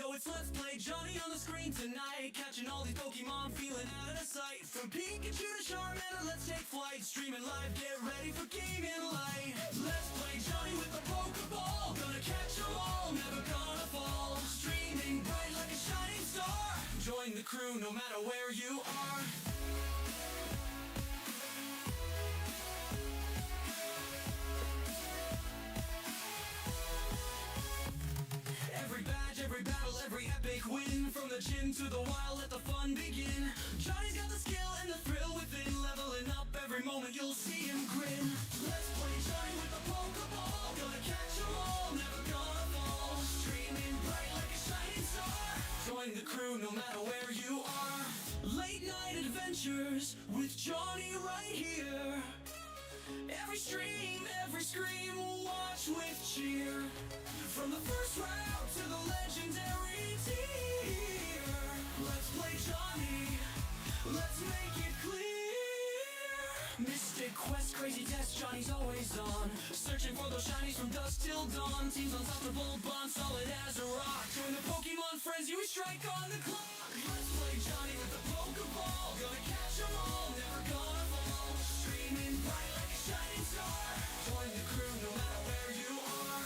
Yo, it's Let's Play Jonny on the screen tonight. Catching all these Pokemon, feeling out of sight. From Pikachu to Charmander, let's take flight. Streaming live, get ready for gaming light. Let's play Jonny with the Pokeball. Gonna catch 'em all, never gonna fall. Streaming bright like a shining star. Join the crew no matter where you are. Every battle, every epic win. From the gym to the wild, let the fun begin. Johnny's got the skill and the thrill within. Leveling up every moment, you'll see him grin. Let's play Johnny with the Pokeball. Gonna catch 'em all, never gonna fall. Streaming bright like a shining star. Join the crew no matter where you are. Late night adventures with Johnny right here. Every stream, every scream, watch with cheer. From the first round to the legendary tier. Let's play Jonny, let's make it clear. Mystic quest, crazy test, Johnny's always on. Searching for those shinies from dusk till dawn. Team's unstoppable, bond solid as a rock. Join the Pokemon friends, you strike on the clock. Let's play Jonny with the Pokeball. Gonna catch 'em all, never gonna fall. Streaming bright like a shining star. Join the crew no matter where you are.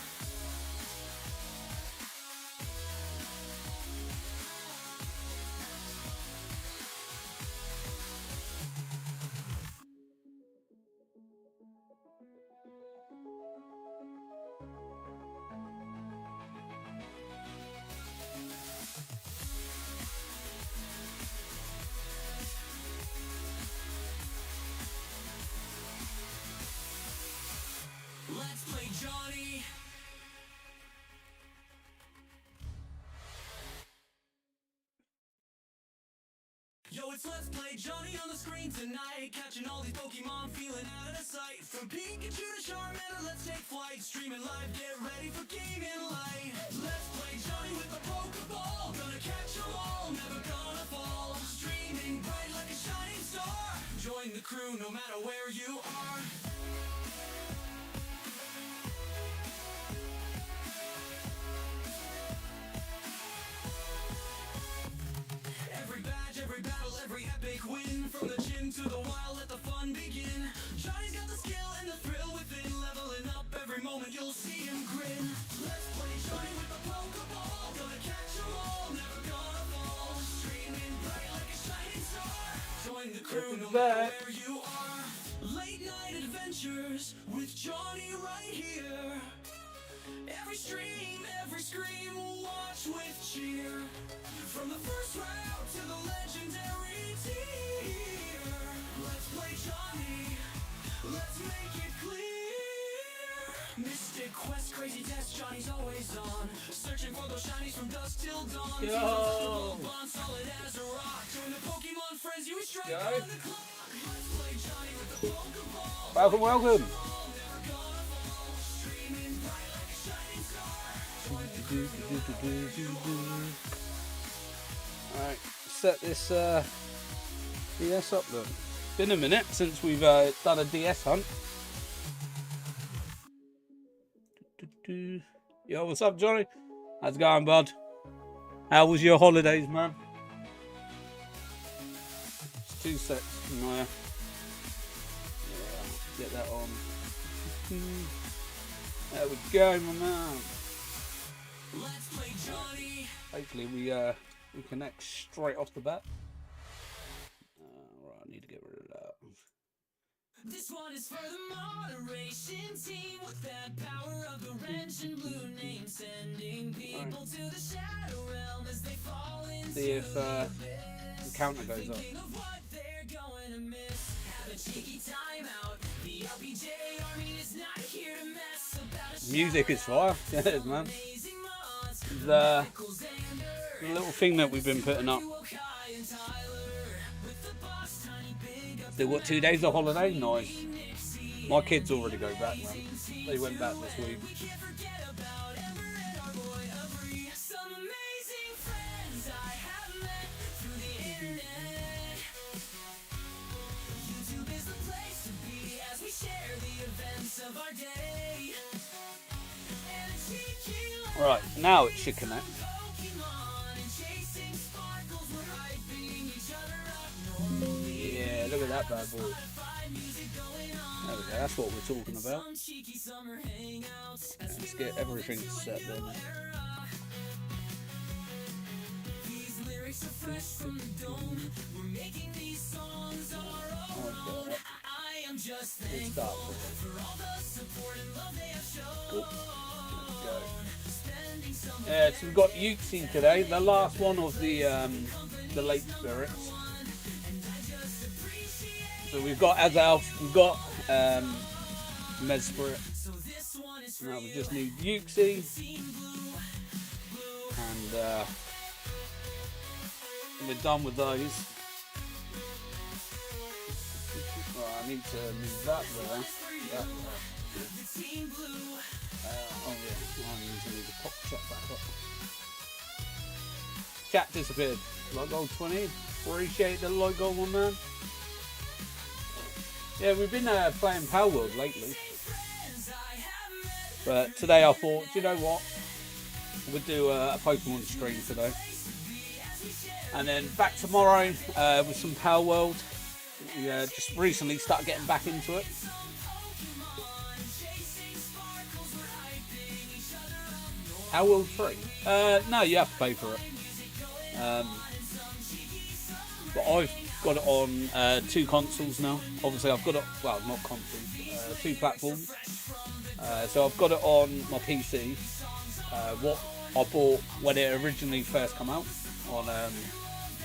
Let's play Jonny. Yo, it's Let's Play Jonny on the screen tonight. Catching all these Pokemon, feeling out of sight. From Pikachu to Charmander, let's take flight. Streaming live, get ready for gaming light. Let's play Jonny with the Pokeball. Gonna catch 'em all, never gonna fall. Streaming bright like a shining star. Join the crew no matter where you are. Every battle, every epic win. From the gym to the wild, let the fun begin. Johnny's got the skill and the thrill within. Leveling up every moment, you'll see him grin. Let's play Johnny with the Pokeball. Gonna catch 'em all, never gonna fall. Streaming bright like a shining star. Join the crew no matter where you are. Late night adventures with Johnny right here. Every stream, every scream, watch with cheer. From the first round to the legendary tier. Let's play Jonny, let's make it clear. Mystic quest, crazy test, Johnny's always on. Searching for those shinies from dusk till dawn. Yo! Bond solid as a rock. Join the Pokemon friends, you strike on the clock. Let's play Jonny with the Pokeball. Welcome, welcome. Alright, set this DS up then. Been a minute since we've done a DS hunt. Yo, what's up, Johnny? How's it going, bud? How was your holidays, man? It's 2 sets from there. Yeah, get that on. There we go, my man. Let's play Jonny. Hopefully we connect straight off the bat. Right, I need to get rid of that. This one is for the moderation team with that power of the wrench and blue name, sending people to the shadow realm as they fall into see if the counter goes up. of what they're going to miss. Have a cheeky timeout. The LPJ army is not here to mess about. Music is fire. Yeah, it is, man. The little thing that we've been putting up. Still got 2 days of holiday? Nice. My kids already go back, man. They went back this week. Right, now it should connect. that bad boy. There we go, that's what we're talking about. Let's get everything set then. Good start. Cool. Yeah, so we've got Uxie today, the last one of the late spirits. So we've got Azalf, we've got Messpirit. Now we just need Uxie, and we're done with those. Well, I need to move that there. That there. Oh yeah, I need to pop chat back up. Chat disappeared. Logo 20. Appreciate the logo one, man. Yeah, we've been playing Power World lately. But today I thought, do you know what? We'll do a Pokemon stream today. And then back tomorrow with some Power World. Yeah, just recently started getting back into it. Power World 3? No, you have to pay for it. But I've got it on 2 consoles now. Obviously I've got it, well, not consoles, 2 platforms. So I've got it on my PC, what I bought when it originally first came out on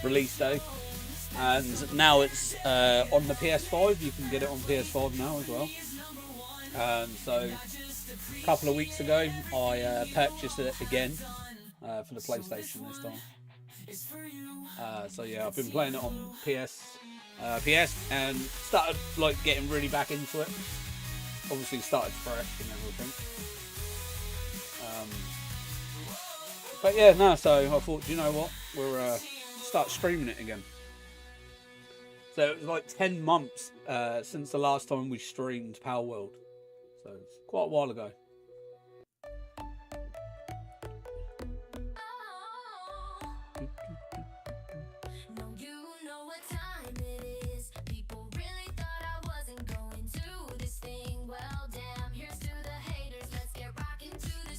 release day. And now it's on the PS5, you can get it on PS5 now as well. So a couple of weeks ago I purchased it again for the PlayStation this time. So yeah, I've been playing it on PS and started like getting really back into it. Obviously started fresh and everything. But yeah, no, so I thought, you know what, we'll start streaming it again. So it was like 10 months since the last time we streamed Power World. So it's quite a while ago.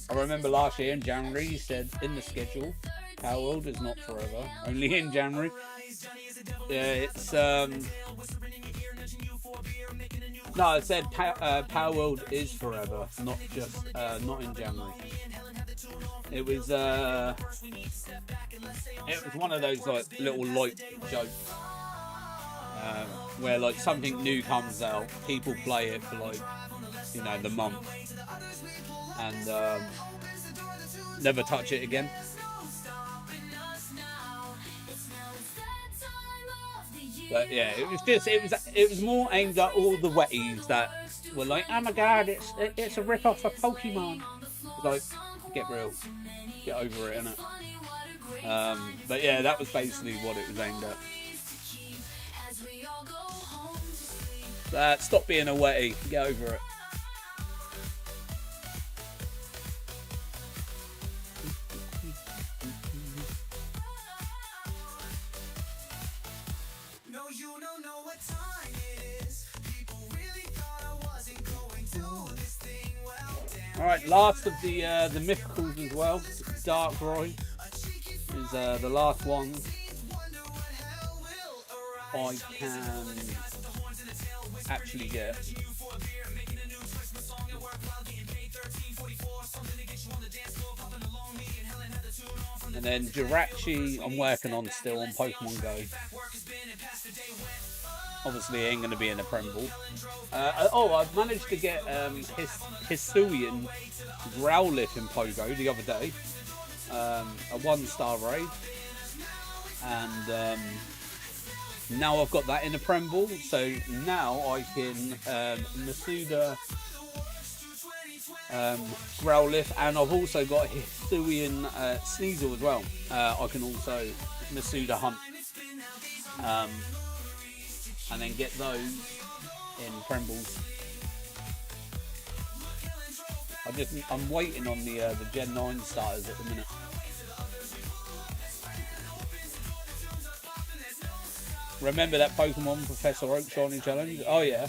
I remember last year in January you said in the schedule, Power World is not forever, only in January. Yeah, it's no, I said Power World is forever, not just not in January. It was one of those like little light jokes where like something new comes out, people play it for like, you know, the month and never touch it again. But yeah, it was more aimed at all the wetties that were like, oh my god, it's a rip off of Pokemon. Like, get real, get over it, innit? But yeah, that was basically what it was aimed at. Stop being a wetty, get over it. Alright, last of the mythicals as well. Darkrai is the last one I can actually get. And then Jirachi I'm working on still on Pokemon Go. Obviously it ain't going to be in a Premble. I've managed to get Hisuian Growlithe in Pogo the other day. A 1-star raid. And now I've got that in a Premble. So now I can Masuda Growlithe, and I've also got Hisuian Sneasel as well. I can also Masuda hunt. And then get those in Prembles. I'm waiting on the Gen 9 starters at the minute. Remember that Pokemon Professor Oak Shiny Challenge? Oh yeah.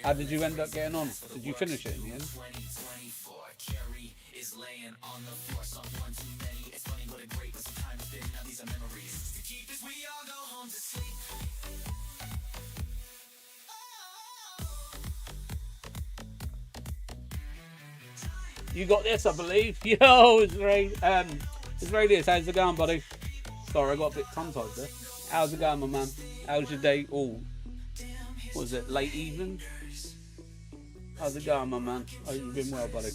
How did you end up getting on? Did you finish it in the end? You got this, I believe. Yo, it's Radius. How's it going, buddy? Sorry, I got a bit tongue-tied there. How's it going, my man? How's your day? Oh, what was it, late evening? How's it going, my man? Hope you've been well, buddy.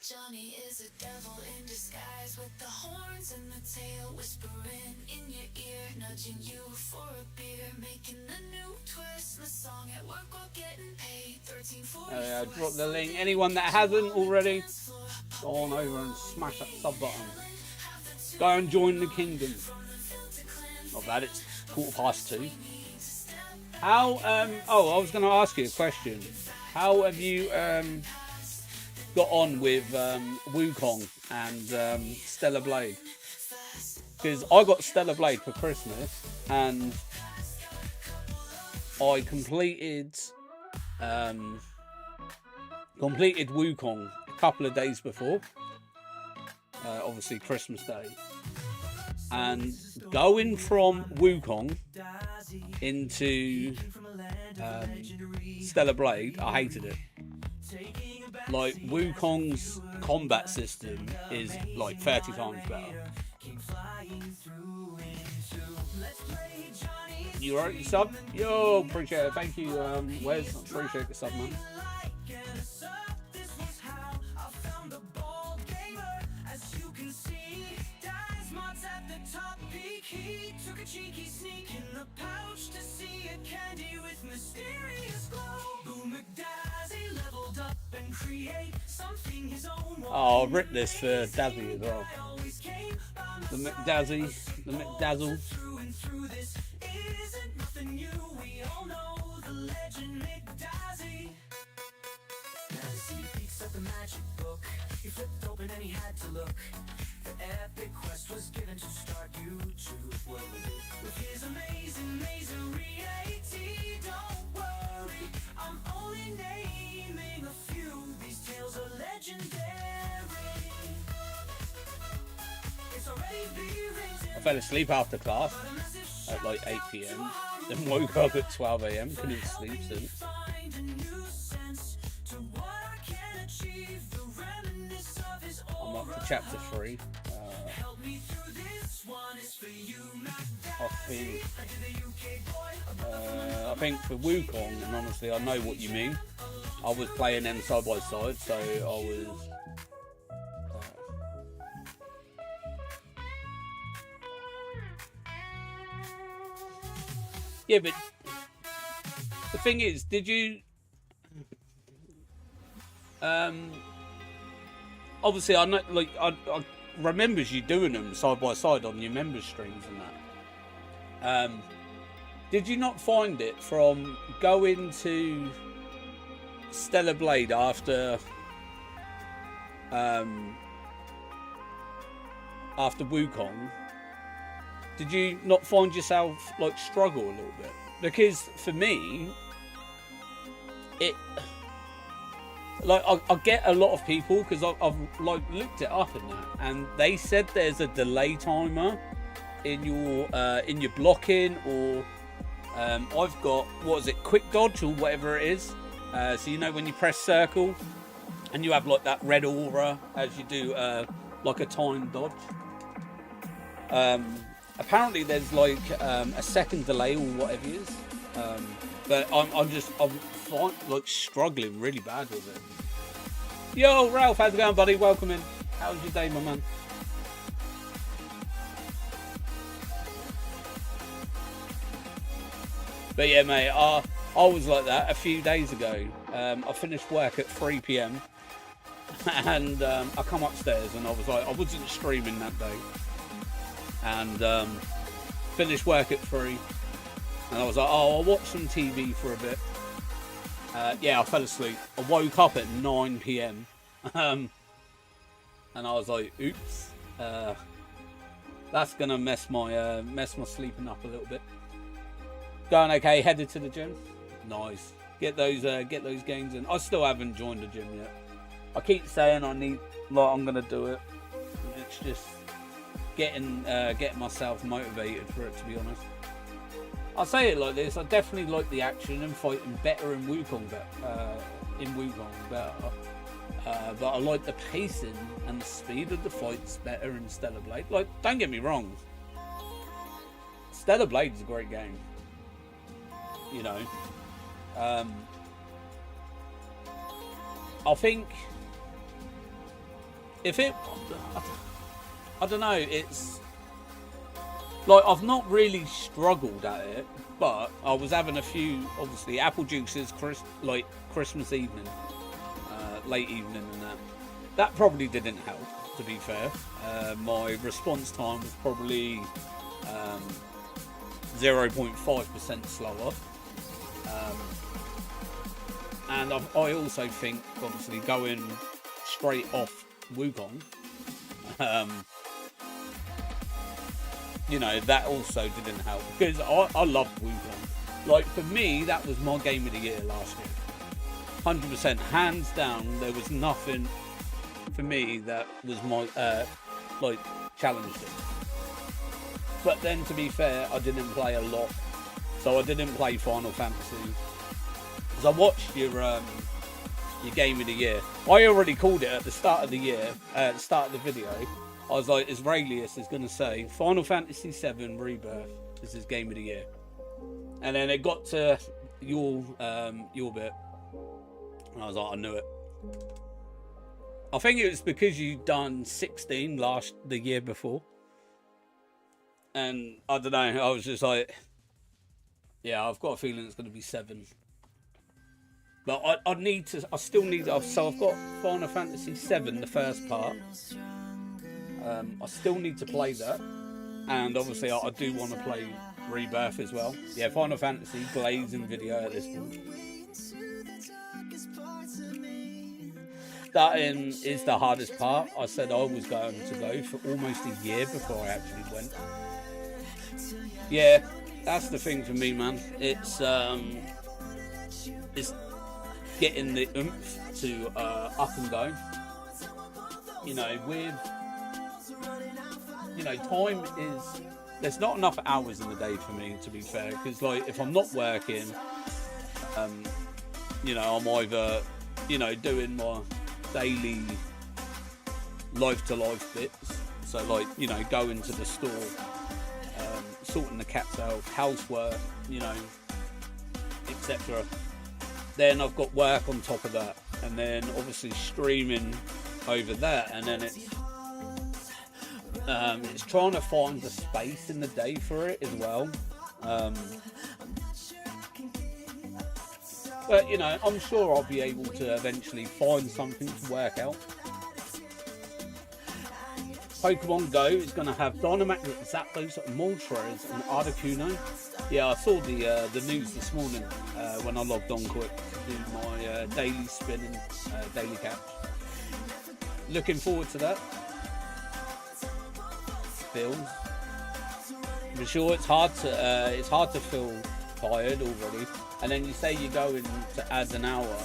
Jonny is a devil in disguise with the horns and the tail, whispering in your ear, nudging you for a beer, making a new twist in the song at work while getting paid. 1340. Drop the link. Anyone that hasn't already, go on over and smash that sub button. Go and join the kingdom. Not bad. It's 2:15. How? I was going to ask you a question. How have you got on with Wukong and Stellar Blade? Because I got Stellar Blade for Christmas and I completed Wukong a couple of days before, obviously Christmas Day, and going from Wukong into Stellar Blade, I hated it. Like, Wukong's combat system is like 30 times better. You alright, your sub? Yo, appreciate it. Thank you, Wes. Appreciate the sub, man. He took a cheeky sneak in the pouch to see a candy with mysterious glow. Boom McDazzy leveled up and create something his own. Oh, I'll rip this for Dazzy as well. The McDazzy, the McDazzle. Through and through, this isn't nothing new. We all know the legend McDazzy. As he peeks at the magic book, he flipped open and he had to look. The epic quest was given to start YouTube world. With his amazing mazery AT, don't worry, I'm only naming a few. These tales are legendary. It's already been written. I fell asleep after class at like 8 PM, then woke up at 12 AM, couldn't sleep since. Find a new sense to what I can achieve. The reminiscence of his I'm up to chapter 3. help me through this one is for you, I think for Wukong, and honestly I know what you mean, I was playing them side by side, so I was yeah, but the thing is, did you obviously I know, like I remembers you doing them side by side on your members streams and that. Did you not find it from going to Stellar Blade after Wukong? Did you not find yourself like struggle a little bit? Because for me, it. Like, I get a lot of people, because I've like looked it up in that, and they said there's a delay timer in your blocking, or I've got, what is it, quick dodge or whatever it is. So you know when you press circle and you have like that red aura as you do like a time dodge. Apparently there's like a second delay or whatever it is. But I'm like struggling really bad with it. Yo, Ralph, how's it going, buddy? Welcome in. How's your day, my man? But yeah, mate, I was like that a few days ago. I finished work at 3 PM and I come upstairs and I was like, I wasn't streaming that day, and finished work at 3. And I was like, oh, I'll watch some TV for a bit. Yeah, I fell asleep. I woke up at 9 PM. and I was like, oops, that's gonna mess my sleeping up a little bit. Going okay, headed to the gym. Nice. Get those gains in. I still haven't joined the gym yet. I keep saying I'm gonna do it. It's just getting myself motivated for it, to be honest. I'll say it like this: I definitely like the action and fighting better in Wukong, better. But I like the pacing and the speed of the fights better in Stellar Blade. Like, don't get me wrong, Stellar Blade is a great game. You know, I think I don't know, it's like I've not really struggled at it, but I was having a few, obviously, apple juices, Christmas evening, late evening, and that probably didn't help, to be fair. My response time was probably 0.5% slower. And I also think, obviously, going straight off Wukong, you know, that also didn't help, because I loved Wukong. Like, for me, that was my game of the year last year. 100%, hands down. There was nothing for me that was my challenged it. But then, to be fair, I didn't play a lot, so I didn't play Final Fantasy. Because I watched your game of the year. I already called it at the start of the year, at the start of the video. I was like, Israelius is going to say Final Fantasy VII Rebirth is his game of the year. And then it got to your bit, and I was like, I knew it. I think it was because you done 16 the year before. And I don't know, I was just like, yeah, I've got a feeling it's going to be 7. But I still need, so I've got Final Fantasy VII, the first part. I still need to play that. And obviously I do want to play Rebirth as well. Yeah, Final Fantasy, glazing video at this point. Starting is the hardest part. I said I was going to go for almost a year before I actually went. Yeah, that's the thing for me, man. It's getting the oomph to up and go. You know, time is, there's not enough hours in the day for me, to be fair, because like if I'm not working, you know, I'm either, you know, doing my daily life to life bits, so like, you know, going to the store, sorting the cat's out, housework, you know, etc. Then I've got work on top of that, and then obviously streaming over that, and then it's trying to find the space in the day for it as well. But you know, I'm sure I'll be able to eventually find something to work out. Pokemon Go is going to have Dynamax, Zapdos, Moltres, and Articuno. Yeah, I saw the news this morning when I logged on quick to do my daily spin and daily catch. Looking forward to that. Feels. For sure, it's hard to feel tired already, and then you say you're going to add an hour.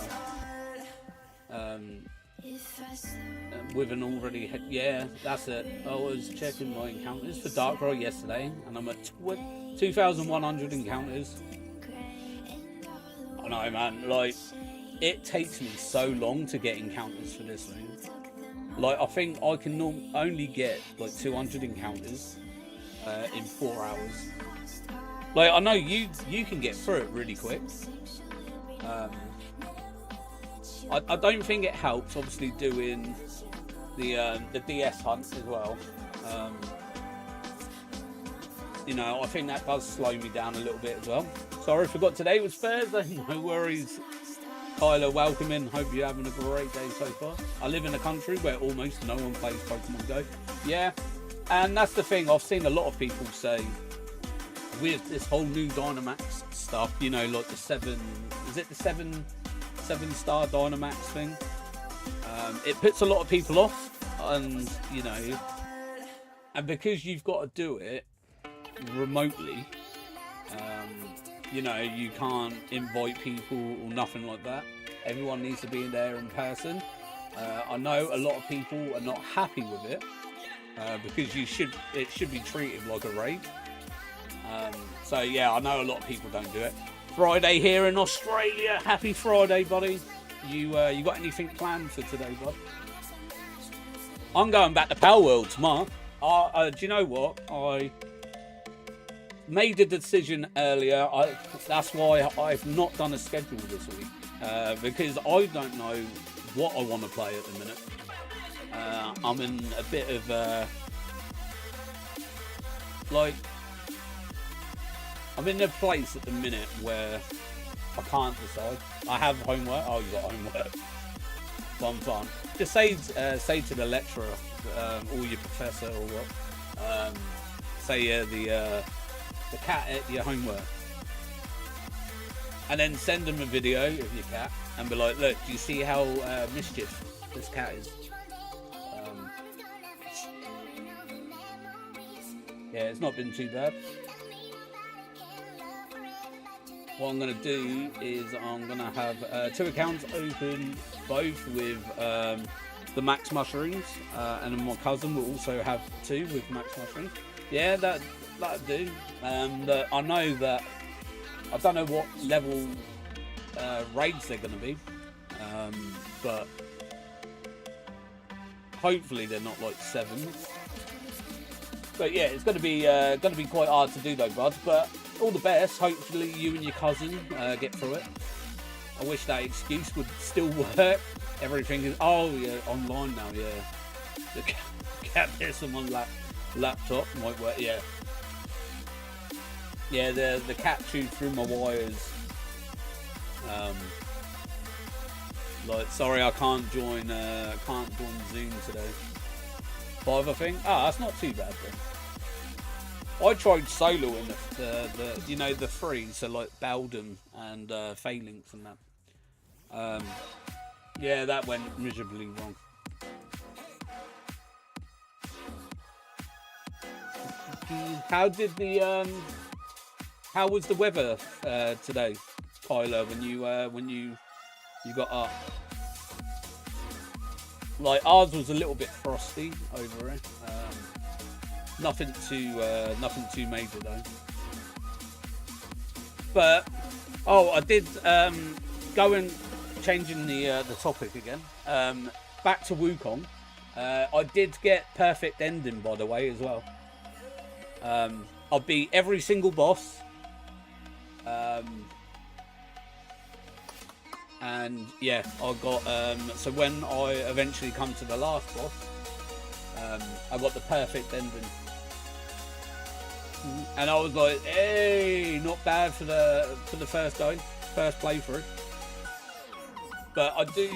With an already, yeah, that's it. I was checking my encounters for Darkrai yesterday, and I'm at 2,100 encounters. I know, man, like, it takes me so long to get encounters for this thing. Like, I think I can only get like 200 encounters in 4 hours. Like, I know you can get through it really quick. I don't think it helps, obviously, doing the DS hunts as well. You know, I think that does slow me down a little bit as well. Sorry, forgot today was Thursday. No worries. Tyler, welcome in. Hope you're having a great day so far. I live in a country where almost no one plays Pokemon Go. Yeah, and that's the thing. I've seen a lot of people say with this whole new Dynamax stuff, you know, like the 7-star Dynamax thing. It puts a lot of people off. and you know, and because you've got to do it remotely, you know, you can't invite people or nothing like that. Everyone needs to be there in person. I know a lot of people are not happy with it because it should be treated like a raid. So yeah, I know a lot of people don't do it. Friday here in Australia. Happy Friday, buddy. You got anything planned for today, bud? I'm going back to Power World tomorrow. Do you know what? I made a decision earlier. That's why I've not done a schedule this week because I don't know what I want to play at the minute. I'm in a bit of I'm in a place at the minute where I can't decide. I have homework. Oh, you got homework. Fun. Just say to the lecturer or your professor or what. Say the cat at your homework, and then send them a video of your cat and be like, look, do you see how mischief this cat is? Yeah, it's not been too bad. What I'm going to do is I'm going to have 2 accounts open, both with the Max Mushrooms, and then my cousin will also have 2 with Max Mushrooms. Yeah, that'll do. I know that I don't know what level raids they're going to be, but hopefully they're not like 7s. But yeah, it's going to be quite hard to do though, bud. But all the best. Hopefully you and your cousin get through it. I wish that excuse would still work. Everything is online now. Yeah, the cat piss on my laptop might work. Yeah, the cat chewed through my wires. Sorry, I can't join Zoom today. 5, I think. That's not too bad then. I tried solo in the 3, so like Bowden and Phalanx and that. Yeah, that went miserably wrong. How was the weather today, Tyler? When you got up? Like ours was a little bit frosty over here. Nothing too major though. But I did go and changing the topic again. Back to Wukong. I did get perfect ending, by the way, as well. I beat every single boss. And yeah, I got so when I eventually come to the last boss, I got the perfect ending. And I was like, hey, not bad for the first playthrough. But do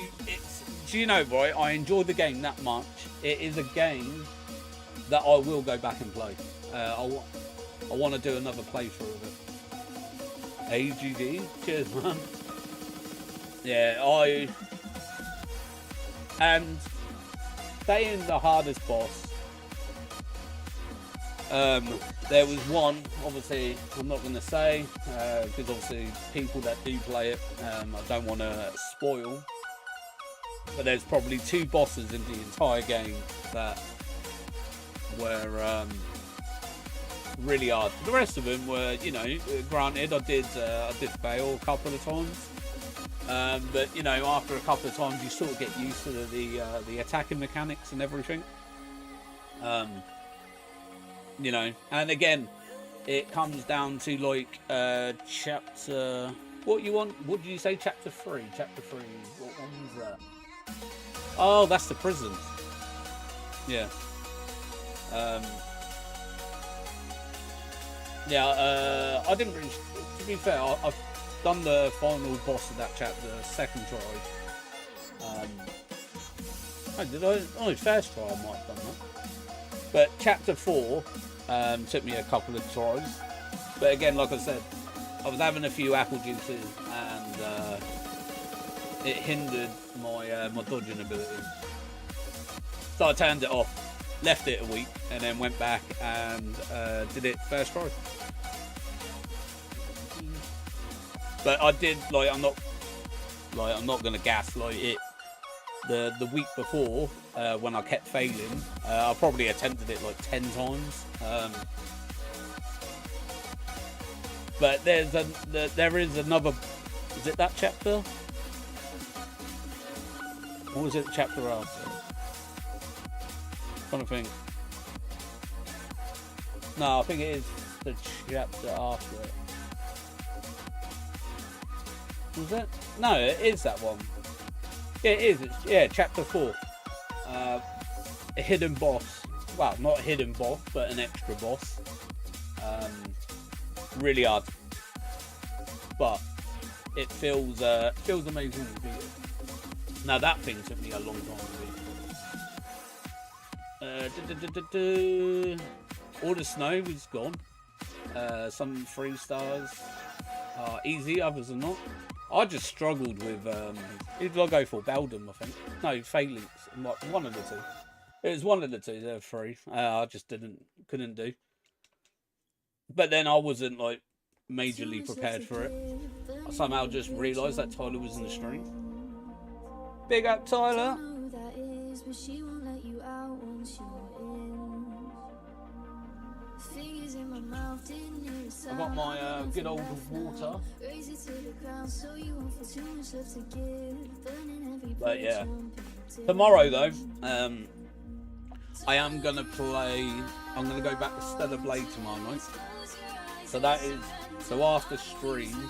you know, boy, I enjoy the game that much. It is a game that I will go back and play. I want to do another playthrough of it. AGD, cheers, man. Yeah, and staying the hardest boss. There was one, obviously, I'm not going to say, because obviously people that do play it, I don't want to spoil, but there's probably 2 bosses in the entire game that were really hard. The rest of them were, granted, I did fail a couple of times, but after a couple of times you sort of get used to the attacking mechanics and everything. And again, it comes down to like chapter. What did you say? Chapter 3. Chapter 3. What one was that? Oh, that's the prison. Yeah. I didn't really. To be fair, I've done the final boss of that chapter, second try. Did I? Oh, first try I might have done that. But chapter 4 took me a couple of tries. But again, like I said, I was having a few apple juices and it hindered my my dodging ability. So I turned it off, left it a week, and then went back and did it first try. But I did, like, I'm not gonna gaslight it. The week before, when I kept failing, I probably attempted it like 10 times. But there is another. Is it that chapter? What was it? Chapter after? Trying to think. No, I think it is the chapter after it. Was it? No, it is that one. Yeah, it is. It's, chapter 4. A hidden boss. Well, not a hidden boss, but an extra boss. Really hard, but it feels amazing to beat it. Now that thing took me a long time to beat. All the snow is gone. Some 3 stars are easy, others are not. I just struggled with who did I go for? Beldum, I think. No, Phalanx. One of the two. It was one of the two. There were 3. I just couldn't do. But then I wasn't like majorly prepared for it. I somehow just realised that Tyler was in the stream. Big up, Tyler. I got my good old water. But yeah, tomorrow though, I am gonna play. I'm gonna go back to Stellar Blade tomorrow night. So after stream,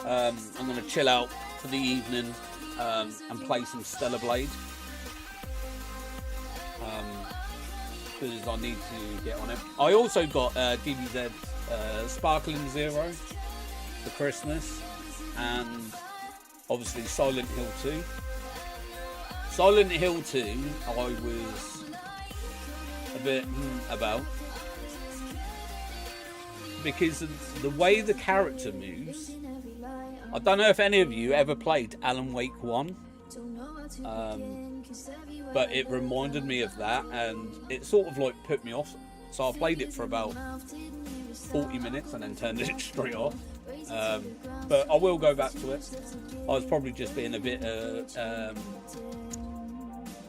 I'm gonna chill out for the evening and play some Stellar Blade. Because I need to get on it. I also got DBZ Sparkling Zero for Christmas, and obviously Silent Hill 2. Silent Hill 2 I was a bit about, because of the way the character moves. I don't know if any of you ever played Alan Wake 1, but it reminded me of that, and it sort of like put me off. So I played it for about 40 minutes and then turned it straight off. But I will go back to it. I was probably just being a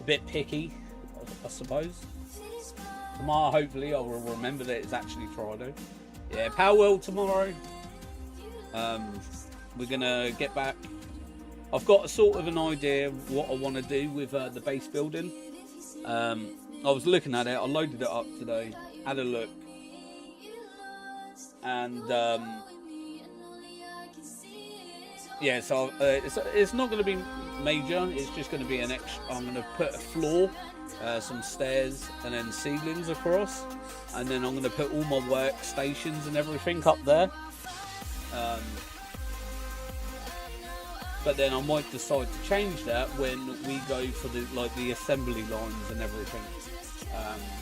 bit picky, I suppose. Tomorrow, hopefully, I will remember that it's actually Friday. Yeah, Power World tomorrow. We're gonna get back. I've got a sort of an idea what I want to do with the base building. I was looking at it. I loaded it up today, had a look, and yeah. So it's not going to be major. It's just going to be an extra. I'm going to put a floor, some stairs, and then ceilings across, and then I'm going to put all my workstations and everything up there. But then I might decide to change that when we go for the assembly lines and everything,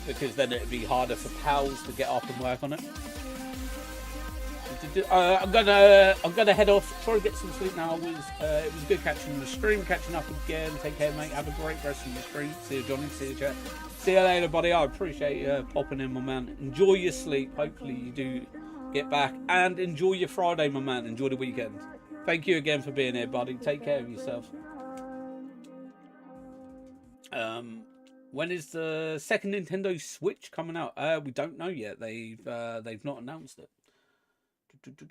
because then it'd be harder for pals to get up and work on it. I'm gonna head off. Try to get some sleep now. It was good catching the stream, catching up again. Take care, mate. Have a great rest of your stream. See you, Johnny. See you, chat. See you later, buddy. I appreciate you popping in, my man. Enjoy your sleep. Hopefully you do get back, and enjoy your Friday, my man. Enjoy the weekend. Thank you again for being here, buddy. Take care of yourself. When is the second Nintendo Switch coming out? We don't know yet. They've not announced it.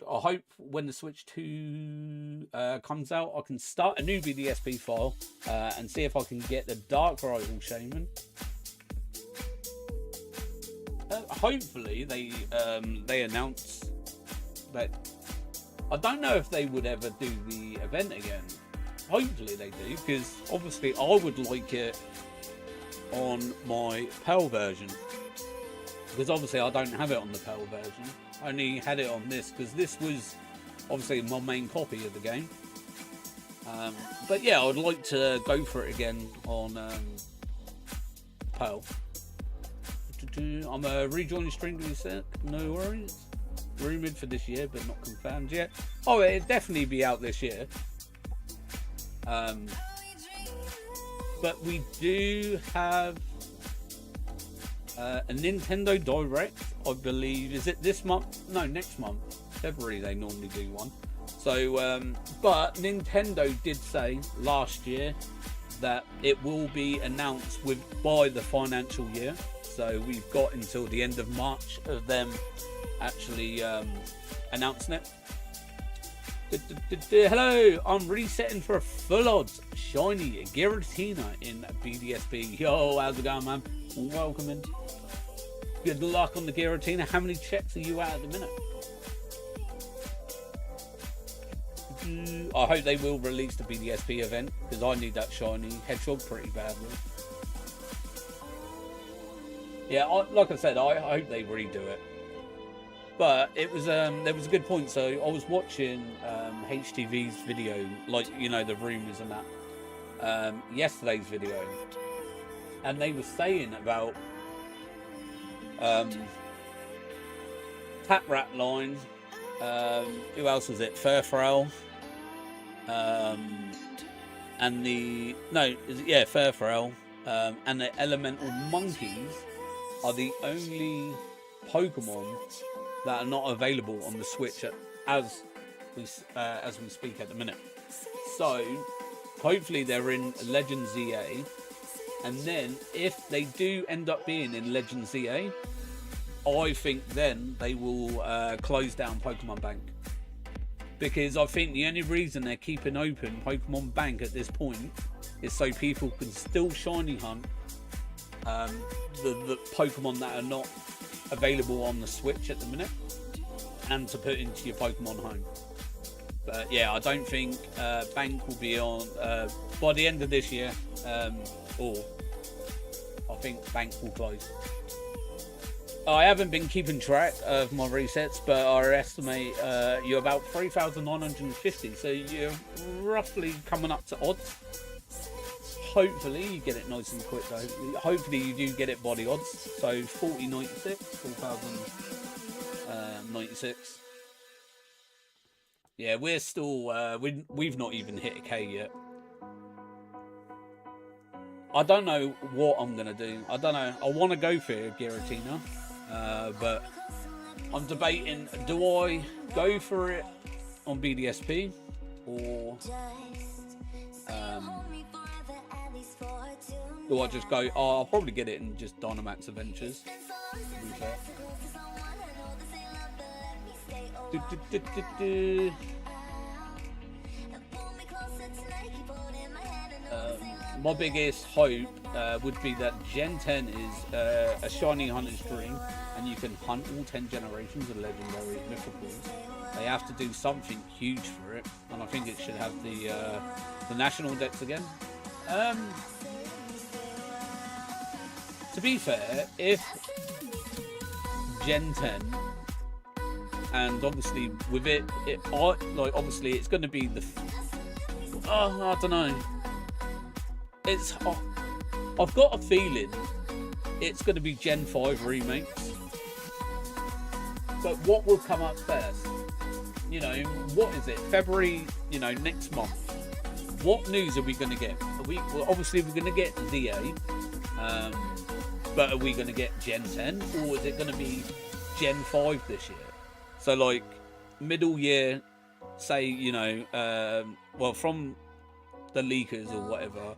I hope when the Switch 2 comes out, I can start a new BDSP file and see if I can get the Darkrai Shaman. Hopefully they announce that. I don't know if they would ever do the event again. Hopefully they do, because obviously I would like it on my PAL version. Because obviously I don't have it on the PAL version. I only had it on this, because this was obviously my main copy of the game. But yeah, I would like to go for it again on PAL. I'm rejoining stream to set. No worries. Rumoured for this year, but not confirmed yet. Oh, it'll definitely be out this year. but we do have a Nintendo Direct, I believe. Is it this month? No, next month. February they normally do one. So, but Nintendo did say last year that it will be announced by the financial year. So we've got until the end of March of them actually announcing it. Hello, I'm resetting for a full odds shiny Giratina in BDSP. Yo, how's it going, man? Welcome in. Good luck on the Giratina. How many checks are you at the minute? I hope they will release the BDSP event because I need that shiny hedgehog pretty badly. Yeah, like I said, I hope they redo it. But it was there was a good point. So I was watching HTV's video, like, you know, the rumours and that, yesterday's video, and they were saying about Tap Rat Line. Who else was it? Furfrel. And Furfrel. And the Elemental Monkeys are the only Pokemon that are not available on the Switch as we speak at the minute. So hopefully they're in Legend ZA, and then if they do end up being in Legend ZA, I think then they will close down Pokemon Bank, because I think the only reason they're keeping open Pokemon Bank at this point is so people can still shiny hunt the Pokemon that are not available on the Switch at the minute, and to put into your Pokemon home. But yeah, I don't think Bank will be on by the end of this year, or I think Bank will close. I haven't been keeping track of my resets, but I estimate you're about 3,950, so you're roughly coming up to odds. Hopefully you get it nice and quick though. Hopefully you do get it by the odds. So 4096, 4,096. Yeah, we're still we've not even hit a K yet. I don't know what I'm gonna do. I don't know. I want to go for Giratina, but I'm debating: do I go for it on BDSP or do I just go? Oh, I'll probably get it in just Dynamax Adventures. My biggest hope would be that Gen 10 is a shiny hunter's dream, and you can hunt all 10 generations of legendary mythicals. They have to do something huge for it, and I think it should have the national decks again. To be fair, if Gen 10, and obviously with it obviously it's going to be the I don't know. I've got a feeling it's going to be Gen 5 remakes. But what will come up first? You know, what is it? February, you know, next month. What news are we going to get? Obviously we're going to get ZA. But are we going to get Gen 10, or is it going to be Gen 5 this year? So like middle year, say, you know, well, from the leakers or whatever,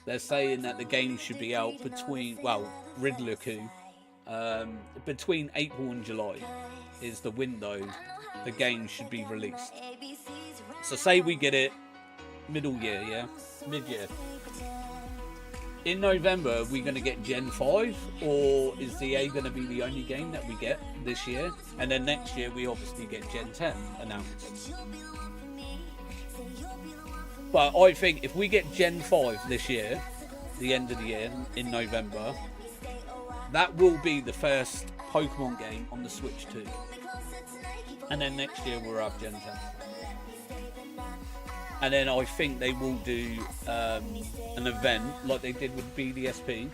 they're saying that the game should be out between, well, Riddler-Coup, between April and July is the window the game should be released. So say we get it middle year, yeah, mid-year. In November, are we going to get Gen 5, or is ZA going to be the only game that we get this year? And then next year, we obviously get Gen 10 announced. But I think if we get Gen 5 this year, the end of the year, in November, that will be the first Pokemon game on the Switch too. And then next year, we'll have Gen 10. And then I think they will do an event like they did with BDSP,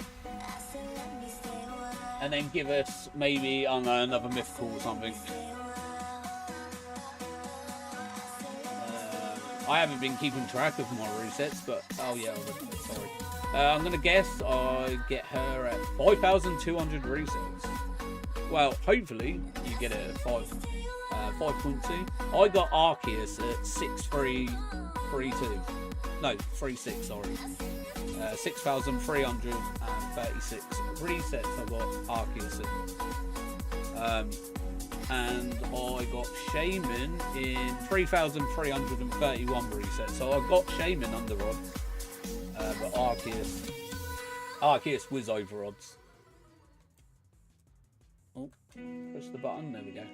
and then give us maybe, I don't know, another mythical or something. I haven't been keeping track of my resets, but oh yeah, sorry. I'm gonna guess I get her at 5,200 resets. Well, hopefully you get it at 5.2. I got Arceus at 6,332. No, 36. Sorry. 6,336 resets. I got Arceus in. And I got Shaman in 3,331 resets. So I got Shaman under odds, but Arceus was over odds. Oh, press the button. There we go.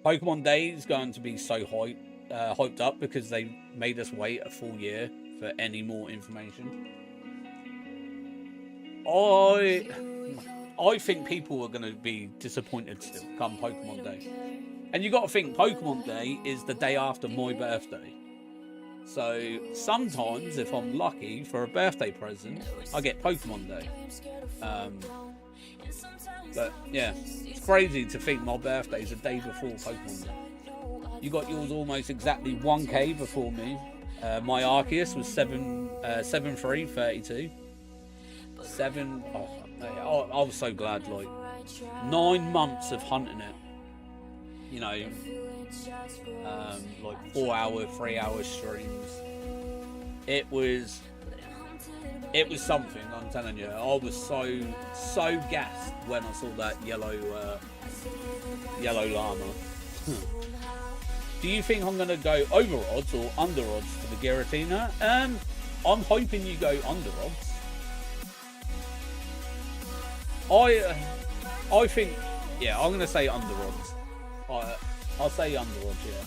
Pokemon Day is going to be so hyped up because they made us wait a full year for any more information. I think people are going to be disappointed still come Pokemon Day. And you got to think Pokemon Day is the day after my birthday. So sometimes if I'm lucky for a birthday present, I get Pokemon Day. But yeah, it's crazy to think my birthday is a day before Pokemon Day. You got yours almost exactly 1k before me. My Arceus was 7,332. I was so glad. Like 9 months of hunting it. You know, like 4 hour, 3 hour streams. It was something. I'm telling you. I was so gassed when I saw that yellow llama. Do you think I'm going to go over odds or under odds for the Giratina? I'm hoping you go under odds. I think, yeah, I'm going to say under odds. I'll say under odds, yeah.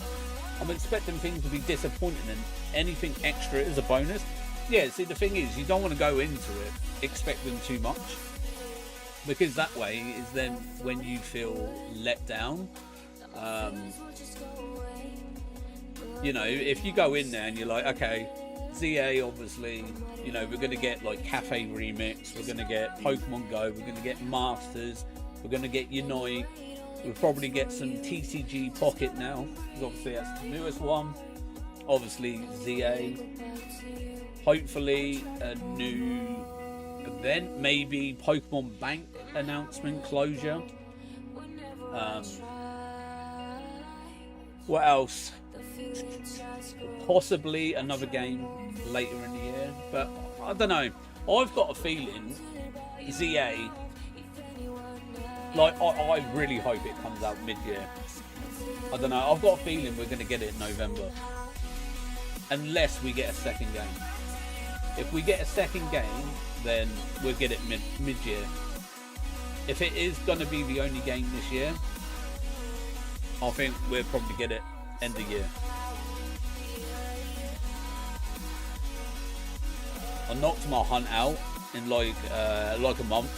I'm expecting things to be disappointing and anything extra is a bonus. Yeah, see, the thing is, you don't want to go into it expecting too much. Because that way is then when you feel let down. You know, if you go in there and you're like, okay, ZA obviously, you know, we're going to get like Cafe Remix, we're going to get Pokemon Go, we're going to get Masters, we're going to get Unite, we'll probably get some TCG Pocket now, because obviously that's the newest one, obviously ZA, hopefully a new event, maybe Pokemon Bank announcement closure. What else? Possibly another game later in the year, but I don't know. I've got a feeling ZA, like I really hope it comes out mid-year. I don't know. I've got a feeling we're going to get it in November, unless we get a second game. If we get a second game, then we'll get it mid-year. If it is going to be the only game this year, I think we'll probably get it end of year. I knocked my hunt out in like a month.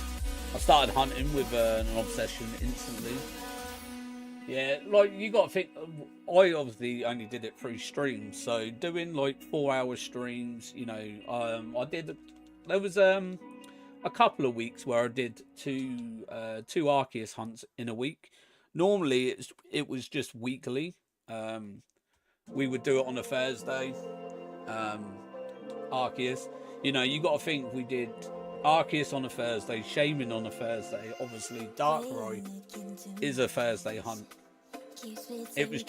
I started hunting with an obsession instantly. Yeah, like you got to think. I obviously only did it through streams, so doing like 4 hour streams. You know, I did. There was a couple of weeks where I did two Arceus hunts in a week. Normally it was just weekly. We would do it on a Thursday. Arceus. You know, you got to think we did Arceus on a Thursday, Shaman on a Thursday. Obviously, Darkrai is a Thursday hunt. It was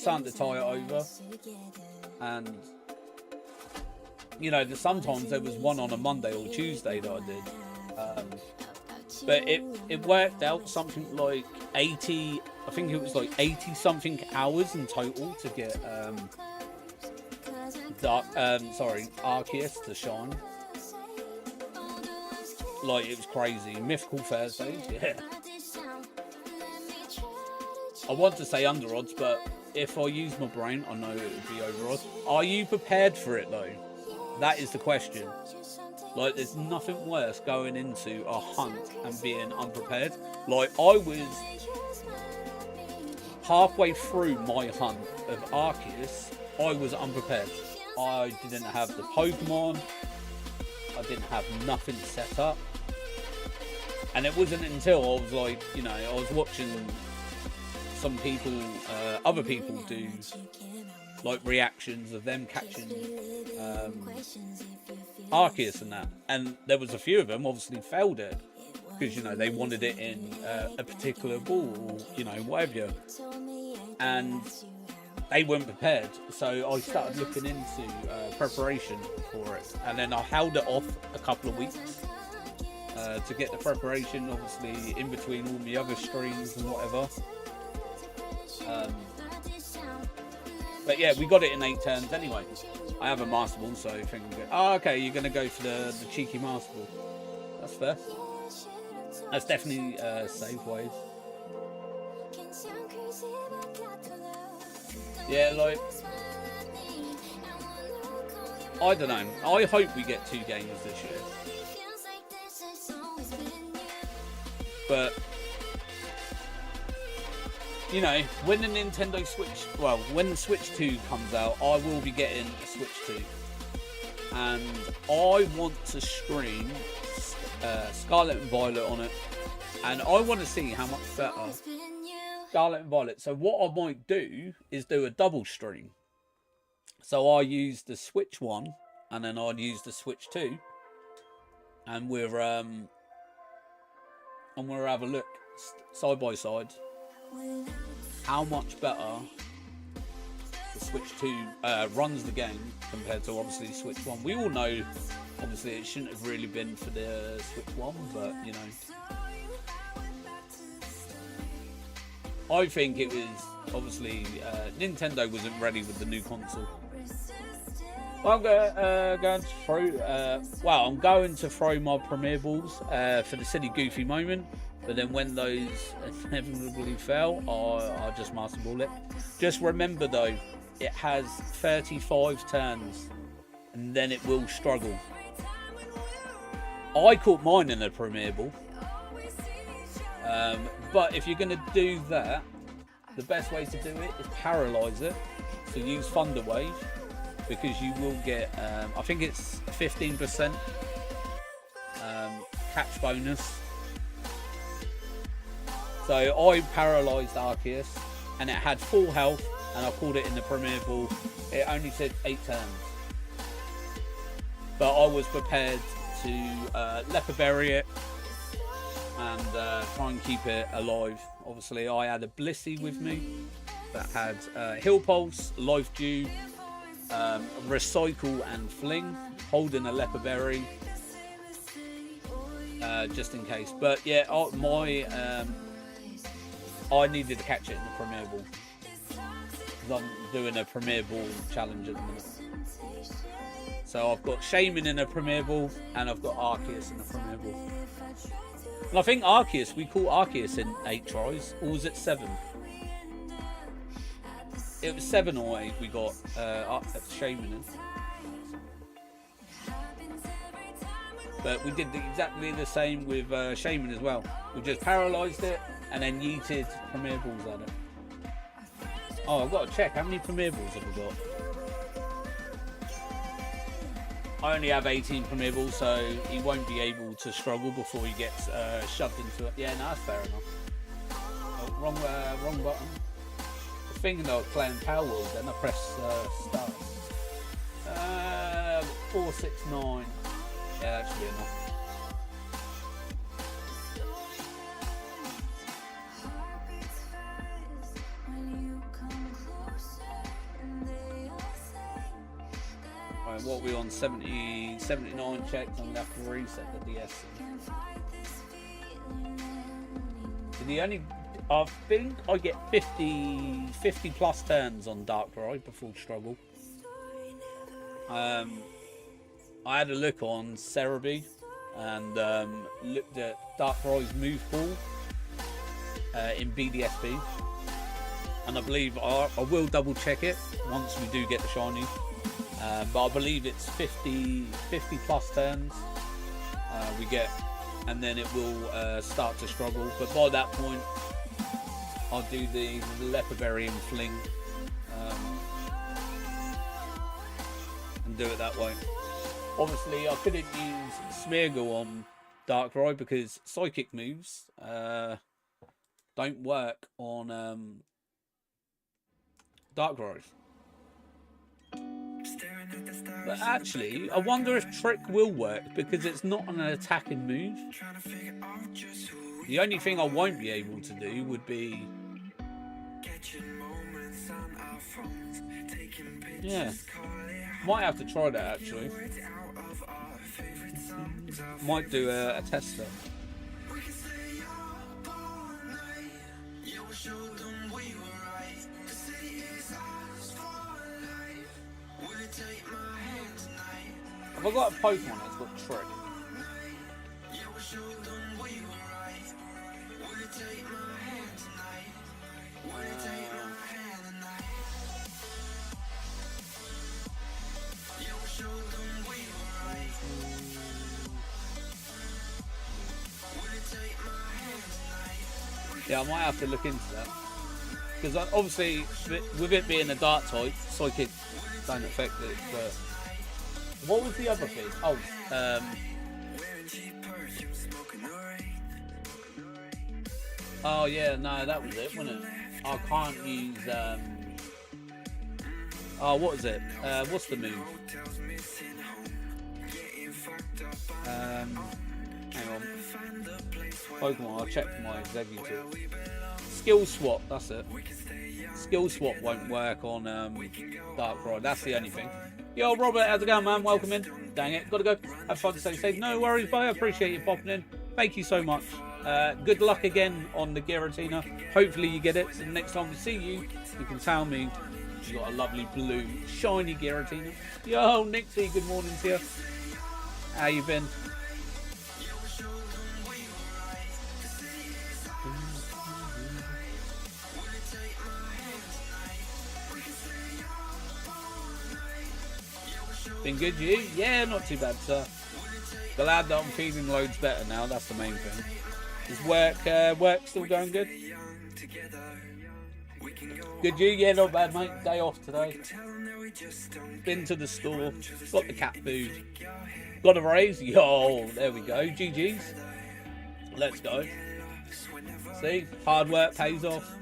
something to tie it over. And, you know, sometimes there was one on a Monday or Tuesday that I did. But it worked out something like 80, I think it was like 80 something hours in total to get Arceus to shine. Like, it was crazy. Mythical Thursdays, yeah. I want to say under odds, but if I use my brain, I know it would be over odds. Are you prepared for it though? That is the question. Like, there's nothing worse going into a hunt and being unprepared. Like, I was halfway through my hunt of Arceus, I was unprepared. I didn't have the Pokemon. I didn't have nothing set up. And it wasn't until I was like, you know, I was watching some people, other people do like reactions of them catching Arceus and that, and there was a few of them obviously failed it because, you know, they wanted it in a particular ball, or, you know, whatever, and they weren't prepared. So I started looking into preparation for it, and then I held it off a couple of weeks to get the preparation, obviously in between all my other streams and whatever. But yeah, we got it in 8 turns anyway. I have a Master Ball, so I think, oh, okay, you're going to go for the cheeky Master Ball. That's fair. That's definitely safe ways. Yeah, like, I don't know. I hope we get 2 games this year. But, you know, when the Nintendo Switch, well, when the Switch 2 comes out, I will be getting a Switch 2. And I want to stream Scarlet and Violet on it. And I want to see how much better Scarlet and Violet. So what I might do is do a double stream. So I use the Switch 1 and then I'd use the Switch 2. And we'll have a look side by side how much better the Switch 2 runs the game compared to obviously Switch 1. We all know obviously it shouldn't have really been for the Switch 1, but you know, I think it was obviously Nintendo wasn't ready with the new console. Well, I'm going to throw. I'm going to throw my Premier Balls for the silly goofy moment. But then when those inevitably fail, I just Master Ball it. Just remember though, it has 35 turns, and then it will struggle. I caught mine in a Premier Ball. But if you're going to do that, the best way to do it is paralyze it. So use Thunder Wave, because you will get, I think it's 15% catch bonus. So I paralysed Arceus, and it had full health, and I called it in the Premier Ball. It only said 8 turns. But I was prepared to Leopard Berry it and try and keep it alive. Obviously I had a Blissey with me that had Hill Pulse, Life Dew, Recycle and Fling, holding a Leopard Berry just in case. But yeah, I needed to catch it in the Premier Ball because I'm doing a Premier Ball challenge at the minute. So I've got Shaman in a Premier Ball and I've got Arceus in a Premier Ball. And I think Arceus, we caught Arceus in 8 tries, or was it 7? It was 7 or 8 we got Shaman in. But we did exactly the same with Shaman as well. We just paralysed it and then yeeted Premier Balls at it. Oh, I've got to check, how many Premier Balls have we got? I only have 18 Premier Balls, so he won't be able to struggle before he gets shoved into it. Yeah, no, that's fair enough. Oh, wrong button. I was thinking I was playing Power Wheels, then I press start. 469. Yeah, that should be enough. Right, what are we on? 70, 79 checks. I'm going to have to reset the DS. I think I get 50 plus turns on Darkrai before struggle. I had a look on Cerebi and looked at Darkrai's move pool in BDSP, and I believe I will double check it once we do get the shiny, but I believe it's 50 plus turns we get, and then it will start to struggle. But by that point I'll do the Leopard Berry and Fling and do it that way. Obviously, I couldn't use Smeargle on Darkrai because psychic moves don't work on Darkrai. But actually, I wonder if Trick will work because it's not an attacking move. The only thing I won't be able to do would be... Yeah. Might have to try that actually. Might do a tester. Have I got a Pokemon that's got Trick? Yeah, I might have to look into that. Because obviously, with it being a dark type, Psychic don't affect it. But what was the other thing? Oh, oh yeah, no, that was it, wasn't it? I can't use. Oh, what is it? What's the move? Hang on. Pokemon, I'll check my executive. Skill swap, that's it. Skill swap won't work on Darkrai, that's the only thing. Yo, Robert, how's it going, man? Welcome in. Dang it, gotta go. Have fun to stay safe. No worries, bye. I appreciate you popping in. Thank you so much. Good luck again on the Giratina. Hopefully you get it. So the next time we see you, you can tell me you got a lovely blue, shiny Giratina. Yo, Nixie, good morning to you. How you been? Been good, you? Yeah, not too bad, sir. Glad that I'm feeling loads better now. That's the main thing. Is work still going good? Good, you? Yeah, not bad, mate. Day off today. Been to the store. Got the cat food. Got a raise. Yo, there we go. GG's. Let's go. See, hard work pays off.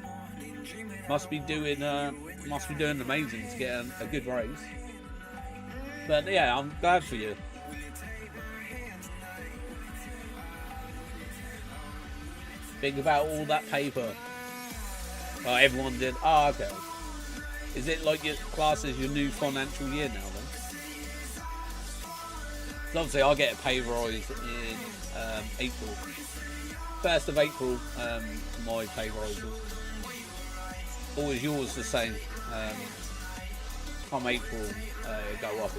Must be doing amazing to get a good raise. But yeah, I'm glad for you. Think about all that paper. Oh, everyone did. Oh, okay. Is it like your class is your new financial year now then? So obviously I get a pay rise in April. 1st of April, my pay rises. Or is yours the same? Come April, go up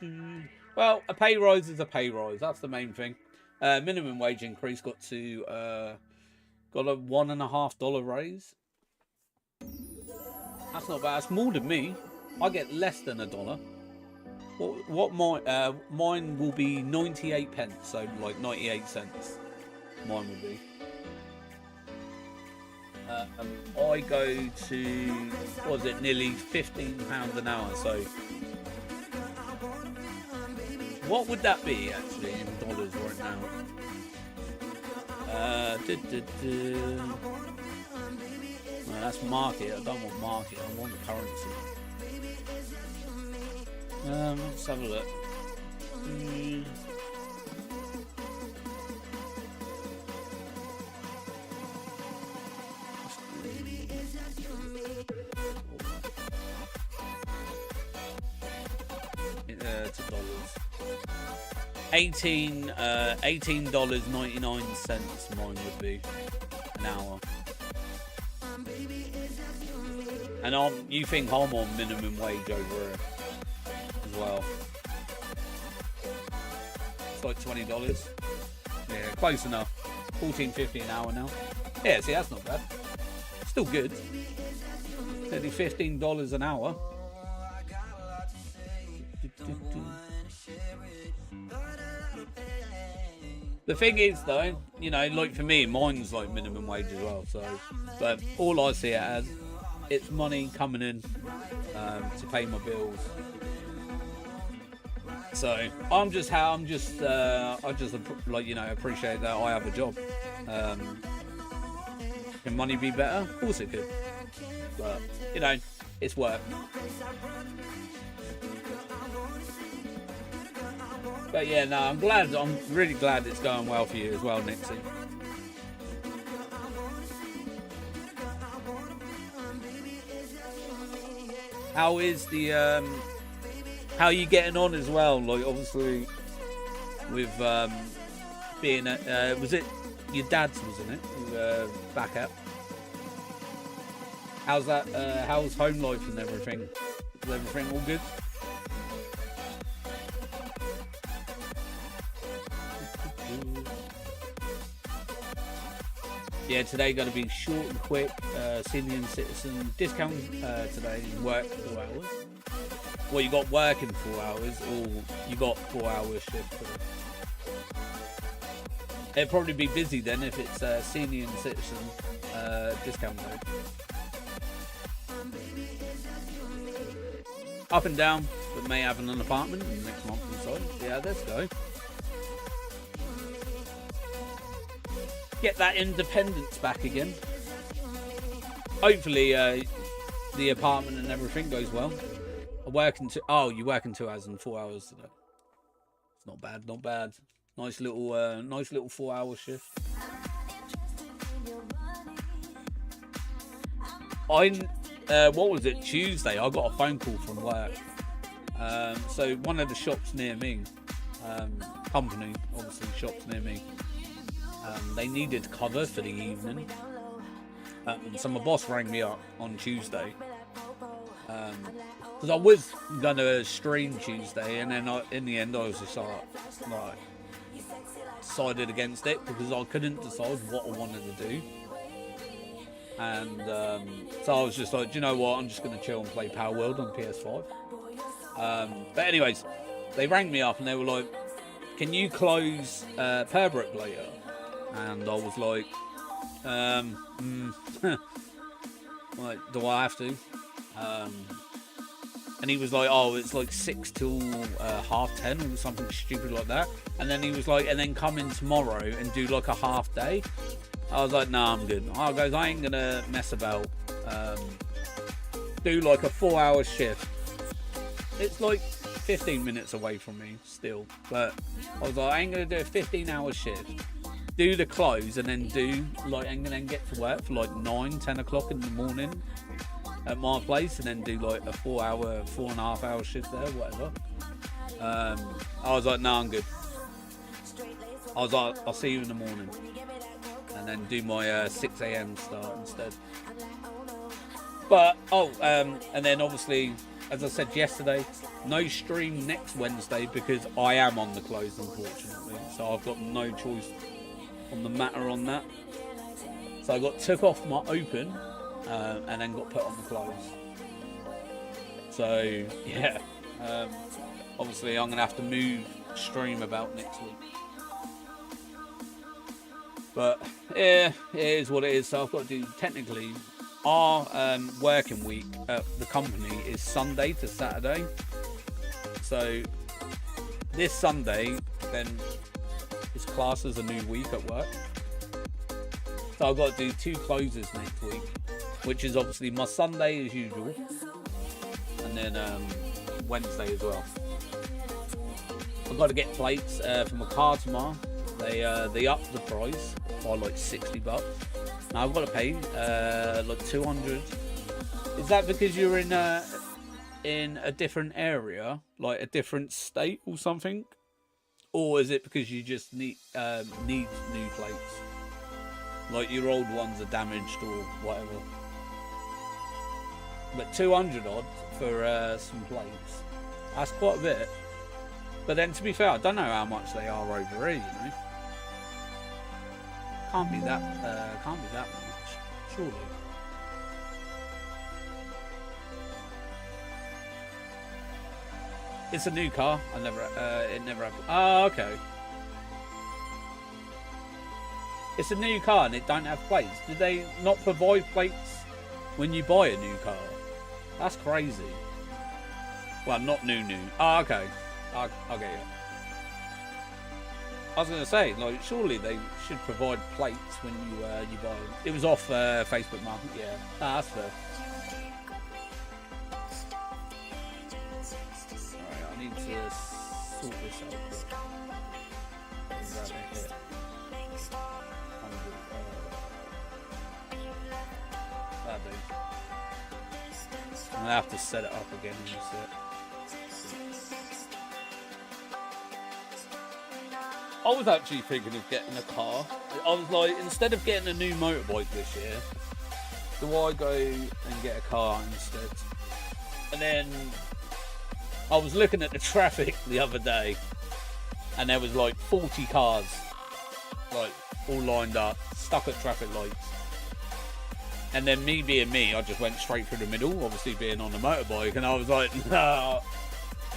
again. Well, a pay rise is a pay rise. That's the main thing. Minimum wage increase got a $1.50 raise. That's not bad. That's more than me. I get less than $1. Mine will be 98 pence, so like 98 cents. Mine will be. I go to, what was it, nearly £15 an hour, so what would that be actually in dollars right now? No, that's market. I don't want market, I want currency. Let's have a look. To dollars. $18.99 mine would be an hour. And you think I'm on minimum wage over here as well? It's like $20. Yeah, close enough. $14.50 an hour now. Yeah, see, that's not bad. Still good. Only $15 an hour. The thing is, though, you know, like for me, mine's like minimum wage as well. So, but all I see it as, it's money coming in to pay my bills. So I just like, you know, appreciate that I have a job. Can money be better? Of course it could. But you know, it's work. But yeah, no, I'm really glad it's going well for you as well, Nixie. How is the how are you getting on as well? Like, obviously with being at was it your dad's, wasn't it? Back up. How's that? How's home life and everything? Is everything all good? Yeah, today going to be short and quick. Senior citizen discount today. Work 4 hours. Well, you got working 4 hours, or you got 4 hours shift today. It'd probably be busy then if it's senior citizen discount day. Up and down, but may have an apartment next month inside. Yeah, let's go. Get that independence back again. Hopefully, the apartment and everything goes well. You're working 2 hours and 4 hours today. It's not bad, not bad. Nice little 4 hour shift. What was it? Tuesday, I got a phone call from work. So one of the shops near me, company, obviously shops near me, they needed cover for the evening. So my boss rang me up on Tuesday. Because I was going to stream Tuesday, and then in the end I was just like decided against it because I couldn't decide what I wanted to do. And so I was just like, do you know what, I'm just going to chill and play Power World on PS5. But anyways, they rang me up and they were like, can you close Pembroke later? And I was like, like, do I have to? And he was like, oh, it's like 6 till 10:30 or something stupid like that. And then he was like, and then come in tomorrow and do like a half day. I was like, nah, I'm good. I goes, I ain't gonna mess about. Do like a 4 hour shift. It's like 15 minutes away from me still. But I was like, I ain't gonna do a 15-hour shift. Do the close and then do like, and then get to work for like 9-10 o'clock in the morning at my place, and then do like a 4.5 hour shift there, whatever. I was like, no, I'm good. I was like, I'll see you in the morning, and then do my 6 a.m. start instead. But and then obviously, as I said yesterday, no stream next Wednesday because I am on the close, unfortunately. So I've got no choice on the matter on that. So I took off my open and then got put on the close. So yeah, obviously I'm gonna have to move stream about next week. But yeah, it is what it is. So I've got to do, technically, our working week at the company is Sunday to Saturday. So this Sunday then is classed as a new week at work. So I've got to do 2 closes next week, which is obviously my Sunday as usual, and then Wednesday as well. I've got to get plates for my car tomorrow. They upped the price by like $60. Now I've got to pay like 200. Is that because you're in a different area, like a different state or something, or is it because you just need new plates, like your old ones are damaged or whatever? But 200 odd for some plates, that's quite a bit. But then, to be fair, I don't know how much they are over here, you know. Can't be that much, surely. It's a new car. It never happened. Oh, okay. It's a new car and it don't have plates. Did they not provide plates when you buy a new car? That's crazy. Well, not new. Oh, okay. I'll get you. I was going to say, like, surely they should provide plates when you buy them. It was off Facebook Market, yeah. That's fair. need to sort this out. I'm gonna have to set it up again in a sec. I was actually thinking of getting a car. I was like, instead of getting a new motorbike this year, do I go and get a car instead? And then I was looking at the traffic the other day, and there was like 40 cars, like all lined up, stuck at traffic lights. And then me being me, I just went straight through the middle, obviously being on a motorbike, and I was like, no,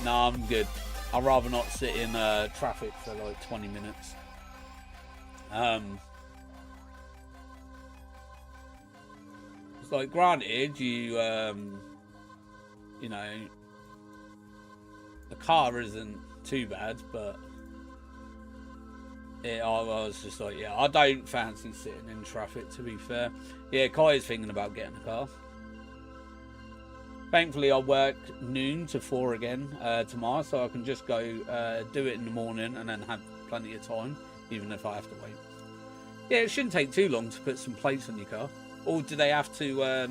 I'm good. I'd rather not sit in traffic for like 20 minutes. It's like, granted, you know, the car isn't too bad, but I was just like, yeah, I don't fancy sitting in traffic, to be fair. Yeah, Kai is thinking about getting a car. Thankfully, I work noon to 4 again tomorrow, so I can just go do it in the morning and then have plenty of time, even if I have to wait. Yeah, it shouldn't take too long to put some plates on your car. Or do they have to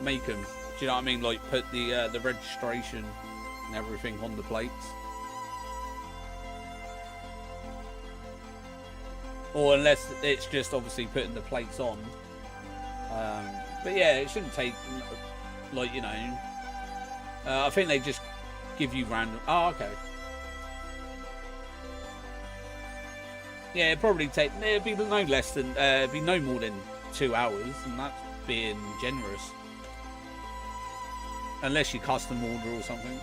make them? Do you know what I mean? Like put the registration and everything on the plates? Or unless it's just obviously putting the plates on. But yeah, it shouldn't take, like, you know, I think they just give you random. Oh, okay. Yeah, it'd probably take. It'd be no less than. It'd be no more than 2 hours, and that's being generous. Unless you custom order or something.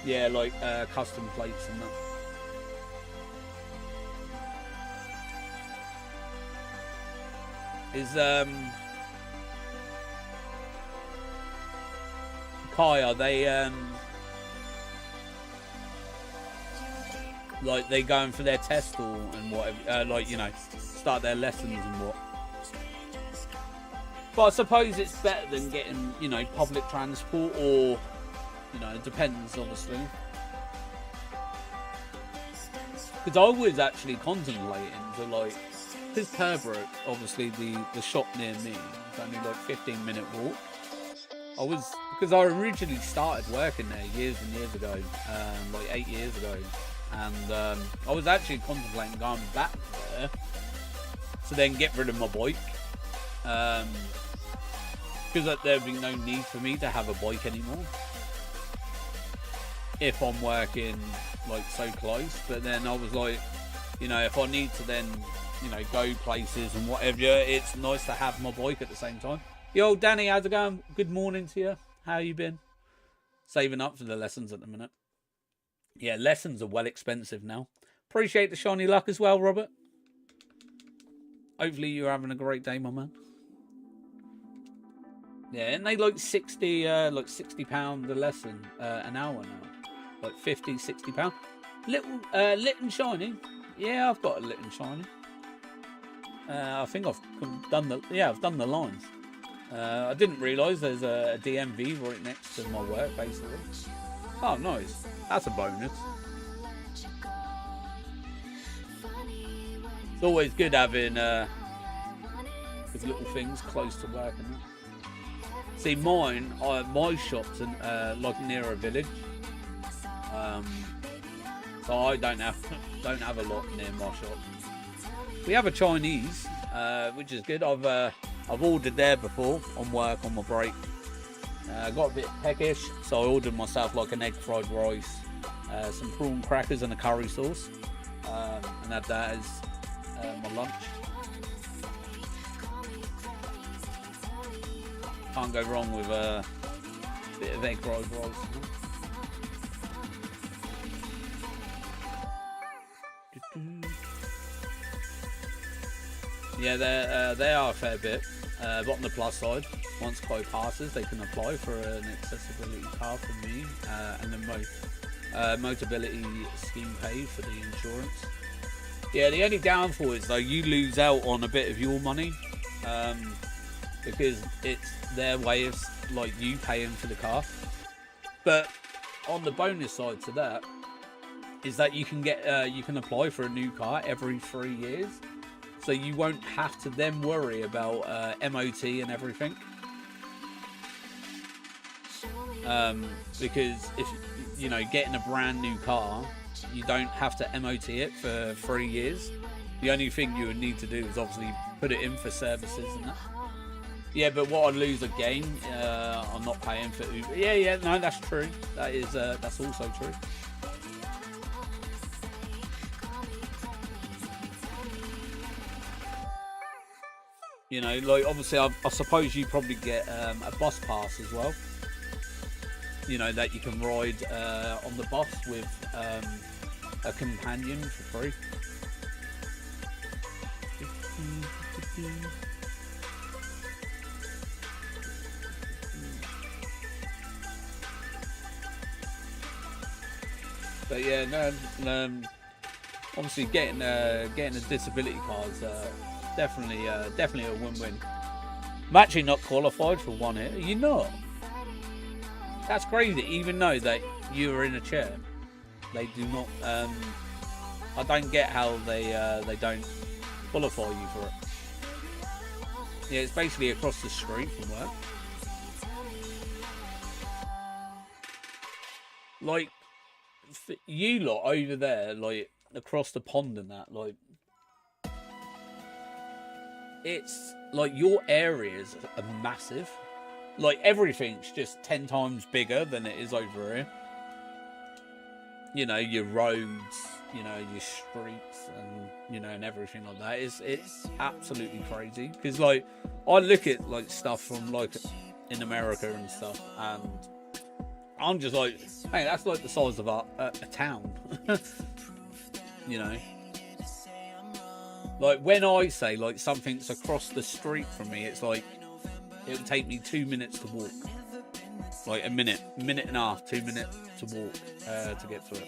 Yeah, like custom plates and that. Is Kai, are they like they going for their test or and whatever, like, you know, start their lessons and what? But I suppose it's better than getting, you know, public transport, or, you know, it depends obviously. Because I was actually contemplating to, like, because Perbrook, obviously the shop near me, is only like 15-minute walk. Because I originally started working there years and years ago, like 8 years ago, and I was actually contemplating going back there to then get rid of my bike, because there'd be no need for me to have a bike anymore if I'm working like so close. But then I was like, you know, if I need to then, you know, go places and whatever, it's nice to have my bike at the same time. Yo, Danny, how's it going? Good morning to you. How you been? Saving up for the lessons at the minute. Yeah, lessons are well expensive now. Appreciate the shiny luck as well, Robert. Hopefully you're having a great day, my man. Yeah, and they like £60 a lesson an hour now. Like 50, £60. Lit and shiny. Yeah, I've got a lit and shiny. I think I've done the lines. I didn't realise there's a DMV right next to my work, basically. Oh, nice. That's a bonus. It's always good having these little things close to work and that. See, mine, my shop's in, like near a village, so I don't have a lot near my shop. We have a Chinese, which is good. I've ordered there before on work on my break. Got a bit peckish, so I ordered myself like an egg fried rice, some prawn crackers and a curry sauce, and had that as my lunch. Can't go wrong with a bit of egg fried rice. Yeah, they are a fair bit. But on the plus side, once Kai passes, they can apply for an accessibility car from me, and the Motability scheme paid for the insurance. Yeah, the only downfall is though you lose out on a bit of your money, because it's their way of like you paying for the car. But on the bonus side to that is that you can apply for a new car every 3 years, so you won't have to then worry about MOT and everything. Because if you know, getting a brand new car, you don't have to MOT it for 3 years. The only thing you would need to do is obviously put it in for services and that. Yeah, but what I lose again, I'm not paying for Uber. Yeah, no, that's true. That's also true. You know, like obviously, I suppose you probably get a bus pass as well. You know, that you can ride on the bus with a companion for free. But yeah, no, obviously getting a disability card is definitely a win-win. I'm actually not qualified for one here. You're not. That's crazy. Even though that you are in a chair, they do not. I don't get how they don't qualify you for it. Yeah, it's basically across the street from work. Like you lot over there, like across the pond and that, like it's like your areas are massive. Like everything's just 10 times bigger than it is over here. You know, your roads, you know, your streets, and you know, and everything like that. It's absolutely crazy. Because like I look at like stuff from like in America and stuff, and I'm just like, hey, that's like the size of a town. You know, like when I say like something's across the street from me, it's like it would take me 2 minutes to walk. Like a minute and a half, 2 minutes to walk to get to it.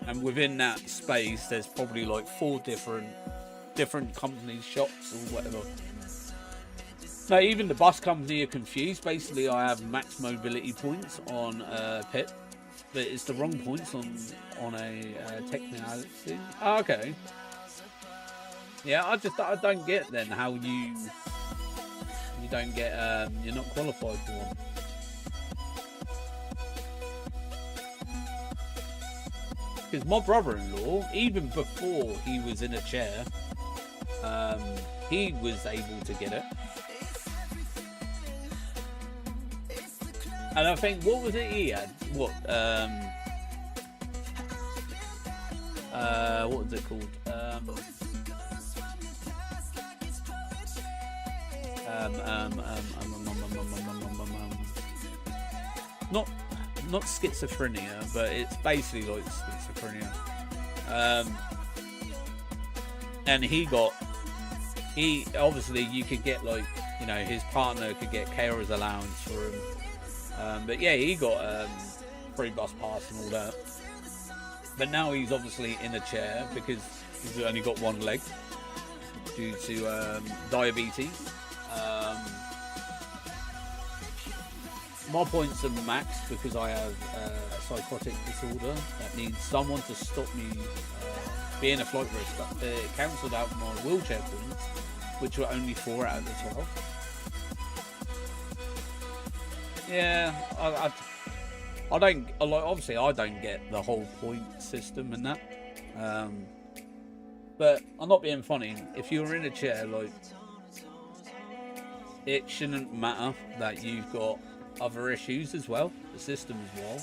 And within that space, there's probably like 4 different companies, shops or whatever. Now, even the bus company are confused. Basically, I have max mobility points on Pit, but it's the wrong points on a technicality. Oh, okay. Yeah, I don't get then how you don't get you're not qualified for one. Because my brother-in-law, even before he was in a chair, he was able to get it. And I think, what was it he had? What was it called? Not schizophrenia, but it's basically like schizophrenia. And he obviously you could get like, you know, his partner could get carer's allowance for him. But yeah, he got free bus pass and all that. But now he's obviously in a chair because he's only got one leg due to diabetes. My points are maxed because I have a psychotic disorder that needs someone to stop me being a flight risk. It cancelled out my wheelchair points, which were only 4 out of the 12. Yeah, I don't, like, obviously I don't get the whole point system and that. But I'm not being funny. If you're in a chair, like, it shouldn't matter that you've got other issues as well. The system as well.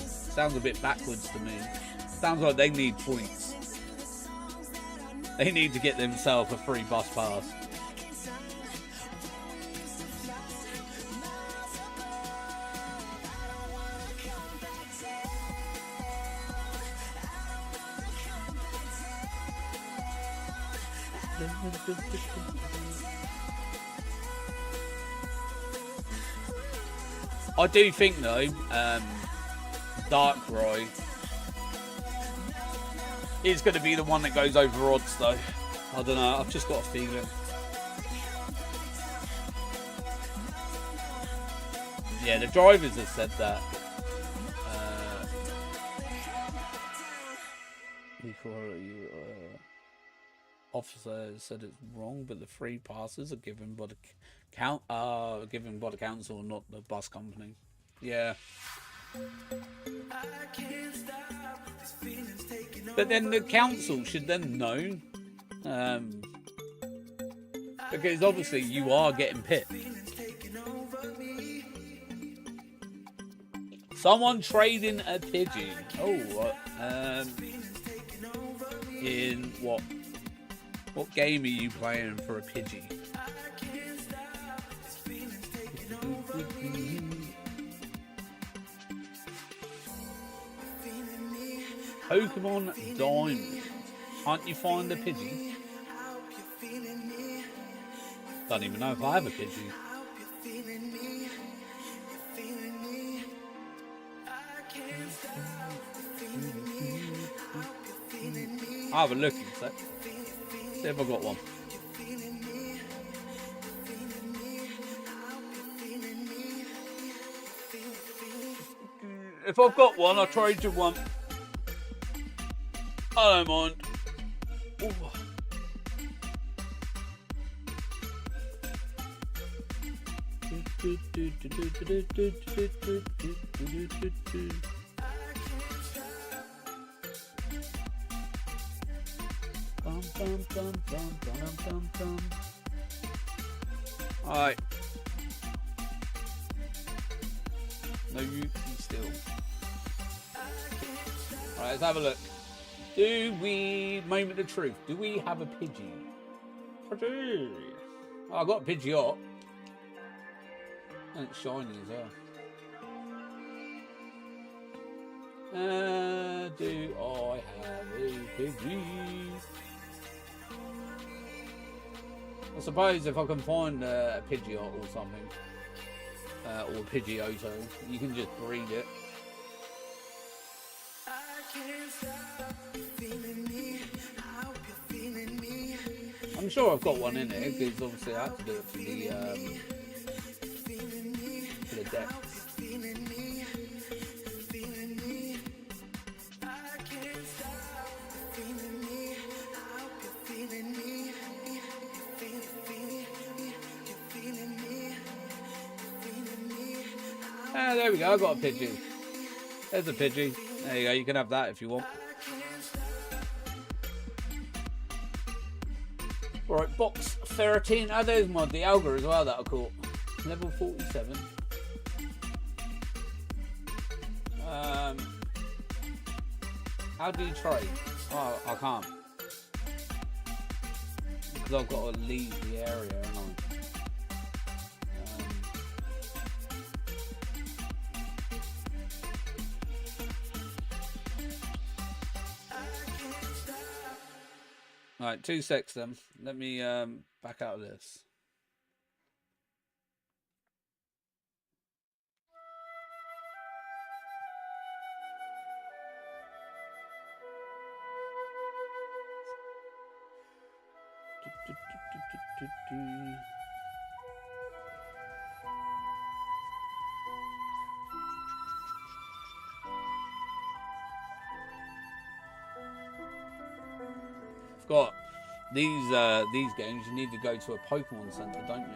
Sounds a bit backwards to me. Sounds like they need points. They need to get themselves a free bus pass. I do think though, Darkrai is going to be the one that goes over odds though. I don't know, I've just got a feeling. Yeah, the drivers have said that. Officer said it's wrong, but the free passes are given by the council, not the bus company. Yeah. But then the council should then know, because obviously you are getting picked. Someone trading a pigeon. Oh, in what? What game are you playing for a Pidgey? Pokemon Diamond. Can't you find a Pidgey? Don't even know if I have a Pidgey. I'll have a look in a sec. See if I've got one. If I've got one, I'll trade you one. I don't mind. Ooh. Alright. No Yuki still. Alright, let's have a look. Do we, moment of truth, do we have a Pidgey? I do. Oh, I got a Pidgeot. And it's shiny as well. Do I have a Pidgey? I suppose if I can find a Pidgeot or something, or a Pidgeotto, you can just breed it. I'm sure I've got one in there because obviously I had to do it for the decks. There we go, I got a Pidgey. There's a Pidgey. There you go, you can have that if you want. Alright, box 13. Oh, there's my Dialga as well that I caught. Level 47. How do you trade? Oh, I can't. Because I've got to leave the area, haven't I? Alright, 2 secs then. Let me back out of this. I've got these games. You need to go to a Pokemon Center, don't you?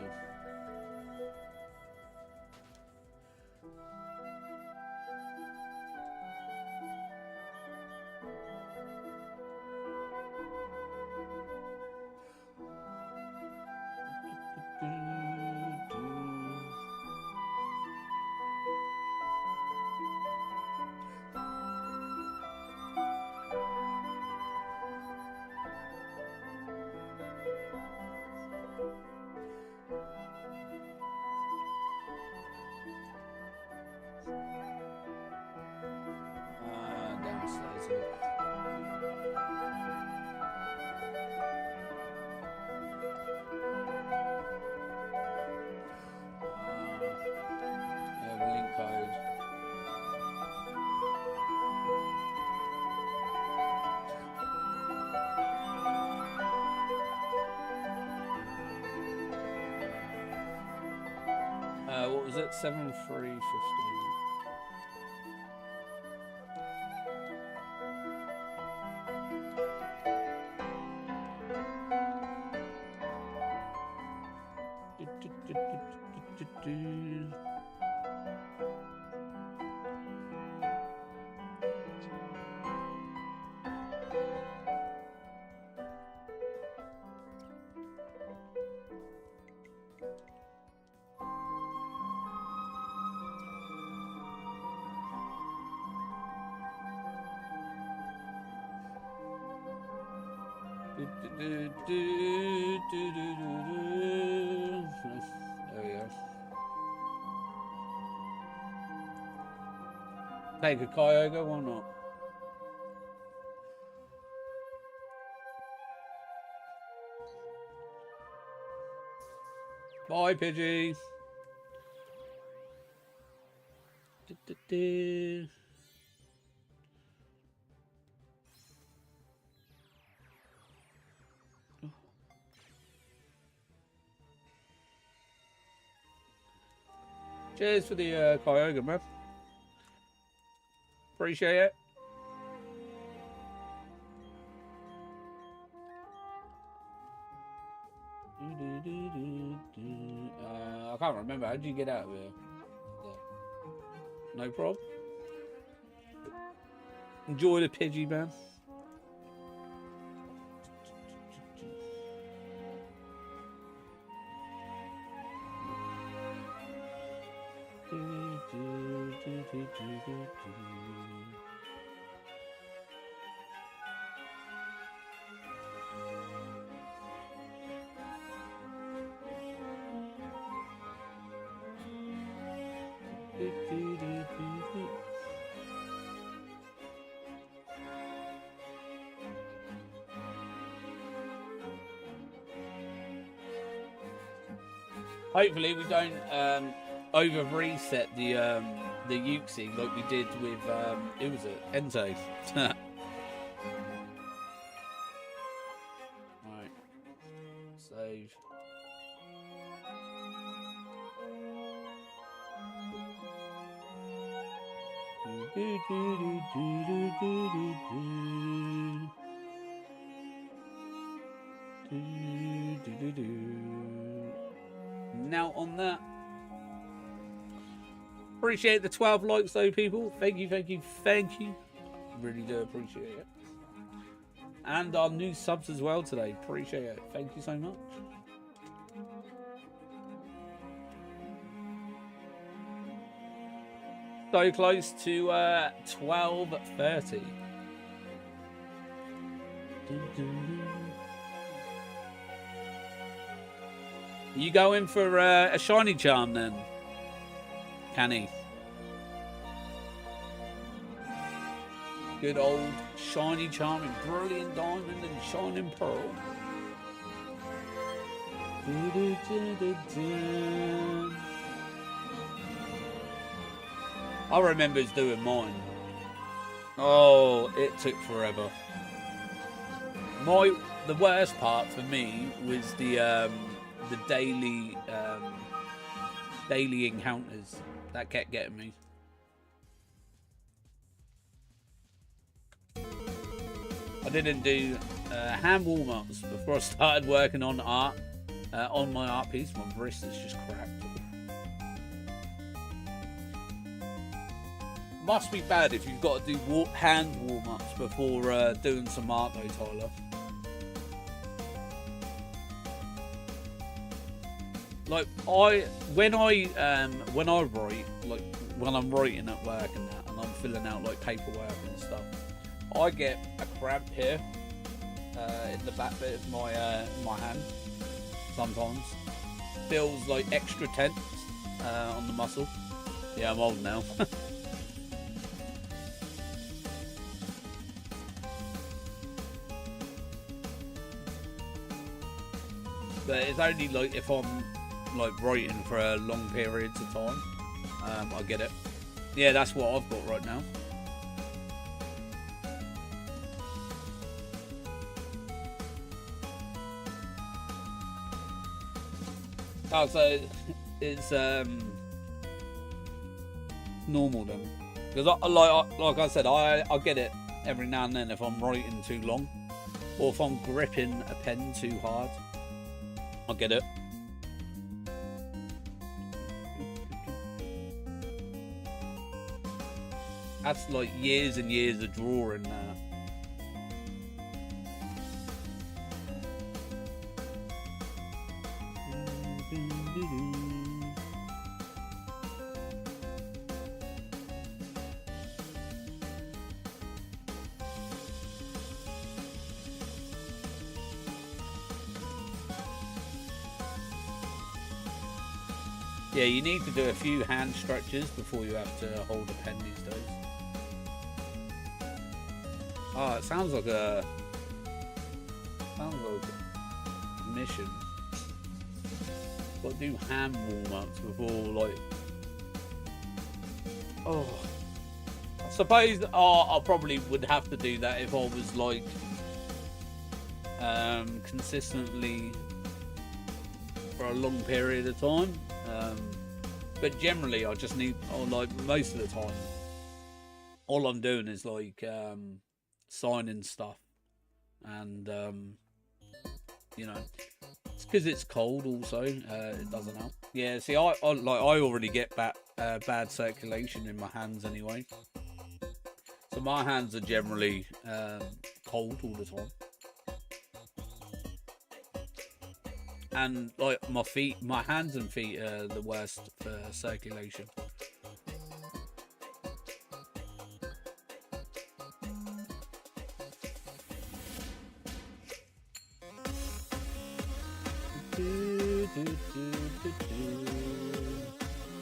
it? 7-3-15. There we go. Take a Kyogre, why not? Bye, Pidgey. Cheers for the Kyogre, man. Appreciate it. I can't remember. How did you get out of here? No problem. Enjoy the Pidgey, man. Hopefully we don't over reset the Uxie like we did with who was it? Enzo. Right. Save. Now on that, appreciate the 12 likes though, people. Thank you, thank you, thank you. Really do appreciate it. And our new subs as well today. Appreciate it. Thank you so much. So close to 12:30. You going for a shiny charm then, Canny? Good old shiny charm in brilliant diamond and shining pearl. I remember doing mine. Oh, it took forever. The worst part for me was the daily encounters that kept getting me. I didn't do hand warm-ups before I started working on art on my art piece. My wrist is just cracked. Must be bad if you've got to do hand warm-ups before doing some art though, Tyler. Like when I write, like when I'm writing at work and that, and I'm filling out like paperwork and stuff, I get a cramp here in the back bit of my hand. Sometimes feels like extra tense on the muscle. Yeah, I'm old now. But it's only like if I'm like writing for long periods of time. I get it. Yeah, that's what I've got right now. Oh, so it's normal then. Because like I said, I get it every now and then if I'm writing too long, or if I'm gripping a pen too hard. I get it. That's like years and years of drawing now. Yeah, you need to do a few hand stretches before you have to hold a pen these days. Oh, it sounds like a mission. Got to do hand warm-ups before, like. Oh, I suppose. Oh, I probably would have to do that if I was like consistently for a long period of time. But generally, I just need, or like most of the time, all I'm doing is like signing stuff, and you know, it's because it's cold. Also, it doesn't help. Yeah, see, I already get bad circulation in my hands anyway, so my hands are generally cold all the time. And like my hands and feet are the worst for circulation.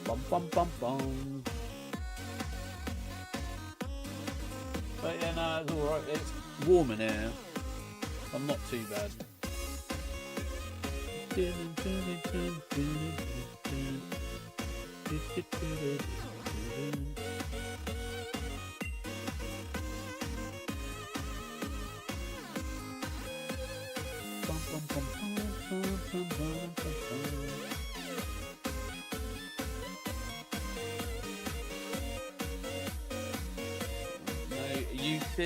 Bum bum bum bum. But yeah, no, it's alright. It's warm in here. I'm not too bad. No, UT.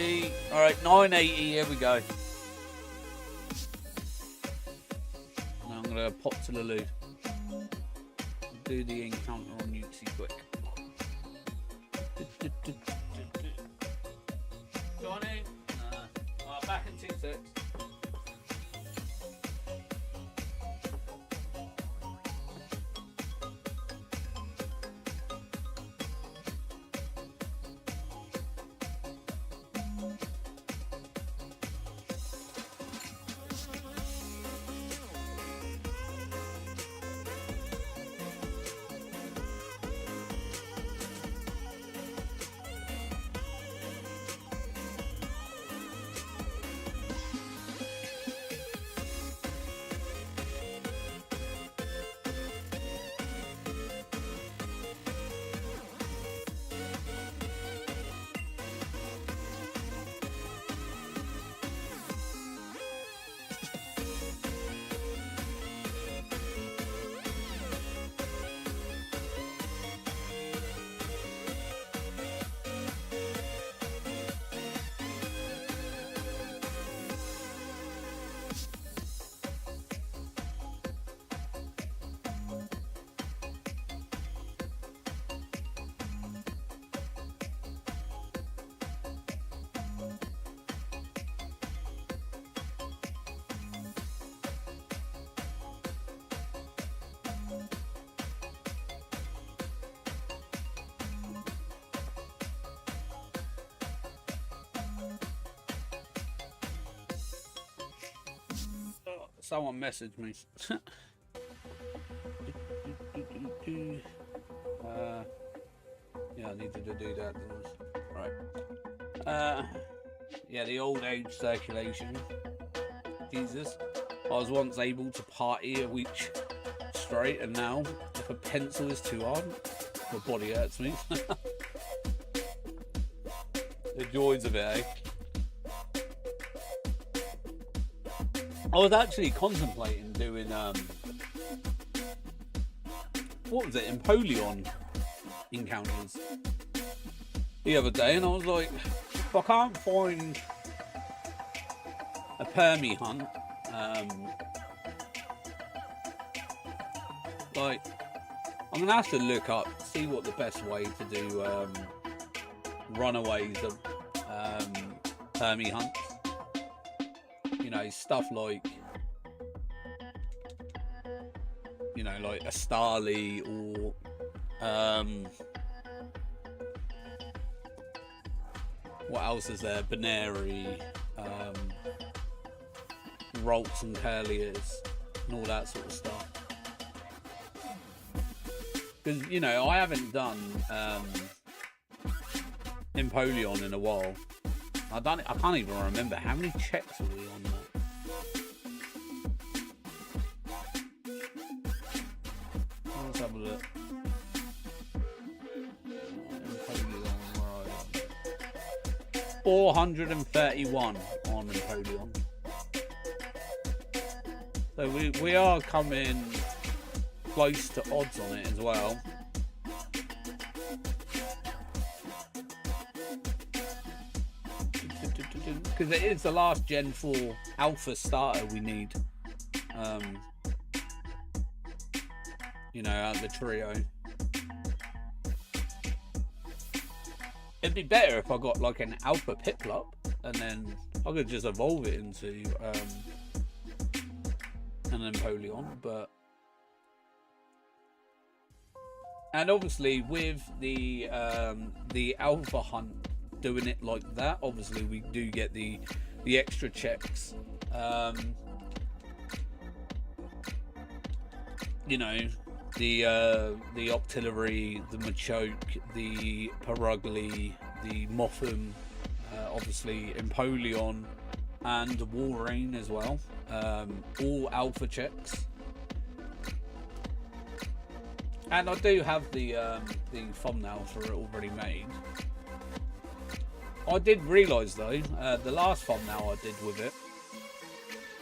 All right, 980. Here we go. Now I'm gonna pop to the loo. Do the encounter on Uxie quick. Jonny, back in 2 secs. Someone messaged me. Yeah, I needed to do that. Right. Yeah, the old age circulation. Jesus. I was once able to party a week straight, and now, if a pencil is too hard, my body hurts me. The joys of it, eh? I was actually contemplating doing what was it, Empoleon, encounters the other day, and I was like, if I can't find a permy hunt, like, I'm gonna have to look up, see what the best way to do runaways of permy hunts. You know, stuff like, you know, like a Starly or what else is there? Baneri, Rolts and Curliers, and all that sort of stuff. Because, you know, I haven't done Empoleon in a while. I can't even remember how many checks are we on that. Let's have a look. Empoleon, where are you? 431 on Empoleon. So we are coming close to odds on it as well. Because it is the last Gen 4 Alpha starter we need. You know, out of the trio. It'd be better if I got like an Alpha Piplup, and then I could just evolve it into an Empoleon, but... And obviously with the Alpha Hunt doing it like that, obviously we do get the extra checks. You know, the Octillery, the Machoke, the Perugly, the Motham, obviously Empoleon, and Walrein as well. All alpha checks. And I do have the thumbnail for it already made. I did realise though, the last thumbnail I did with it,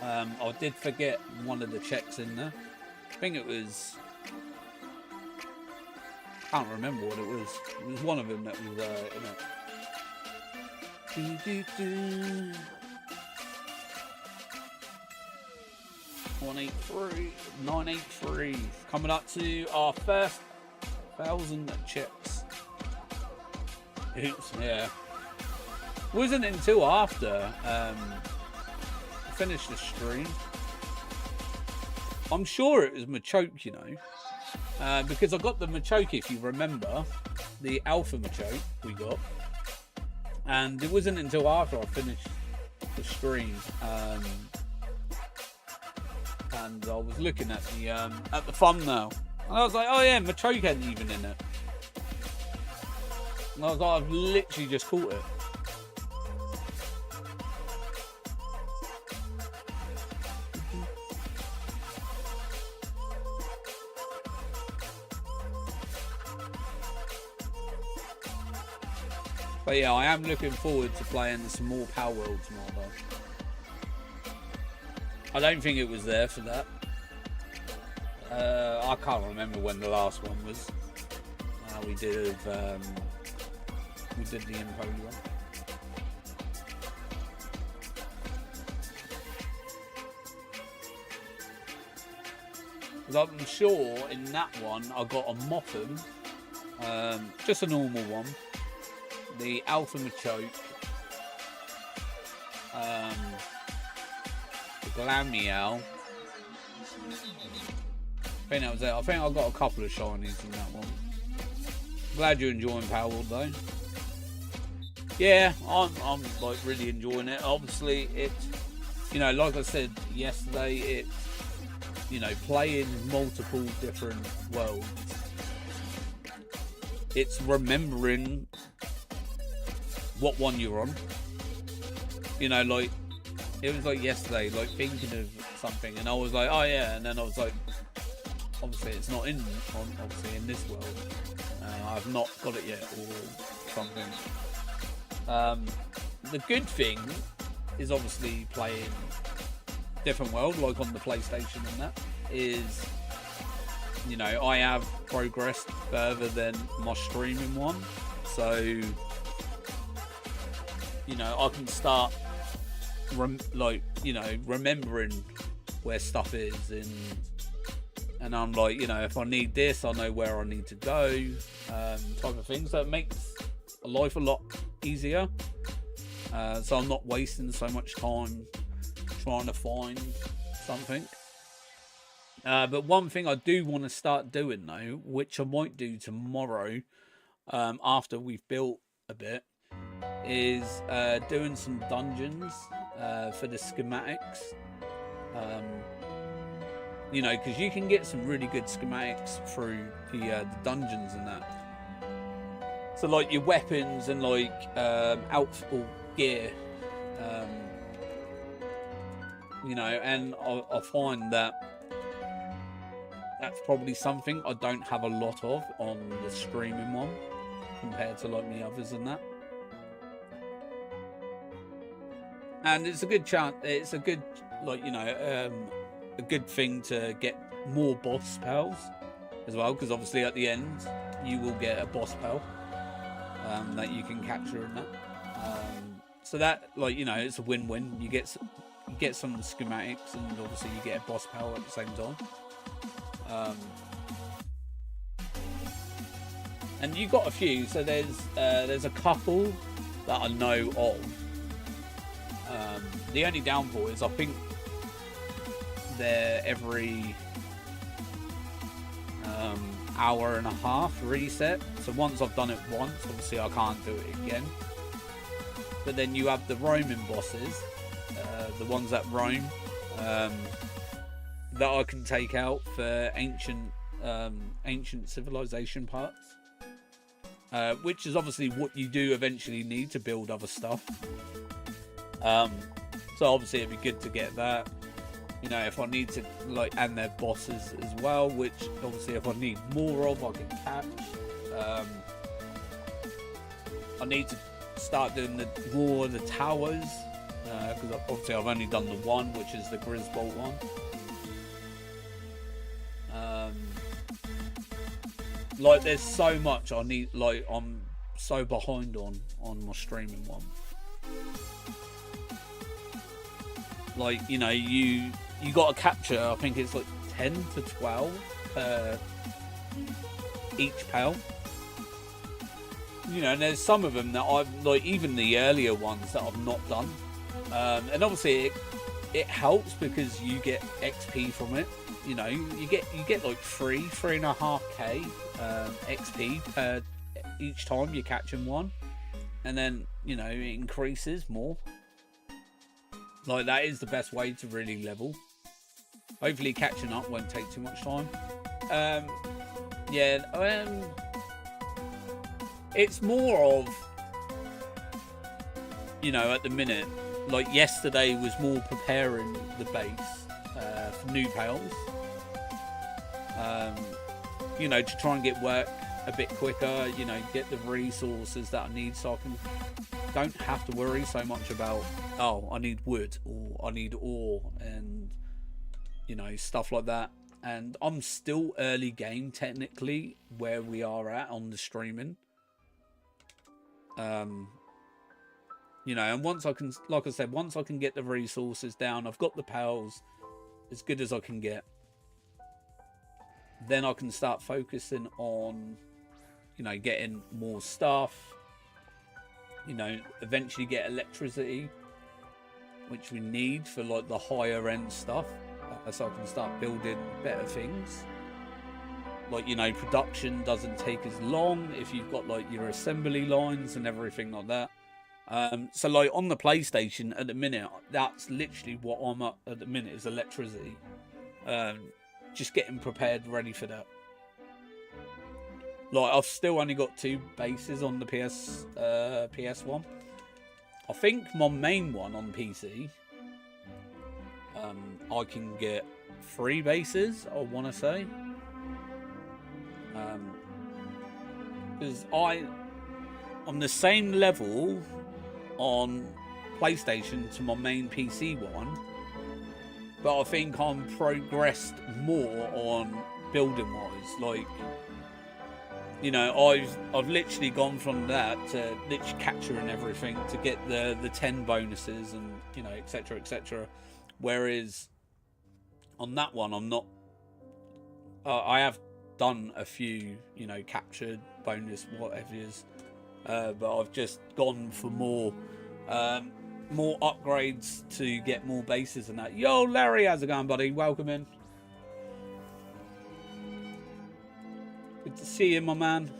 I did forget one of the checks in there. I think it was... can't remember what it was. It was one of them that was in it. 183, 983, coming up to our first 1,000 checks. Oops, yeah. Wasn't until after I finished the stream. I'm sure it was Machoke, you know, because I got the Machoke, if you remember, the Alpha Machoke we got, and it wasn't until after I finished the stream. And I was looking at the thumbnail, and I was like, "Oh yeah, Machoke ain't even in it." And I was like, "I've literally just caught it." But yeah, I am looking forward to playing some more Power Worlds now, though. I don't think it was there for that. I can't remember when the last one was. We did the Empoleon. Because I'm sure in that one I got a Motham, just a normal one, the Alpha Machoke, Glameow. I think that was it. I think I got a couple of shinies in that one. Glad you're enjoying Power World though. Yeah, I'm like really enjoying it. Obviously, it, you know, like I said yesterday, it, you know, playing multiple different worlds. It's remembering what one you're on. You know, like, it was like yesterday, like thinking of something, and I was like, oh yeah, and then I was like, obviously it's not in this world. I've not got it yet, or something. The good thing is obviously playing different world, like on the PlayStation and that, is you know, I have progressed further than my streaming one. So, you know, I can start, remembering where stuff is. And I'm like, you know, if I need this, I know where I need to go, type of thing. So it makes life a lot easier. So I'm not wasting so much time trying to find something. But one thing I do want to start doing though, which I might do tomorrow, after we've built a bit, is doing some dungeons for the schematics. You know, because you can get some really good schematics through the dungeons and that. So like your weapons and like outfit or gear, you know, and I find that that's probably something I don't have a lot of on the streaming one compared to like the others and that. And it's a good chance. It's a good, like, you know, a good thing to get more boss pals as well, because obviously at the end you will get a boss pal that you can capture in that. So that, like, you know, it's a win-win. You get some schematics, and obviously you get a boss pal at the same time. And you got a few. So there's a couple that I know of. The only downfall is I think they're every hour and a half reset. So once I've done it once, obviously I can't do it again. But then you have the roaming bosses, the ones that roam, that I can take out for ancient civilization parts, which is obviously what you do eventually need to build other stuff. So obviously it'd be good to get that. You know, if I need to, like, and their bosses as well, which obviously if I need more of, I can catch. I need to start doing more of the towers, because obviously I've only done the one, which is the Grisbolt one. Like, there's so much I need. Like, I'm so behind on my streaming one. Like, you know, you got to capture, I think it's like 10 to 12 per each pal. You know, and there's some of them that I've, like, even the earlier ones that I've not done. And obviously it helps because you get XP from it. You know, you get like 3.5k XP per each time you're catching one. And then, you know, it increases more. Like, that is the best way to really level. Hopefully catching up won't take too much time. It's more of, you know, at the minute, like yesterday was more preparing the base for new pals. You know, to try and get work a bit quicker, you know, get the resources that I need so I don't have to worry so much about, oh, I need wood or I need ore and, you know, stuff like that. And I'm still early game technically where we are at on the streaming. You know, and once I can, like I said, once I can get the resources down, I've got the pals as good as I can get, then I can start focusing on, you know, getting more stuff, you know, eventually get electricity, which we need for like the higher end stuff, so I can start building better things. Like, you know, production doesn't take as long if you've got like your assembly lines and everything like that. So like on the PlayStation at the minute, that's literally what I'm at the minute, is electricity. Just getting prepared, ready for that. Like, I've still only got 2 bases on the PS1. I think my main one on PC, I can get 3 bases, I want to say. Because I'm the same level on PlayStation to my main PC one, but I think I'm progressed more on building wise. Like, you know, I've literally gone from that to literally capturing everything to get the 10 bonuses and, you know, etc, etc. Whereas on that one, I'm not. I have done a few, you know, captured bonus whatever it is, but I've just gone for more upgrades to get more bases and that. Yo, Larry, how's it going, buddy? Welcome in. Good to see you, my man.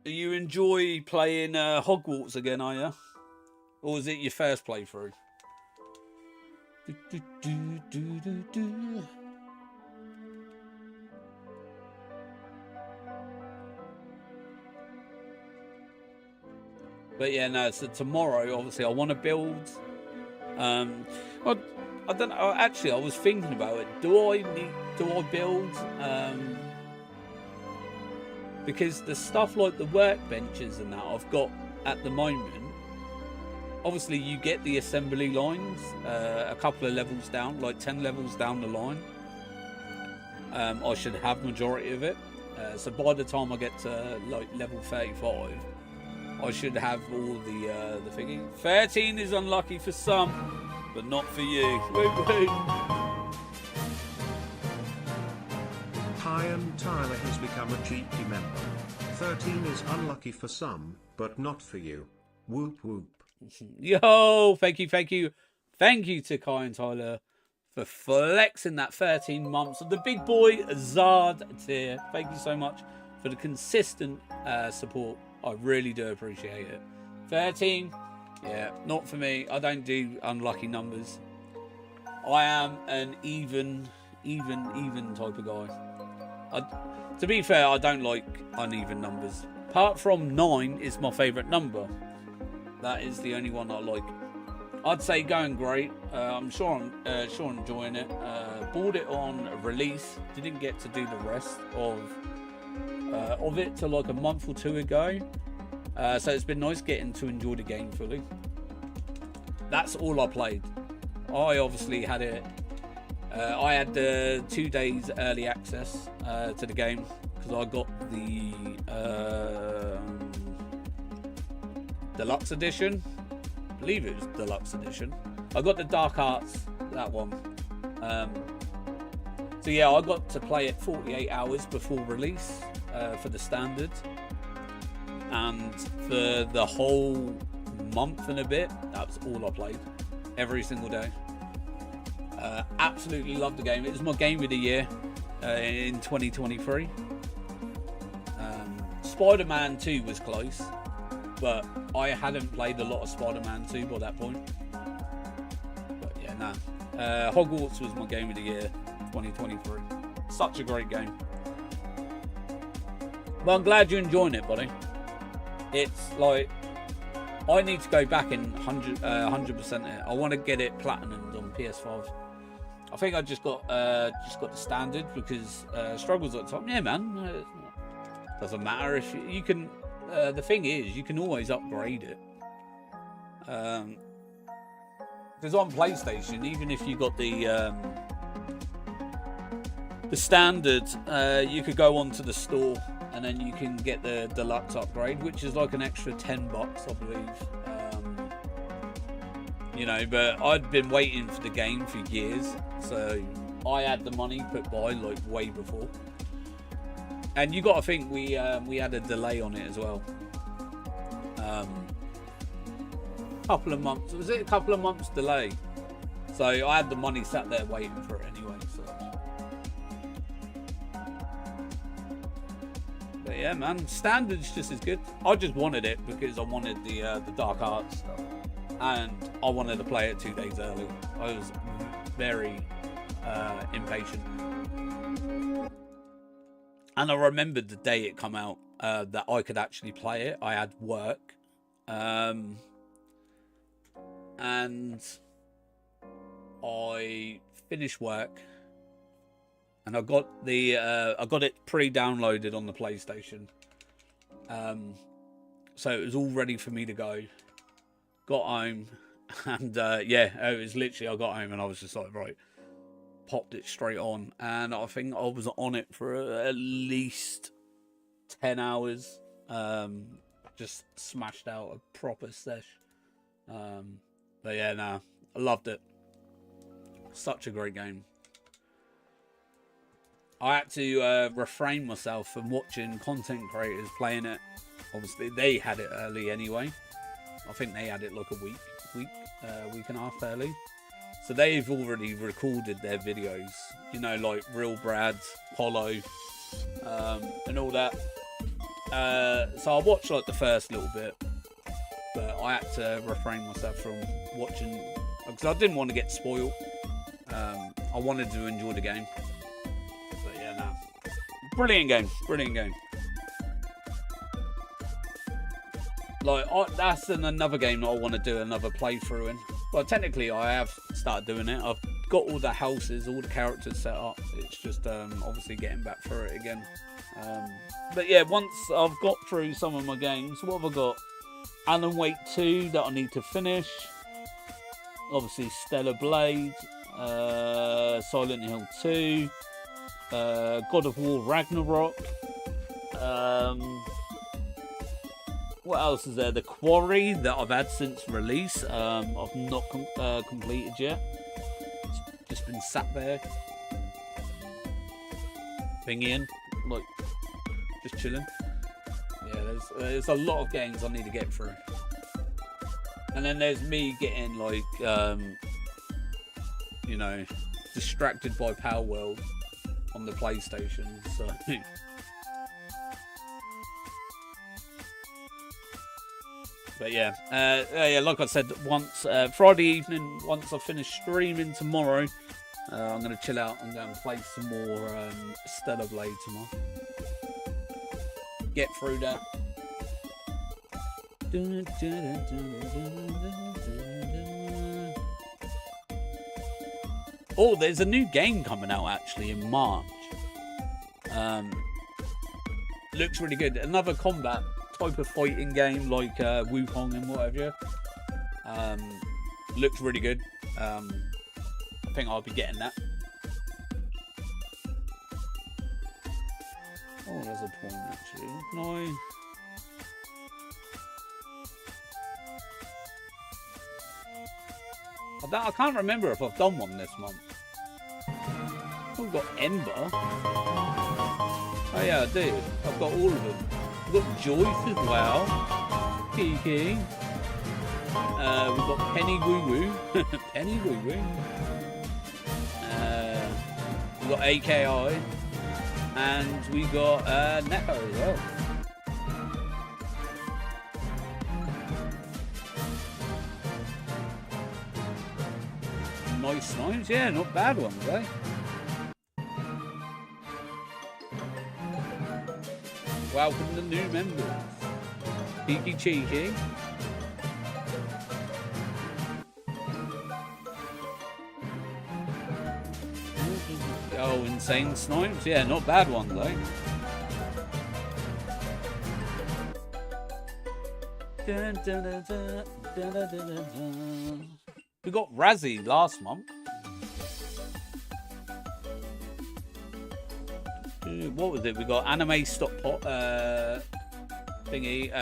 Do you enjoy playing Hogwarts again, are you? Or was it your first playthrough? But yeah, no, so tomorrow, obviously, I want to build. Well, I don't know. Actually, I was thinking about it. Do I build? Because the stuff like the workbenches and that I've got at the moment. Obviously, you get the assembly lines a couple of levels down, like 10 levels down the line. I should have majority of it. So by the time I get to like level 35, I should have all the thingy. 13 is unlucky for some, but not for you. Woo-woo. Hi, Tyler has become a cheeky member. 13 is unlucky for some, but not for you. Whoop whoop. Yo, thank you to Kai and Tyler for flexing that 13 months of the big boy Zard tier. Thank you so much for the consistent support. I really do appreciate it. 13, yeah, not for me. I don't do unlucky numbers. I am an even type of guy. To be fair, I don't like uneven numbers. Apart from 9 is my favourite number. That is the only one I like. I'd say going great. I'm sure I'm enjoying it. Bought it on release. Didn't get to do the rest of it till like a month or two ago. So it's been nice getting to enjoy the game fully. That's all I played. I obviously had it. I had the 2 days early access to the game because I got the deluxe edition. I believe it was deluxe edition. I got the Dark Arts, that one. So yeah, I got to play it 48 hours before release for the standard, and for the whole month and a bit, that was all I played every single day. Absolutely loved the game. It was my game of the year in 2023. Spider-Man 2 was close, but I hadn't played a lot of Spider-Man 2 by that point. But yeah, nah. Hogwarts was my game of the year 2023. Such a great game. But I'm glad you're enjoying it, buddy. It's like, I need to go back and 100% it. I want to get it platinumed on PS5. I think I just got the standard because struggles at the time. Yeah, man. Doesn't matter if you can. The thing is, you can always upgrade it. Because on PlayStation, even if you got the standard, you could go onto the store and then you can get the deluxe upgrade, which is like an extra $10, I believe. You know, but I'd been waiting for the game for years, so I had the money put by like way before. And you got to think we had a delay on it as well. Couple of months. Was it a couple of months delay? So I had the money sat there waiting for it anyway. So. But yeah, man, standard's just as good. I just wanted it because I wanted the Dark Arts stuff, and I wanted to play it 2 days early. I was very impatient. And I remembered the day it come out that I could actually play it. I had work. And I finished work. And I got it pre-downloaded on the PlayStation. So it was all ready for me to go. Got home. And yeah, it was literally, I got home and I was just like, right, popped it straight on, and I think I was on it for at least 10 hours. Just smashed out a proper sesh. But yeah, no, I loved it. Such a great game. I had to refrain myself from watching content creators playing it. Obviously, they had it early anyway. I think they had it like a week and a half early. So they've already recorded their videos, you know, like Real Brad, Hollow, and all that. So I watched like the first little bit, but I had to refrain myself from watching because I didn't want to get spoiled. I wanted to enjoy the game. But yeah, no. Brilliant game. Brilliant game. Like, that's another game that I want to do another playthrough in. Well, technically, I have started doing it. I've got all the houses, all the characters set up. It's just obviously getting back through it again. But yeah, once I've got through some of my games, what have I got? Alan Wake 2 that I need to finish. Obviously, Stellar Blade. Silent Hill 2. God of War Ragnarok. What else is there? The Quarry that I've had since release. I've not completed yet. It's just been sat there, thinking, like, just chilling. Yeah, there's a lot of games I need to get through. And then there's me getting like, you know, distracted by Power World on the PlayStation. So. But yeah, yeah, like I said, once Friday evening, once I finish streaming tomorrow, I'm going to chill out and go and play some more Stellar Blade tomorrow. Get through that. Oh, there's a new game coming out actually in March. Looks really good. Another combat type of fighting game like Wukong and whatever. Looks really good. I think I'll be getting that. Oh, there's a point actually. No. I can't remember if I've done one this month. I've got Ember. Oh yeah, I do. I've got all of them. We've got Joyce as well. Kiki. We've got Penny Woo Woo. Penny Woo Woo. We've got AKI. And we got Neko as well. Nice snipes. Yeah, not bad ones, eh? Welcome to new members. Cheeky Cheeky. Oh, insane snipes. Yeah, not bad ones, though. Dun, dun, dun, dun, dun, dun, dun, dun. We got Razzie last month. What was it? We got Anime Stop Pot thingy.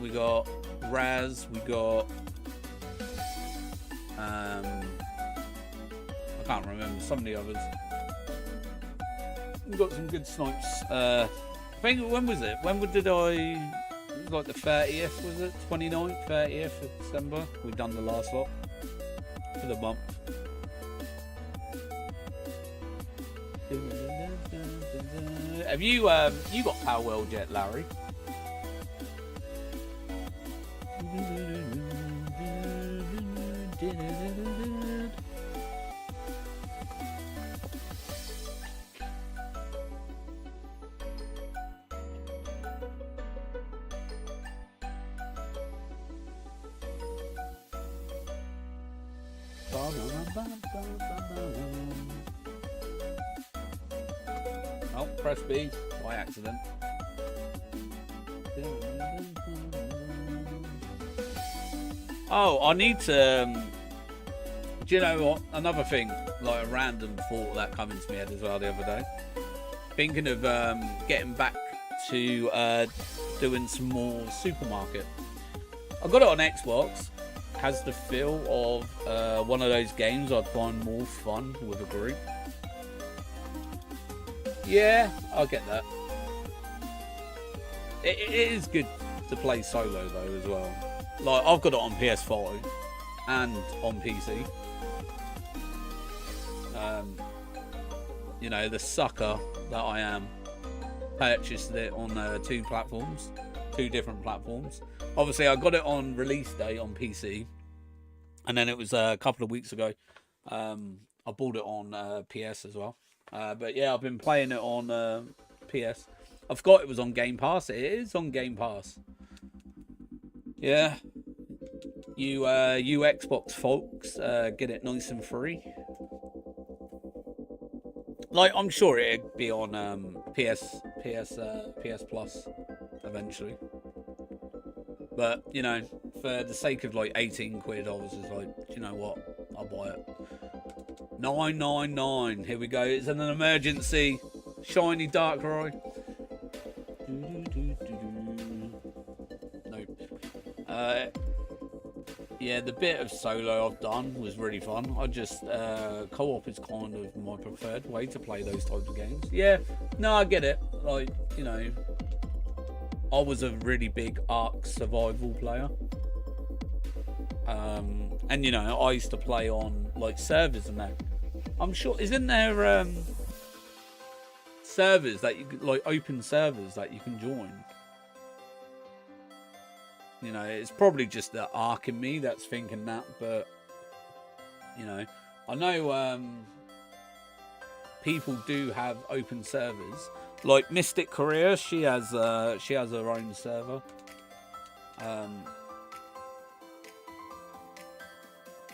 We got Raz. We got I can't remember some of the others. We got some good snipes. I think when was it? When did I? It was like the 30th, was it? 29th, 30th of December. We've done the last lot for the month. Have you you got Power World yet, Larry? Oh, press B by accident. Oh, I need to Do you know what? Another thing, like a random thought that come into my head as well the other day. Thinking of getting back to doing some more supermarket. I got it on Xbox. Has the feel of one of those games I'd find more fun with a group. Yeah, I get that. It is good to play solo though as well. Like I've got it on PS5 and on PC. You know, the sucker that I am, purchased it on two different platforms. Obviously, I got it on release day on PC, and then it was a couple of weeks ago. I bought it on PS as well. But yeah, I've been playing it on PS. I forgot it was on Game Pass. It is on Game Pass. Yeah. You Xbox folks, get it nice and free. Like, I'm sure it'd be on PS Plus eventually. But, you know, for the sake of like 18 quid, I was just like, you know what? I'll buy it. 999. Here we go. It's an emergency. Shiny Darkrai. Nope. Yeah, the bit of solo I've done was really fun. I just co-op is kind of my preferred way to play those types of games. Yeah, no, I get it. Like, you know, I was a really big Ark survival player. And you know, I used to play on like servers and that. I'm sure, isn't there servers that you could, like open servers that you can join? You know, it's probably just the Ark in me that's thinking that, but you know, I know people do have open servers. Like Mystic Korea, she has her own server.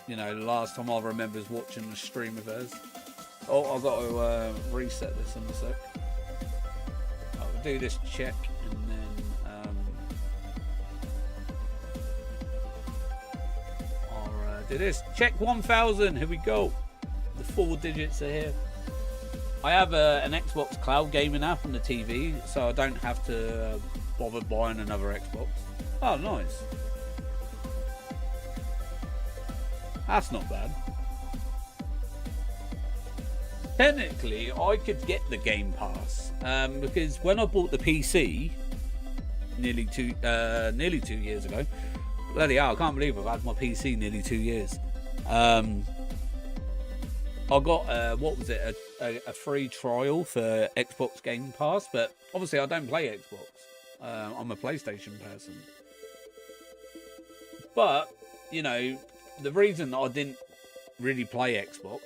You know, the last time I remember is watching a stream of hers. Oh, I've got to reset this in a sec. I'll do this check and then I'll do this. Check 1000. Here we go. The 4 digits are here. I have an Xbox Cloud Gaming app on the TV, so I don't have to bother buying another Xbox. Oh, nice. That's not bad. Technically, I could get the Game Pass because when I bought the PC nearly two years ago, bloody hell, I can't believe I've had my PC nearly 2 years. I got what was it, a free trial for Xbox Game Pass, but obviously I don't play Xbox. I'm a PlayStation person. But you know, the reason I didn't really play Xbox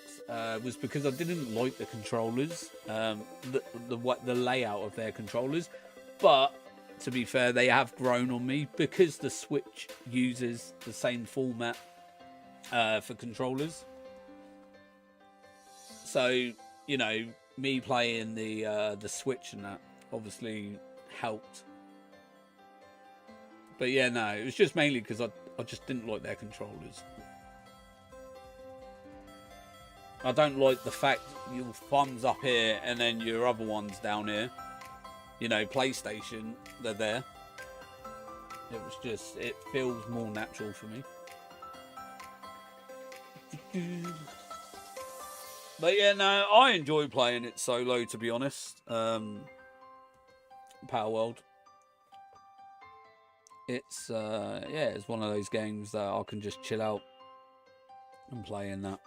was because I didn't like the controllers, the layout of their controllers. But to be fair, they have grown on me because the Switch uses the same format for controllers. So you know, me playing the Switch and that obviously helped. But yeah, no, it was just mainly because I just didn't like their controllers. I don't like the fact your thumbs up here and then your other ones down here. You know, PlayStation, they're there. It was just, it feels more natural for me. But yeah, no, I enjoy playing it solo, to be honest. Power World. It's, yeah, it's one of those games that I can just chill out and play in that.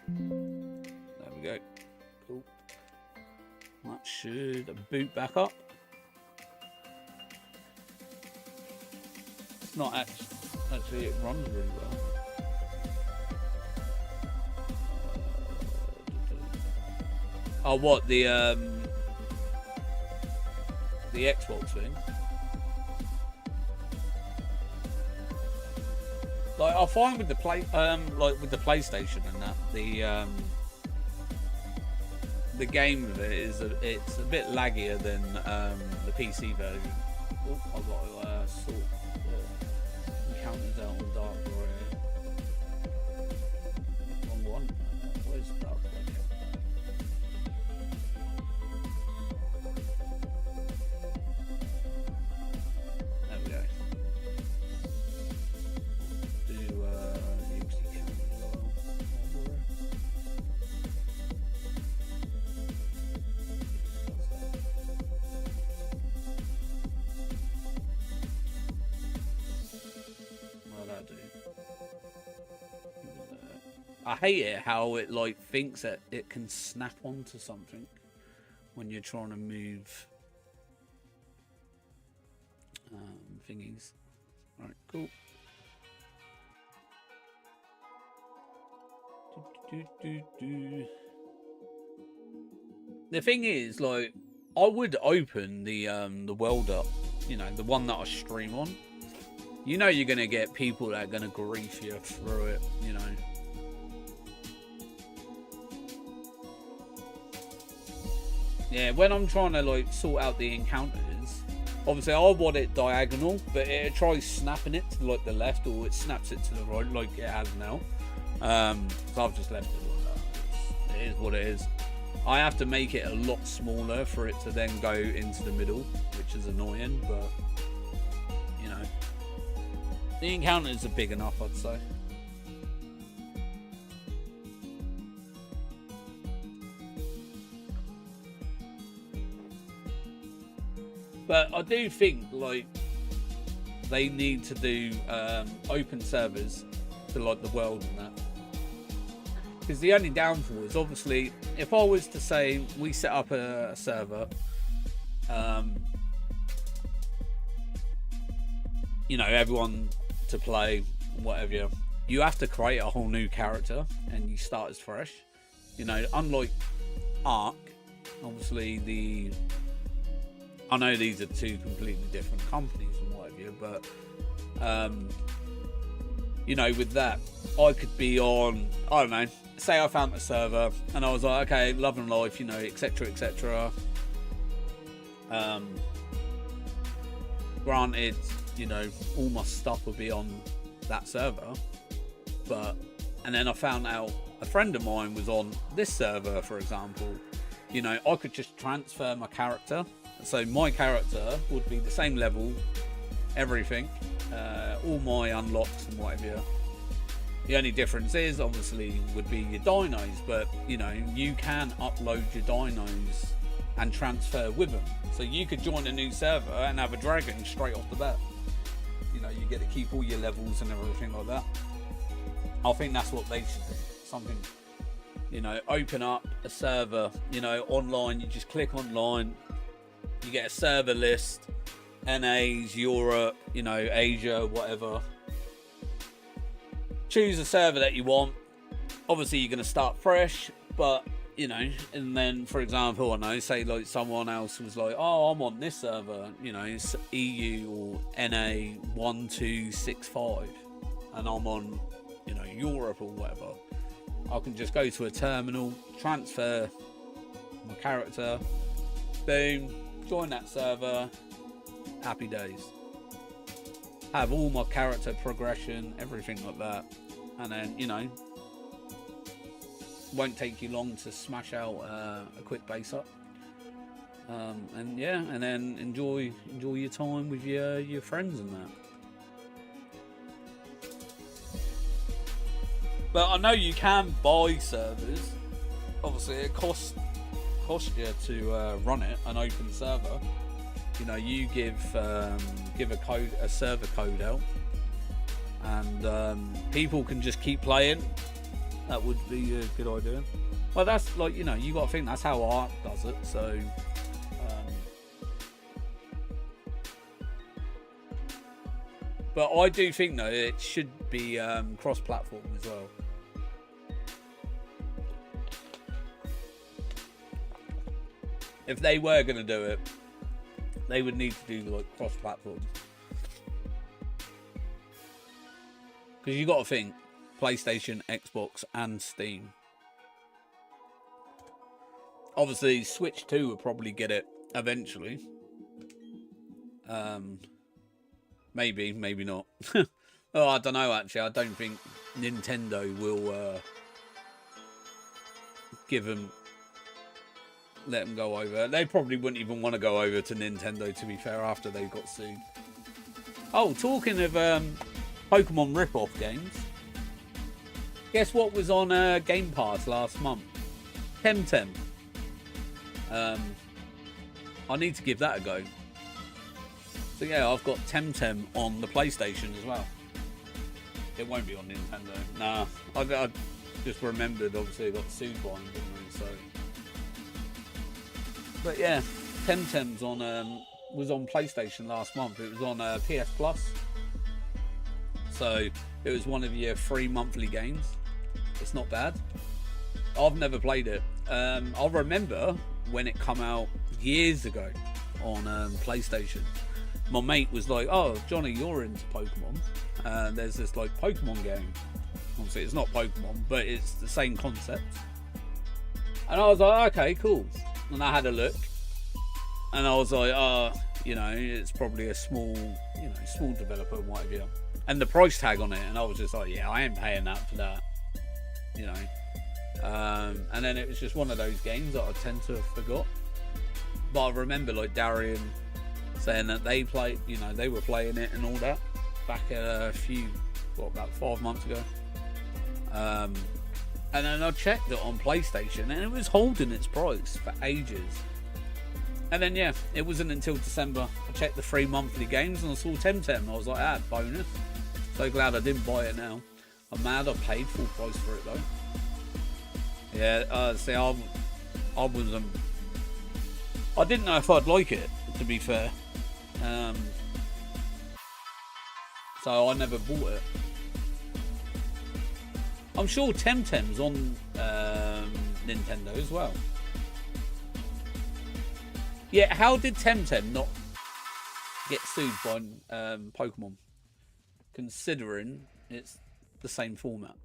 There we go. Cool. That should boot back up. It's not actually it runs really well. Oh, what, the Xbox thing? Like, I find with the like with the PlayStation and that, the game of it is it's a bit laggier than the PC version. Oh, I've got to sort. encounters out on Darkrai. Wrong one. Where's Darkrai? There we go. Do Uxie count as well. I hate it how it like thinks that it can snap onto something when you're trying to move thingies. Right, cool. The thing is, like, I would open the world up, you know, the one that I stream on. You know, you're gonna get people that are gonna grief you through it, you know. Yeah, when I'm trying to like sort out the encounters, obviously I want it diagonal, but it tries snapping it to like the left, or it snaps it to the right, like it has now. So I've just left it like that. It is what it is. I have to make it a lot smaller for it to then go into the middle, which is annoying, but you know, the encounters are big enough, I'd say. But I do think like they need to do open servers to like the world and that. Because the only downfall is obviously if I was to say we set up a server, you know, everyone to play, whatever, you have to create a whole new character and you start as fresh. You know, unlike Ark, obviously I know these are two completely different companies and whatever, but you know, with that, I could be on, I don't know, say I found a server and I was like, okay, love and life, you know, etc, etc. Granted, you know, all my stuff would be on that server, and then I found out a friend of mine was on this server, for example. You know, I could just transfer my character. So my character would be the same level, everything, all my unlocks and whatever. The only difference is, obviously, would be your dinos, but, you know, you can upload your dinos and transfer with them. So you could join a new server and have a dragon straight off the bat. You know, you get to keep all your levels and everything like that. I think that's what they should do. Something, you know, open up a server, you know, online. You just click online. You get a server list, NAs, Europe, you know, Asia, whatever. Choose a server that you want. Obviously, you're going to start fresh, but, you know, and then, for example, I know, say like someone else was like, oh, I'm on this server, you know, it's EU or NA 1265, and I'm on, you know, Europe or whatever. I can just go to a terminal, transfer my character, boom, join that server, happy days. Have all my character progression, everything like that, and then, you know, won't take you long to smash out a quick base up, and yeah, and then enjoy your time with your friends and that. But I know you can buy servers. Obviously, it costs you to run it, an open server. You know, you give a server code out, and people can just keep playing. That would be a good idea. Well, that's like, you know, you got to think that's how Ark does it. So, but I do think though it should be cross-platform as well. If they were going to do it, they would need to do like cross-platform. Because you got to think PlayStation, Xbox, and Steam. Obviously, Switch 2 will probably get it eventually. Maybe, maybe not. Oh, I don't know, actually. I don't think Nintendo will let them go over. They probably wouldn't even want to go over to Nintendo, to be fair, after they got sued. Oh, talking of Pokemon rip-off games, guess what was on Game Pass last month? Temtem. I need to give that a go. So yeah, I've got Temtem on the PlayStation as well. It won't be on Nintendo. Nah, I just remembered, obviously, I got sued by them, didn't I? So, but yeah, Temtem's on was on PlayStation last month. It was on PS Plus. So it was one of your free monthly games. It's not bad. I've never played it. I remember when it come out years ago on PlayStation. My mate was like, "Oh, Johnny, you're into Pokemon. There's this like Pokemon game. Obviously, it's not Pokemon, but it's the same concept." And I was like, "Okay, cool." And I had a look, and I was like, "Oh, you know, it's probably a small developer and what have you." And the price tag on it, and I was just like, "Yeah, I ain't paying that for that," you know. And then it was just one of those games that I tend to have forgot. But I remember like Darian saying that they played, you know, they were playing it and all that back about 5 months ago. And then I checked it on PlayStation and it was holding its price for ages. And then yeah, it wasn't until December I checked the free monthly games and I saw Temtem. I was like, ah, bonus. So glad I didn't buy it now. I'm mad I paid full price for it though. Yeah, see, I didn't know if I'd like it, to be fair. So I never bought it. I'm sure Temtem's on Nintendo as well. Yeah, how did Temtem not get sued by Pokemon? Considering it's the same format.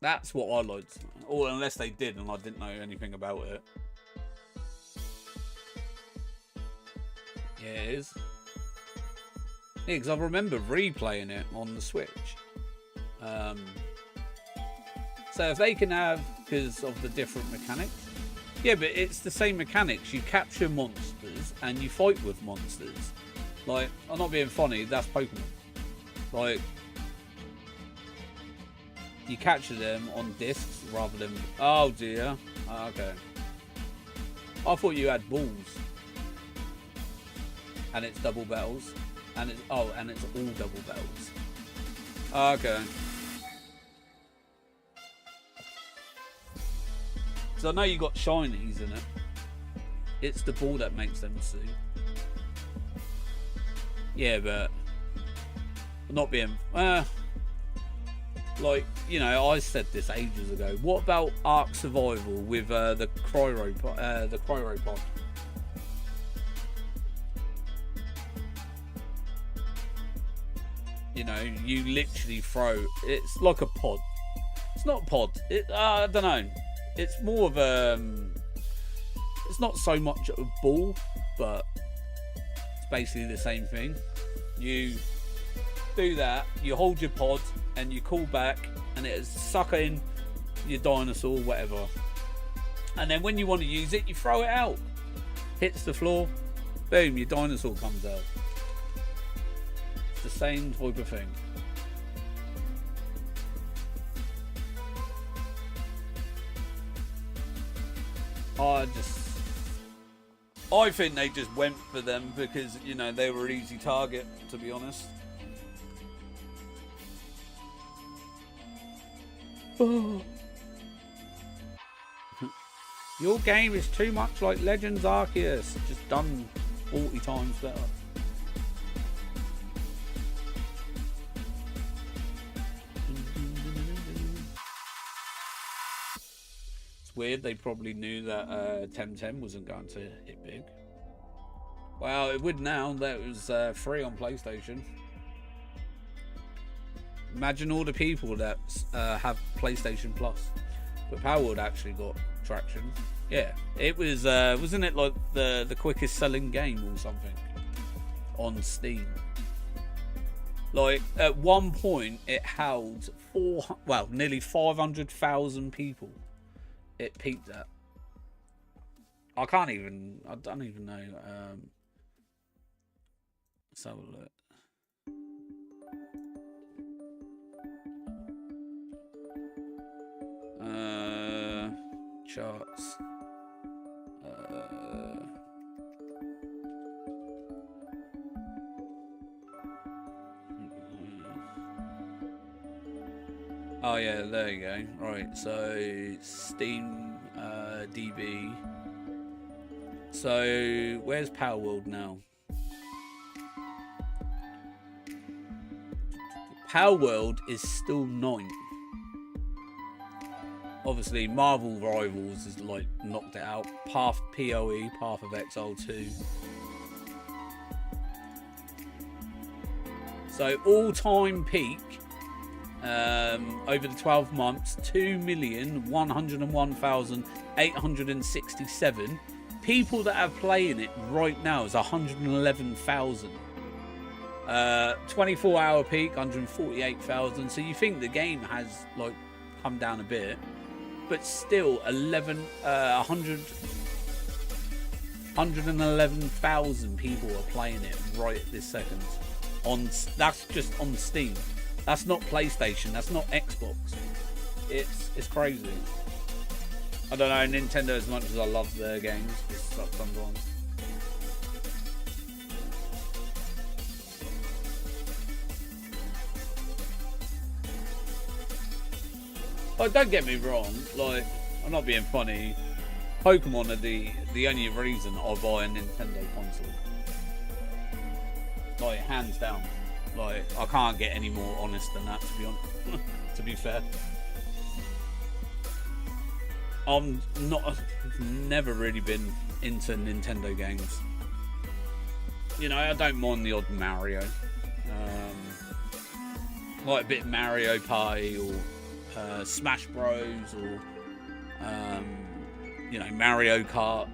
That's what I liked. Or unless they did and I didn't know anything about it. Yeah, it is. Yeah, because I remember replaying it on the Switch. So if they can have, because of the different mechanics. Yeah, but it's the same mechanics. You capture monsters and you fight with monsters. Like, I'm not being funny, that's Pokemon. Like, you capture them on discs rather than... Oh dear. Okay. I thought you had balls. And it's double battles. And it's... Oh, and it's all double battles. Okay. So I know you got shinies in it. It's the ball that makes them sue. Yeah, but... Not being... like, you know, I said this ages ago. What about Ark Survival with the Cryoropod? You know, you literally throw. It's like a pod. It's not a pod. I don't know. It's more of a. It's not so much a ball, but it's basically the same thing. You do that. You hold your pod. And you call back and it's sucking your dinosaur, whatever. And then when you want to use it, you throw it out. Hits the floor, boom, your dinosaur comes out. It's the same type of thing. I think they just went for them because, you know, they were an easy target, to be honest. Your game is too much like Legends Arceus, just done 40 times better. It's weird, they probably knew that Temtem wasn't going to hit big. Well, it would now that it was free on PlayStation. Imagine all the people that have PlayStation Plus. But Powerwood actually got traction. Yeah, it was, wasn't it like the quickest selling game or something on Steam? Like at one point, it held nearly 500,000 people. It peaked at. I don't even know. Let's have a look. Charts. Oh yeah, there you go. Right, so Steam DB. So where's Power World now? Power World is still 9th. Obviously, Marvel Rivals is like knocked it out. Path PoE, Path of Exile 2. So all-time peak over the 12 months, 2,101,867. People that are playing it right now is 111,000. 24-hour peak, 148,000. So you think the game has like come down a bit, but still 111,000 people are playing it right this second. That's just on Steam. That's not PlayStation. That's not Xbox. It's crazy. I don't know Nintendo as much as I love their games. Sometimes. Oh, don't get me wrong. Like, I'm not being funny. Pokemon are the only reason I buy a Nintendo console. Like, hands down. Like, I can't get any more honest than that, to be honest. To be fair. I've never really been into Nintendo games. You know, I don't mind the odd Mario. Like a bit Mario Party or Smash Bros or you know, Mario Kart.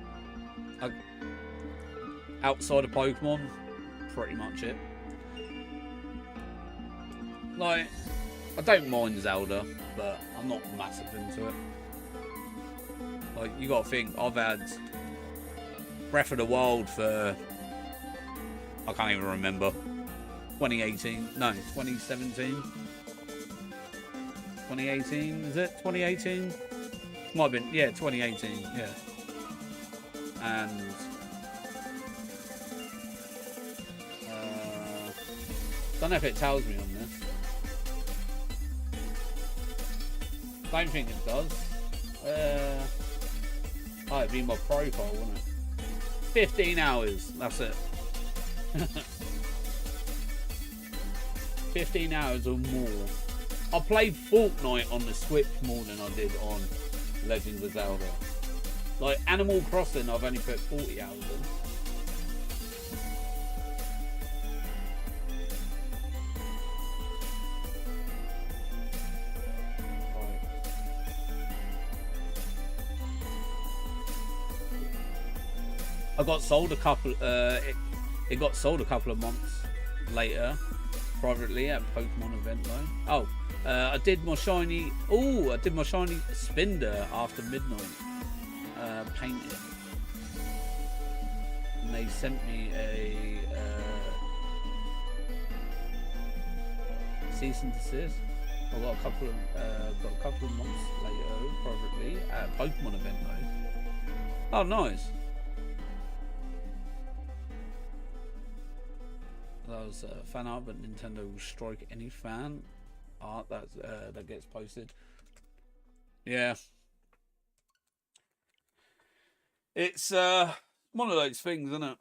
Outside of Pokemon, pretty much it. Like, I don't mind Zelda, but I'm not massive into it. Like, you gotta think, I've had Breath of the Wild for, I can't even remember, 2018, no, 2017, 2018, is it 2018? Might have been, yeah, 2018, yeah. And don't know if it tells me on this. Don't think it does. Oh, it'd be my profile, wouldn't it? 15 hours, that's it. 15 hours or more. I played Fortnite on the Switch more than I did on Legends of Zelda. Like Animal Crossing, I've only put 40 hours in. I got sold a couple. It got sold a couple of months later, privately at a Pokemon event though. Oh, I did my shiny. Oh, I did my shiny Spinder after midnight. Painted, and they sent me a cease and desist. I got a couple of months later, privately at a Pokemon event though. Oh, nice. That was fan art, but Nintendo will strike any fan art that gets posted. Yeah, it's one of those things, isn't it?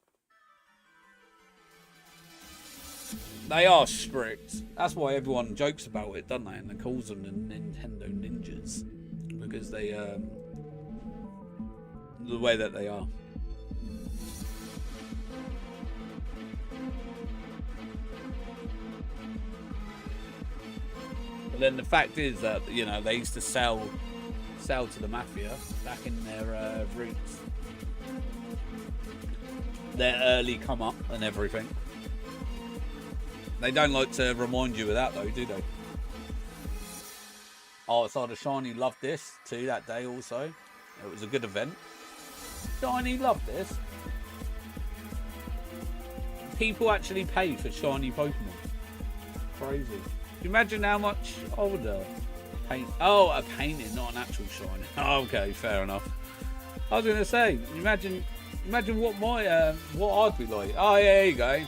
They are strict. That's why everyone jokes about it, don't they? And they calls them the Nintendo ninjas because they the way that they are. But then the fact is that, you know, they used to sell to the mafia back in their roots, their early come up and everything. They don't like to remind you of that though, do they? Oh, so the Shiny loved this too that day also. It was a good event. Shiny loved this. People actually pay for shiny Pokemon. Crazy. Can you imagine how much I would paint? Oh, a painting, not an actual shiny. Oh, okay, fair enough. I was gonna say, imagine what my what I'd be like. Oh yeah, there you go.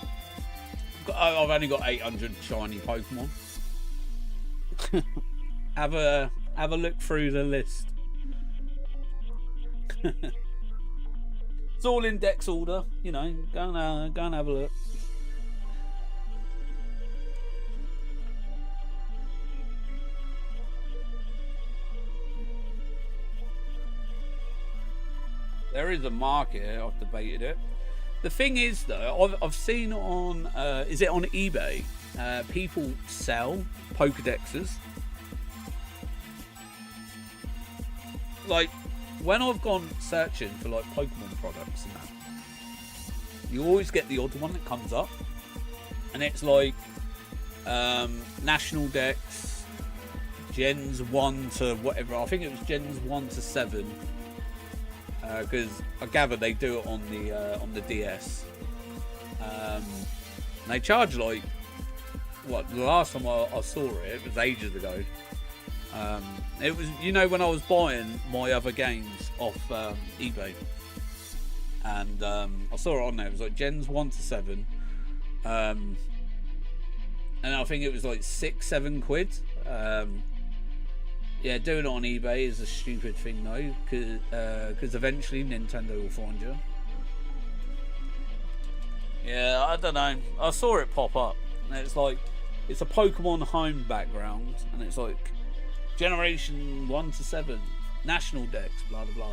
I've only got 800 shiny Pokemon. have a look through the list. It's all in dex order, you know. Go and have a look. There is a market. I've debated it. The thing is, though, I've seen on is it on eBay? People sell Pokedexes. Like, when I've gone searching for like Pokemon products and that, you always get the odd one that comes up, and it's like National Dex, Gens 1 to whatever. I think it was Gens 1 to 7, because I gather they do it on the DS. And they charge like what? The last time I saw it was ages ago. It was, you know, when I was buying my other games off eBay, and I saw it on there. It was like Gens 1 to 7, and I think it was like £6-7 quid. Yeah, doing it on eBay is a stupid thing though, because eventually Nintendo will find you. Yeah, I don't know. I saw it pop up, and it's like, it's a Pokemon Home background, and it's like Generation 1 to 7, National Dex, blah blah blah.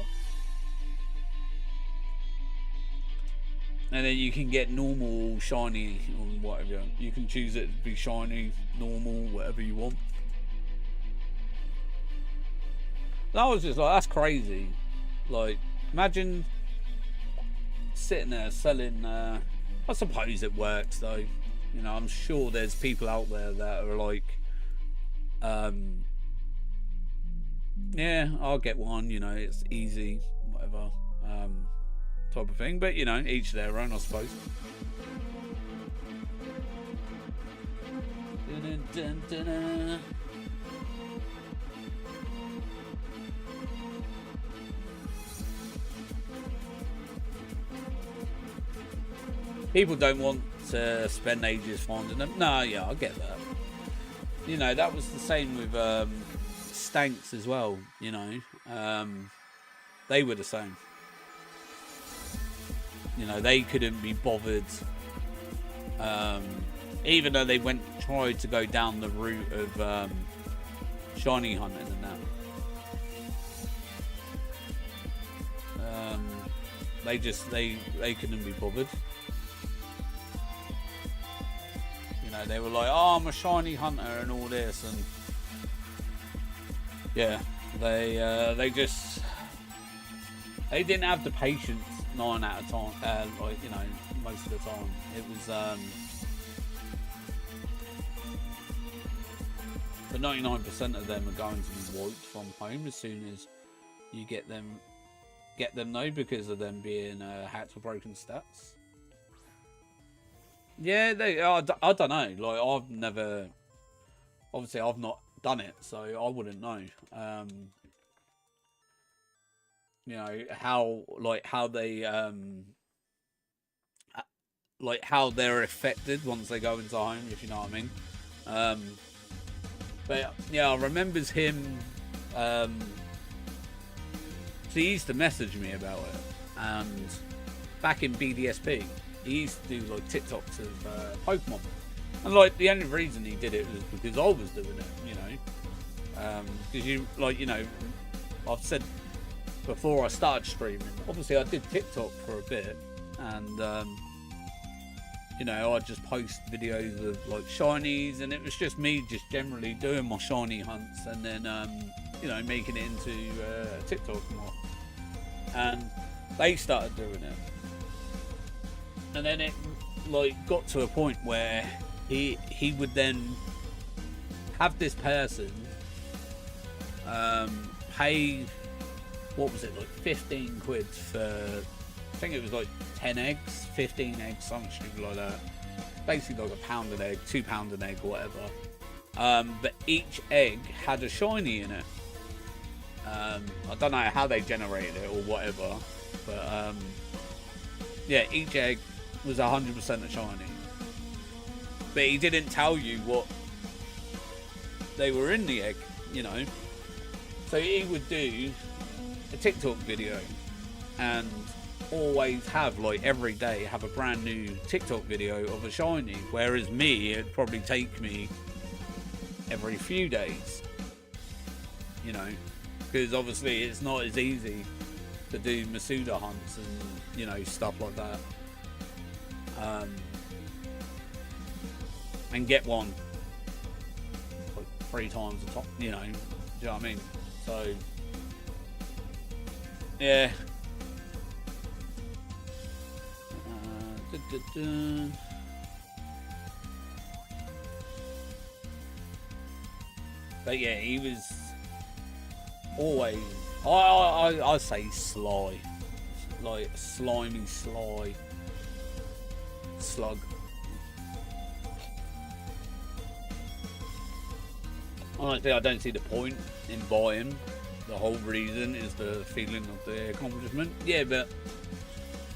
And then you can get normal, shiny, or whatever. You can choose it to be shiny, normal, whatever you want. And I was just like, that's crazy. Like, imagine sitting there selling. I suppose it works though. You know, I'm sure there's people out there that are like, yeah, I'll get one. You know, it's easy, whatever, type of thing. But you know, each their own, I suppose. Dun, dun, dun, dun. People don't want to spend ages finding them. No, yeah, I get that. You know, that was the same with Stanks as well, you know. They were the same. You know, they couldn't be bothered. Even though they tried to go down the route of shiny hunting and that. They couldn't be bothered. They were like, oh, I'm a shiny hunter and all this, and yeah, they didn't have the patience 9 out of 10, like, you know, most of the time. It was but 99% of them are going to be wiped from home as soon as you get them though, because of them being hacked or broken stats. Yeah, I don't know. Like, I've never, obviously, I've not done it, so I wouldn't know. You know how they how they're affected once they go into home, if you know what I mean. But yeah, I remembers him. So he used to message me about it, and back in BDSP. He used to do like TikToks of Pokemon, and like the only reason he did it was because I was doing it, you know. Because you know, I've said before I started streaming. Obviously, I did TikTok for a bit, and you know, I'd just post videos of like shinies, and it was just me just generally doing my shiny hunts, and then you know, making it into TikTok more. And they started doing it. And then it like got to a point where he would then have this person pay, what was it, like 15 quid for, I think it was like 10 eggs, 15 eggs, something stupid like that. Basically like £1 an egg, £2 an egg, or whatever. But each egg had a shiny in it. I don't know how they generated it or whatever, but yeah, each egg was 100% a shiny. But he didn't tell you what they were in the egg, you know. So he would do a TikTok video and always have, like, every day have a brand new TikTok video of a shiny, whereas me, it'd probably take me every few days, you know, because obviously it's not as easy to do Masuda hunts and, you know, stuff like that, and get one like 3 times the top, you know, do you know what I mean? So yeah. But yeah, he was always, I say sly, like slimy, sly slug. Honestly, I don't see the point in buying. The whole reason is the feeling of the accomplishment. Yeah, but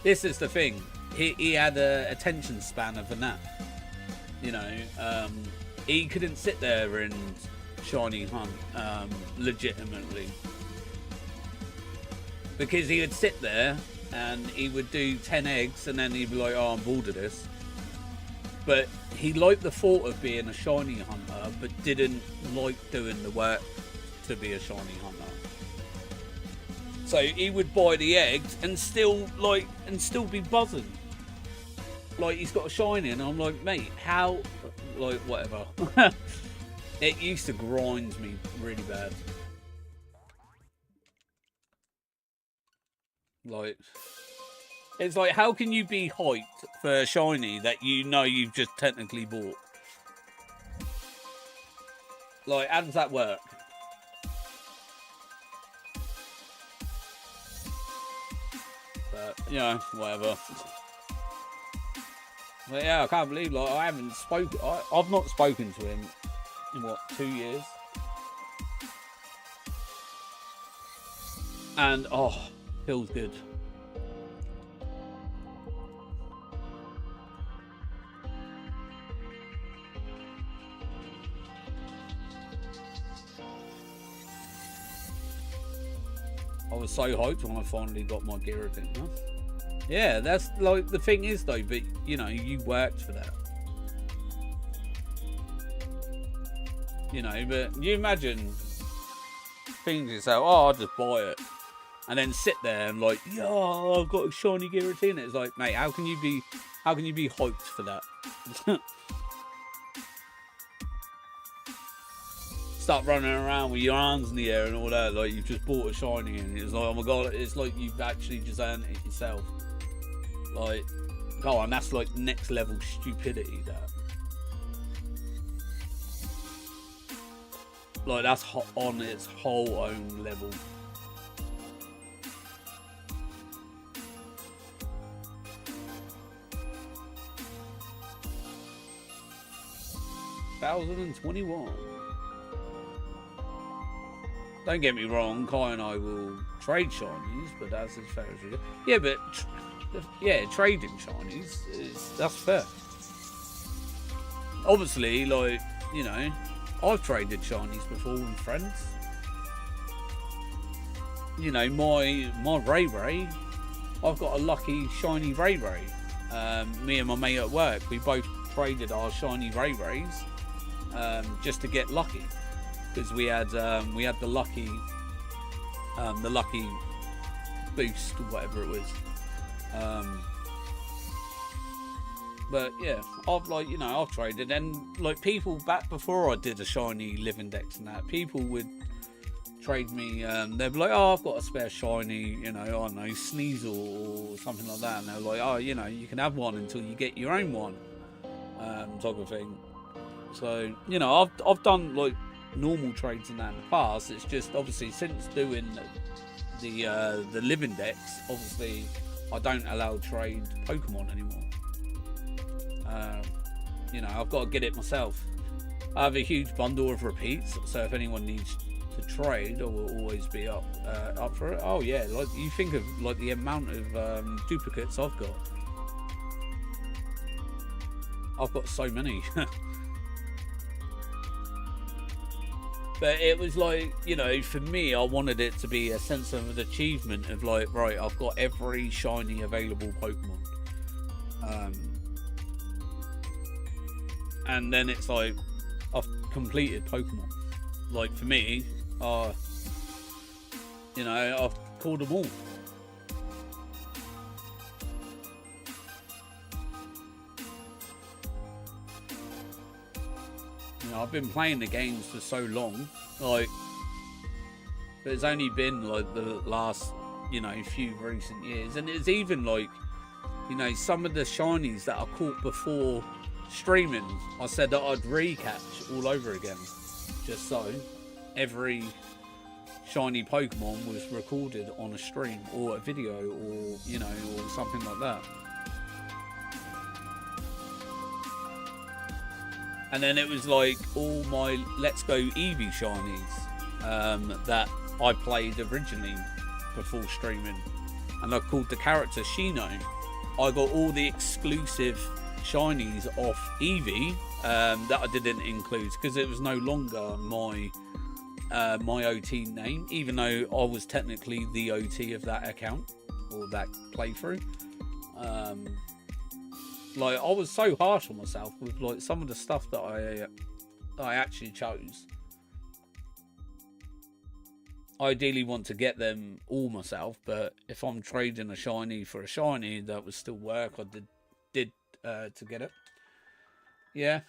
this is the thing. He had a attention span of a gnat. You know, he couldn't sit there and shiny hunt legitimately, because he would sit there and he would do 10 eggs and then he'd be like, oh, I'm bored of this. But he liked the thought of being a shiny hunter, but didn't like doing the work to be a shiny hunter. So he would buy the eggs and still be buzzing. Like, he's got a shiny, and I'm like, mate, how, like, whatever. It used to grind me really bad. Like, it's like, how can you be hyped for a shiny that you know you've just technically bought? Like, how does that work? But, you know, whatever. But yeah, I can't believe, like, I haven't spoken, I've not spoken to him in, what, 2 years? And, oh, feels good. I was so hyped when I finally got my guillotine, huh? Yeah, that's, like, the thing is, though, but, you know, you worked for that. You know, but you imagine thinking to yourself, oh, I'll just buy it. And then sit there and, like, yo, I've got a shiny guillotine. It's like, mate, how can you be hyped for that? Start running around with your arms in the air and all that, like you've just bought a shiny, and it's like, oh my god, it's like you've actually just earned it yourself. Like, go on, that's like next level stupidity, that. Like, that's on its whole own level. $1,021. Don't get me wrong, Kai and I will trade shinies, but that's as fair as we do. Yeah, but yeah, trading shinies, that's fair. Obviously, like, you know, I've traded shinies before with friends. You know, my Ray Ray, I've got a lucky shiny Ray Ray. Me and my mate at work, we both traded our shiny Ray Rays just to get lucky, because we had the lucky boost or whatever it was. But yeah, I've traded, and like people back before I did a shiny live index and that, people would trade me. They'd be like, oh, I've got a spare shiny, you know, I don't know, Sneasel or something like that, and they're like, oh, you know, you can have one until you get your own one. type of thing. So, you know, I've done like normal trades in that in the past. It's just obviously since doing the living decks, obviously I don't allow trade Pokemon anymore. You know, I've got to get it myself. I have a huge bundle of repeats, so if anyone needs to trade, I will always be up for it. Oh yeah, like you think of like the amount of duplicates I've got. I've got so many. But it was like, you know, for me, I wanted it to be a sense of an achievement of like, right, I've got every shiny available Pokemon. And then it's like, I've completed Pokemon. Like for me, you know, I've called them all. You know, I've been playing the games for so long, like, but it's only been like the last, you know, few recent years, and it's even like, you know, some of the shinies that I caught before streaming, I said that I'd recatch all over again, just so every shiny Pokemon was recorded on a stream or a video or, you know, or something like that. And then it was like all my Let's Go Eevee shinies that I played originally before streaming, and I called the character Shino. I got all the exclusive shinies off Eevee that I didn't include because it was no longer my my OT name, even though I was technically the OT of that account or that playthrough. Like I was so harsh on myself with like some of the stuff that I actually chose. I ideally want to get them all myself, but if I'm trading a shiny for a shiny, that would still work. I did to get it. Yeah.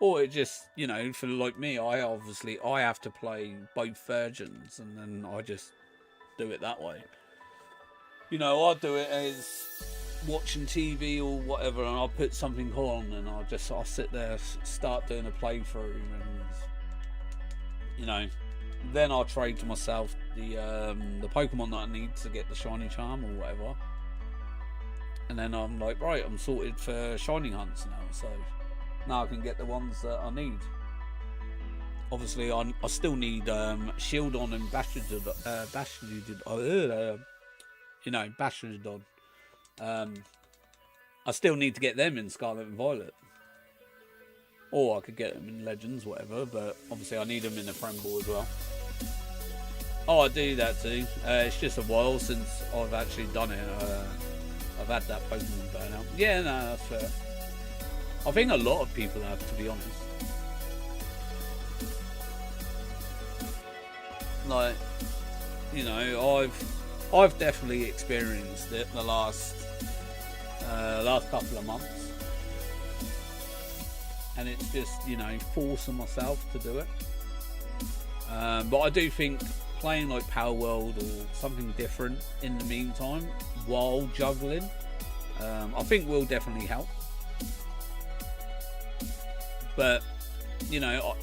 Or it just, you know, for like me, I have to play both versions, and then I just do it that way. You know, I do it as watching TV or whatever, and I'll put something on, and I'll sit there, start doing a playthrough, and you know, then I'll trade to myself the Pokemon that I need to get the shiny charm or whatever, and then I'm like, right, I'm sorted for shiny hunts now, so now I can get the ones that I need. Obviously, I still need Shieldon and Bashardon. I still need to get them in Scarlet and Violet. Or I could get them in Legends, whatever, but obviously I need them in the Premble as well. Oh, I do that too. It's just a while since I've actually done it. I've had that Pokemon burnout. Yeah, no, that's fair. I think a lot of people have, to be honest. Like, you know, I've definitely experienced it the last couple of months, and it's just, you know, forcing myself to do it. But I do think playing like Power World or something different in the meantime while juggling, I think will definitely help. But you know,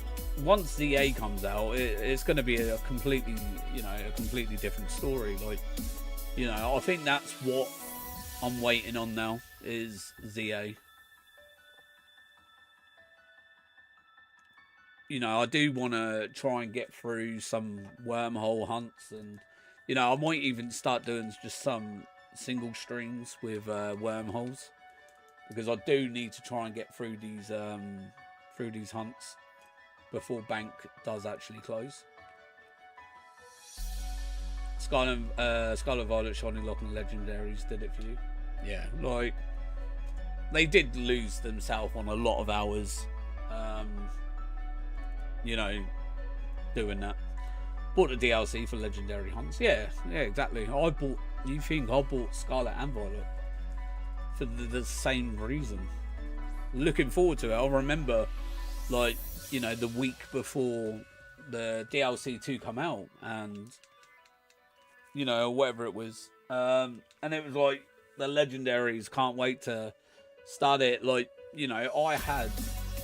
once the A comes out, it's going to be a completely different story. Like, you know, I think that's what I'm waiting on now is ZA. You know, I do want to try and get through some wormhole hunts, and you know, I might even start doing just some single streams with wormholes, because I do need to try and get through these hunts before bank does actually close. Scarlet Violet, Shiny Lock and Legendaries did it for you. Yeah, like they did lose themselves on a lot of hours, you know, doing that. Bought the DLC for Legendary Hunts. Yeah, exactly. I bought Scarlet and Violet for the same reason. Looking forward to it. I remember, like, you know, the week before the DLC 2 come out, and you know, whatever it was, and it was like the Legendaries, can't wait to start it. Like, you know, I had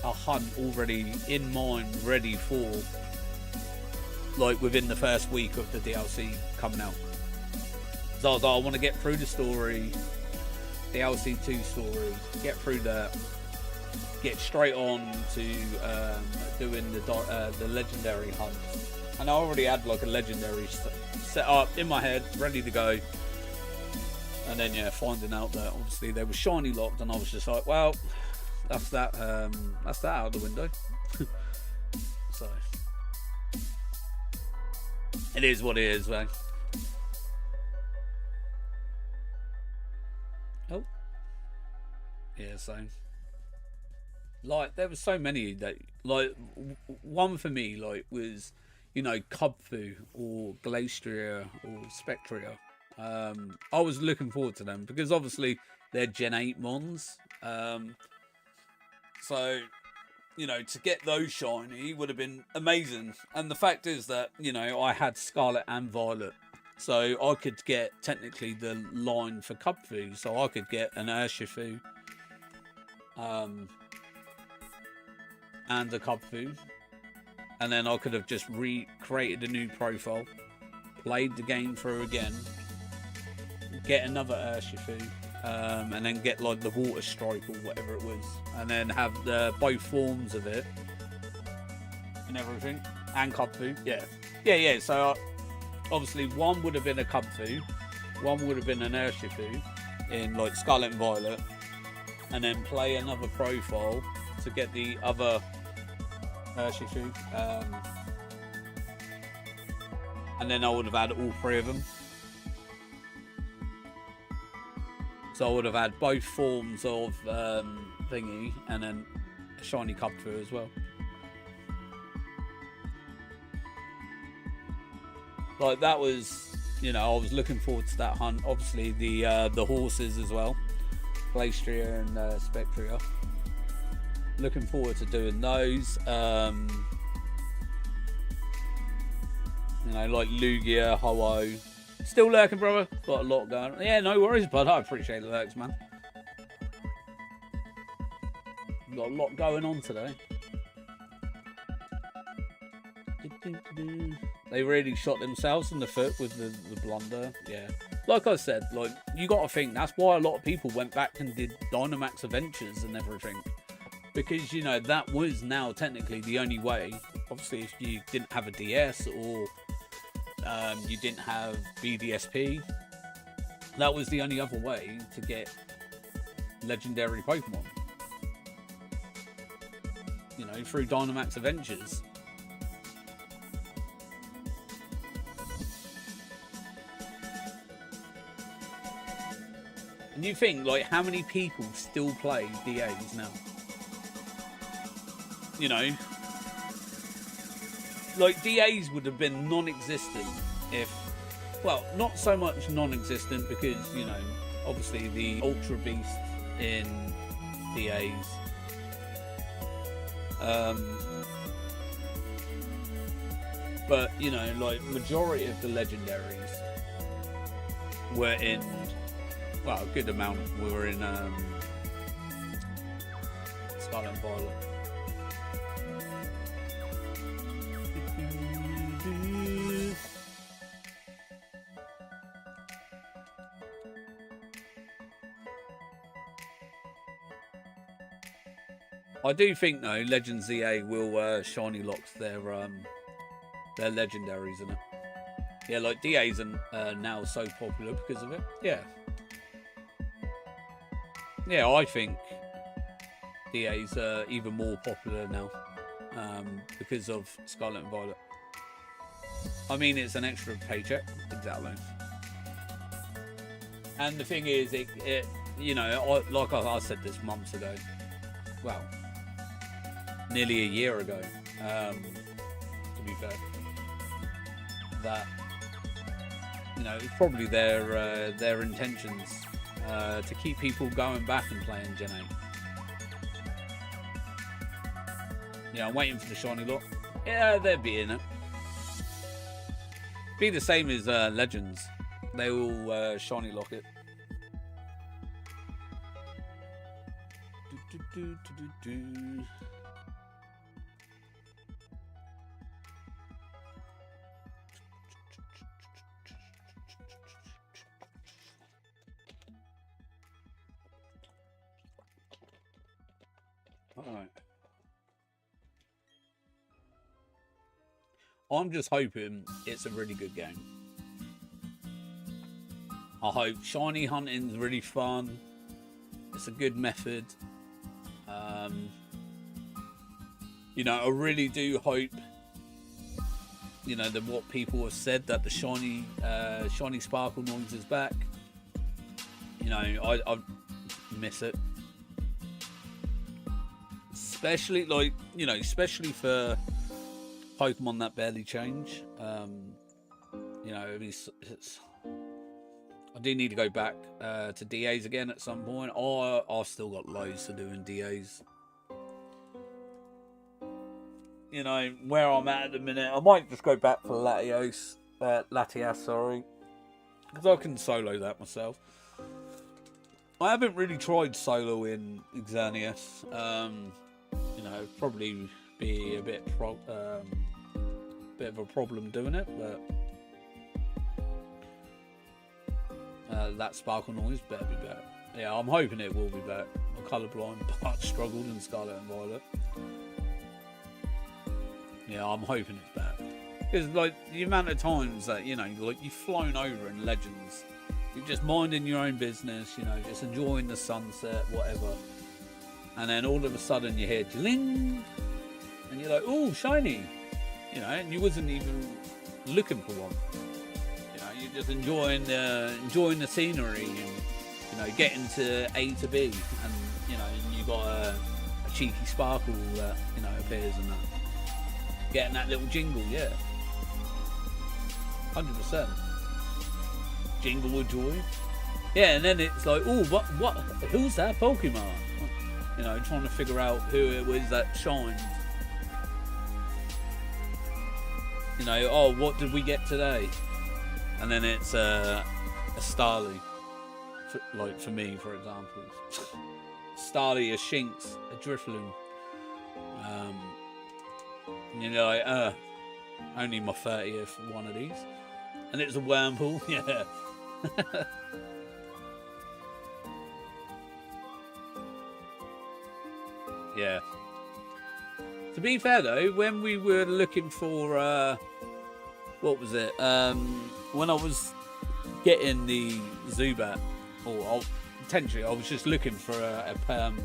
a hunt already in mind, ready for, like, within the first week of the DLC coming out. So I was like, I want to get through the story, DLC 2 story, get through that, get straight on to doing the legendary hunt. And I already had like a legendary set up in my head, ready to go. And then yeah, finding out that obviously they were shiny locked, and I was just like, well, that's that out of the window. So it is what it is, man. Oh, yeah. So like, there was so many that, like, one for me, like, was, you know, Kubfu or Glacier or Spectria. I was looking forward to them because obviously they're Gen 8 mons. So, you know, to get those shiny would have been amazing. And the fact is that, you know, I had Scarlet and Violet. So I could get technically the line for Kubfu. So I could get an Urshifu and a Kubfu. And then I could have just recreated a new profile, played the game through again, get another Urshifu, and then get like the Water Strike or whatever it was, and then have both forms of it and everything, and Kubfu. Yeah. So obviously one would have been a Kubfu, one would have been an Urshifu in like Scarlet and Violet, and then play another profile to get the other Urshifu, and then I would have had all three of them. So I would have had both forms of thingy, and then a shiny Kubfu as well. Like, that was, you know, I was looking forward to that hunt. Obviously the horses as well, Glacier and Spectria. Looking forward to doing those. You know, like Lugia, Ho-Oh. Still lurking, brother. Got a lot going on. Yeah, no worries, bud. I appreciate the lurks, man. Got a lot going on today. They really shot themselves in the foot with the blunder. Yeah. Like I said, like, you got to think that's why a lot of people went back and did Dynamax Adventures and everything. Because, you know, that was now technically the only way. Obviously, if you didn't have a DS or you didn't have BDSP, that was the only other way to get legendary Pokemon. You know, through Dynamax Adventures. And you think, like, how many people still play DAs now? You know, like, DAs would have been non-existent if, well, not so much non-existent because, you know, obviously the Ultra Beast in DAs, but, you know, like, majority of the legendaries were in, well, a good amount were in Scarlet and Violet. I do think though Legends EA will shiny lock their legendaries in it. Yeah, like DAs are now so popular because of it. Yeah. Yeah, I think DAs are even more popular now because of Scarlet and Violet. I mean, it's an extra paycheck, exactly. And the thing is, it you know, like I said this months ago, well, nearly a year ago, to be fair, that, you know, it's probably their intentions to keep people going back and playing Gen 8. Yeah, I'm waiting for the shiny lock. Yeah, they'll be in it. Be the same as Legends. They will shiny lock it. Alright. I'm just hoping it's a really good game. I hope shiny hunting's really fun. It's a good method. You know, I really do hope, you know, that what people have said, that the shiny sparkle noise is back. You know, I miss it. Especially, like, you know, especially for Pokemon that barely change. You know, I do need to go back to DAs again at some point. I've still got loads to do in DAs. You know, where I'm at the minute, I might just go back for Latias, sorry. Because I can solo that myself. I haven't really tried solo in Xerneas. You know, probably be a bit of a problem doing it, but that sparkle noise better be back. Yeah, I'm hoping it will be back. I'm colourblind, but struggled in Scarlet and Violet. Yeah, I'm hoping it's back. Because, like, the amount of times that, you know, like, you've flown over in Legends, you're just minding your own business, you know, just enjoying the sunset, whatever. And then all of a sudden you hear jling, and you're like, oh, shiny. You know, and you wasn't even looking for one. You know, you're just enjoying the scenery and, you know, getting to A to B. And, you know, and you got a cheeky sparkle that, you know, appears and that. Getting that little jingle, yeah. 100%. Jingle with joy. Yeah, and then it's like, oh, what, who's that Pokemon? You know, trying to figure out who it was that shined. You know, oh, what did we get today? And then it's a Starly. Like, for me, for example. Starly, a Shinx, a Drifloon. You know, like, only my 30th one of these. And it's a Wormhole, yeah. Yeah. To be fair though, when we were looking for, what was it? When I was getting the Zubat, or potentially I was just looking for a perm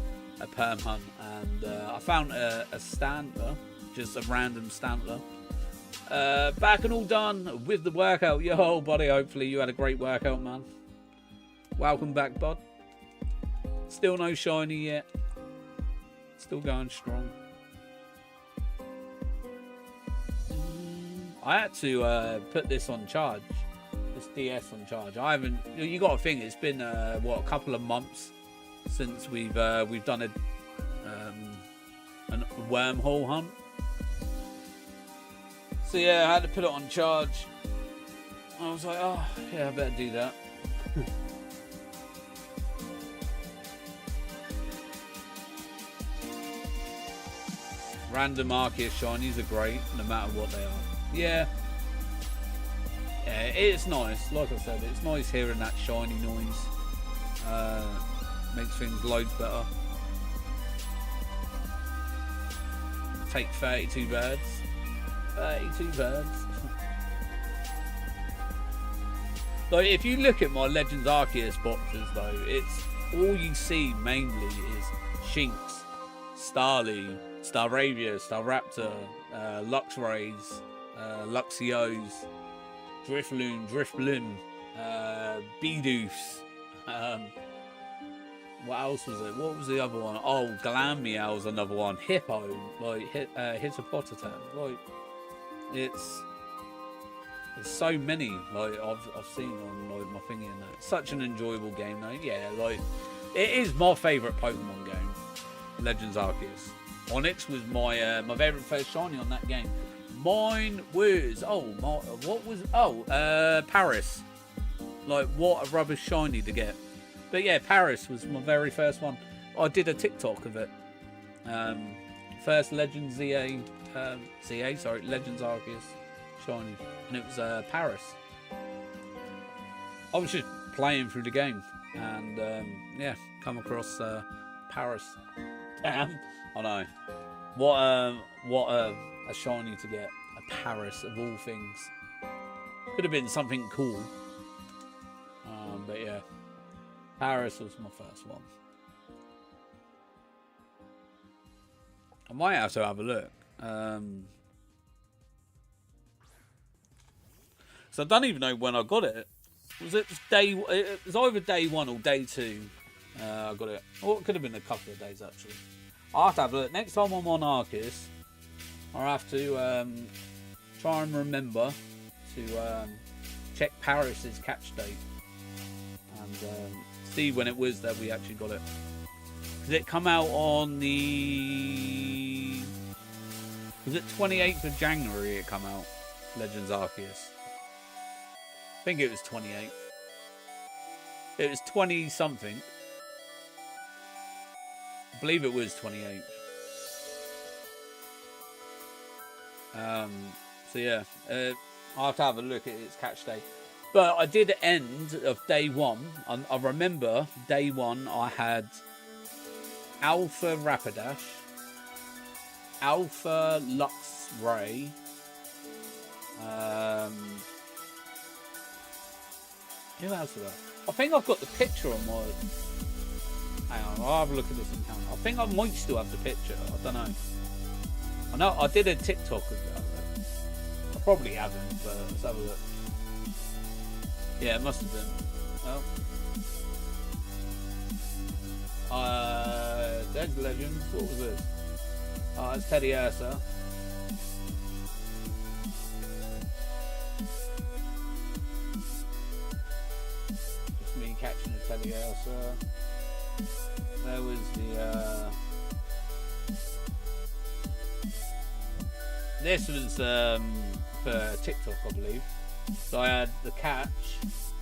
hunt, and I found a Stantler. Just a random Stantler. Back and all done with the workout. Yo, buddy, hopefully you had a great workout, man. Welcome back, bud. Still no shiny yet. Still going strong. I had to put this on charge. This DS on charge. I haven't. You got to think it's been what, a couple of months since we've done a wormhole hunt. So yeah, I had to put it on charge. I was like, oh yeah, I better do that. Random Arceus shinies are great, no matter what they are. Yeah. Yeah, it's nice. Like I said, it's nice hearing that shiny noise. Makes things loads better. Take 32 birds. 32 birds. Like, if you look at my Legends Arceus boxes though, it's all you see mainly is Shinx, Starly, Staravia, Staraptor, Luxrays, Luxios, Drifloon, Bidoof. What else was it? What was the other one? Oh, Glameow's another one. Hippo, like Hippopotamus. Like, it's so many. Like I've seen on like my thingy and that. Such an enjoyable game though. Yeah, like it is my favourite Pokemon game. Legends Arceus. Onyx was my my favourite first shiny on that game. Mine was Paris. Like, what a rubbish shiny to get. But yeah, Paris was my very first one. I did a TikTok of it. First Legends Legends Arceus shiny, and it was Paris. I was just playing through the game, and yeah, come across Paris. Damn, I know. What a shiny to get, a Paris of all things. Could have been something cool, but yeah, Paris was my first one. I might have to have a look. So I don't even know when I got it. Was it it was either day 1 or day 2. I got it. Or it could have been a couple of days actually. I'll have to have a look. Next time I'm on Arceus, I'll have to try and remember to check Paris's catch date and see when it was that we actually got it. Did it come out on the... Was it 28th of January it come out? Legends Arceus. I think it was 28th. It was 20 something. I believe it was 28th. So yeah, I'll have to have a look at its catch day. But I did end of day 1. I remember day 1 I had Alpha Rapidash, Alpha Luxray, who else did I think I've got the picture on my... Hang on, I'll have a look at this in camera. I think I might still have the picture, I don't know. I know I did a TikTok of that. I probably haven't, but let's have a look. Yeah, it must have been. Well, there's Legends. What was this? Oh, it's Teddy Ursa. Just me catching a Teddy Ursa. There was the this was for TikTok, I believe. So I had the catch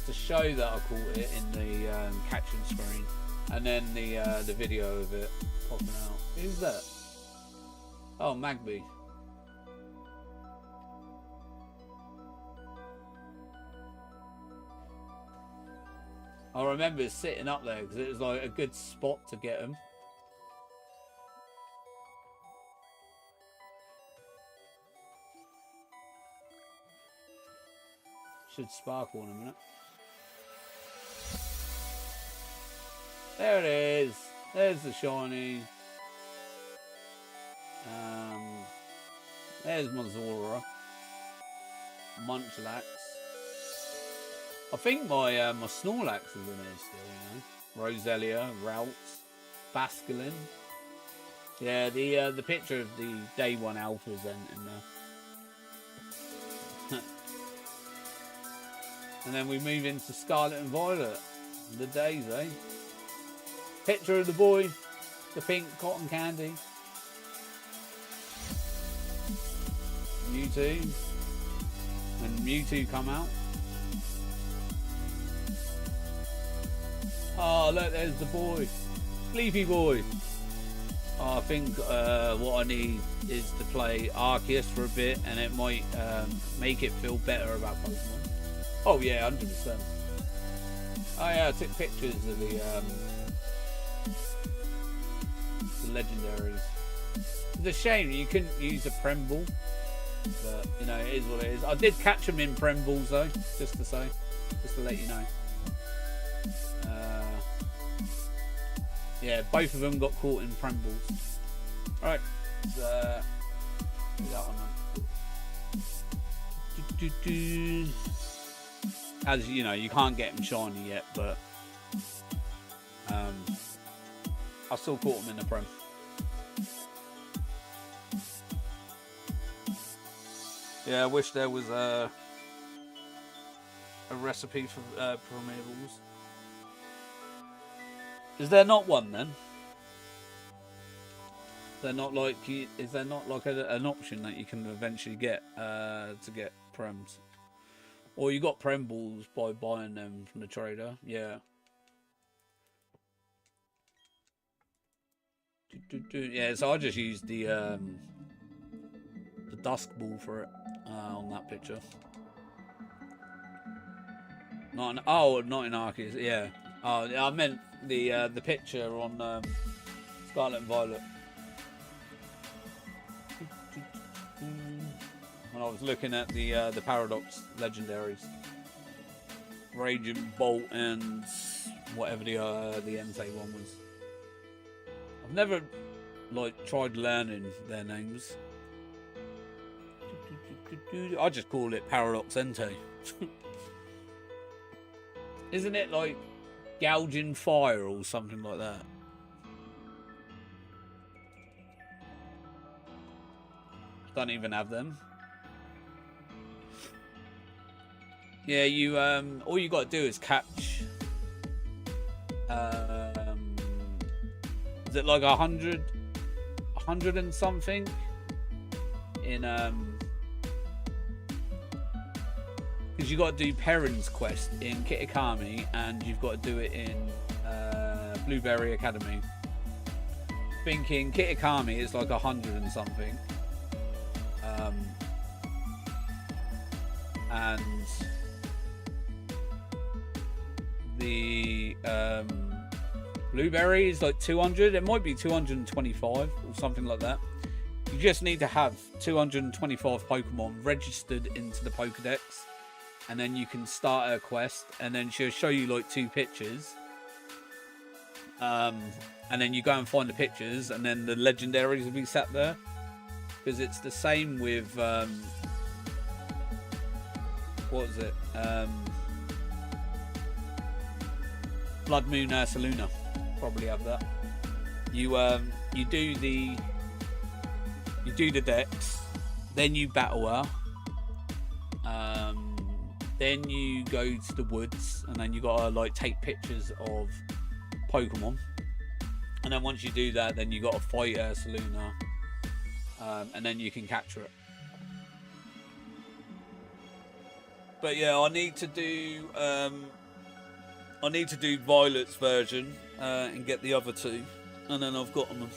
to show that I caught it in the catching screen, and then the video of it popping out. Who's that? Oh, Magby. I remember sitting up there because it was like a good spot to get them. Should sparkle in a minute. There it is. There's the shiny. There's my Zora. Munchlax. I think my my Snorlax is in there still, you know. Roselia, Routes, Basculin. Yeah, the picture of the day 1 alphas in there. And then we move into Scarlet and Violet. The days, eh? Picture of the boy, the pink cotton candy. Mewtwo. When Mewtwo come out. Oh, look, there's the boy. Sleepy boy. Oh, I think what I need is to play Arceus for a bit, and it might make it feel better about Pokemon. Oh yeah, 100%. Oh yeah, I took pictures of the legendaries. It's a shame you couldn't use a Premble, but you know, it is what it is. I did catch them in Premballs though, just to let you know. Yeah, both of them got caught in Premballs. Alright, do that one then. As you know, you can't get them shiny yet, but I still caught them in the Prem. Yeah, I wish there was a recipe for Primeables. Is there not one then? They're not like, is there not like an option that you can eventually get to get Prems? Or you got Prem balls by buying them from the trader? Yeah. Yeah, so I just used the dusk ball for it on that picture. Not in Arceus, yeah. Oh, I meant the picture on Scarlet and Violet. When I was looking at the Paradox legendaries, Raging Bolt and whatever the Entei one was. I've never tried learning their names. I just call it Paradox Entei. Isn't it like Gouging Fire or something like that? Don't even have them. Yeah, you all you got to do is catch. Is it like 100 and something in because you got to do Perrin's quest in Kitakami and you've got to do it in Blueberry Academy. Thinking Kitakami is like 100 and something, and the Blueberry is like 200. It might be 225 or something like that. You just need to have 225 Pokemon registered into the Pokedex, and then you can start a quest, and then she'll show you like 2 pictures, and then you go and find the pictures, and then the legendaries will be sat there, because it's the same with what was it, Blood Moon Ursaluna. Probably have that. You do the dex, then you battle her, then you go to the woods, and then you gotta like take pictures of Pokemon, and then once you do that, then you gotta fight Ursaluna, and then you can capture it. But yeah, I need to do Violet's version and get the other 2, and then I've got them.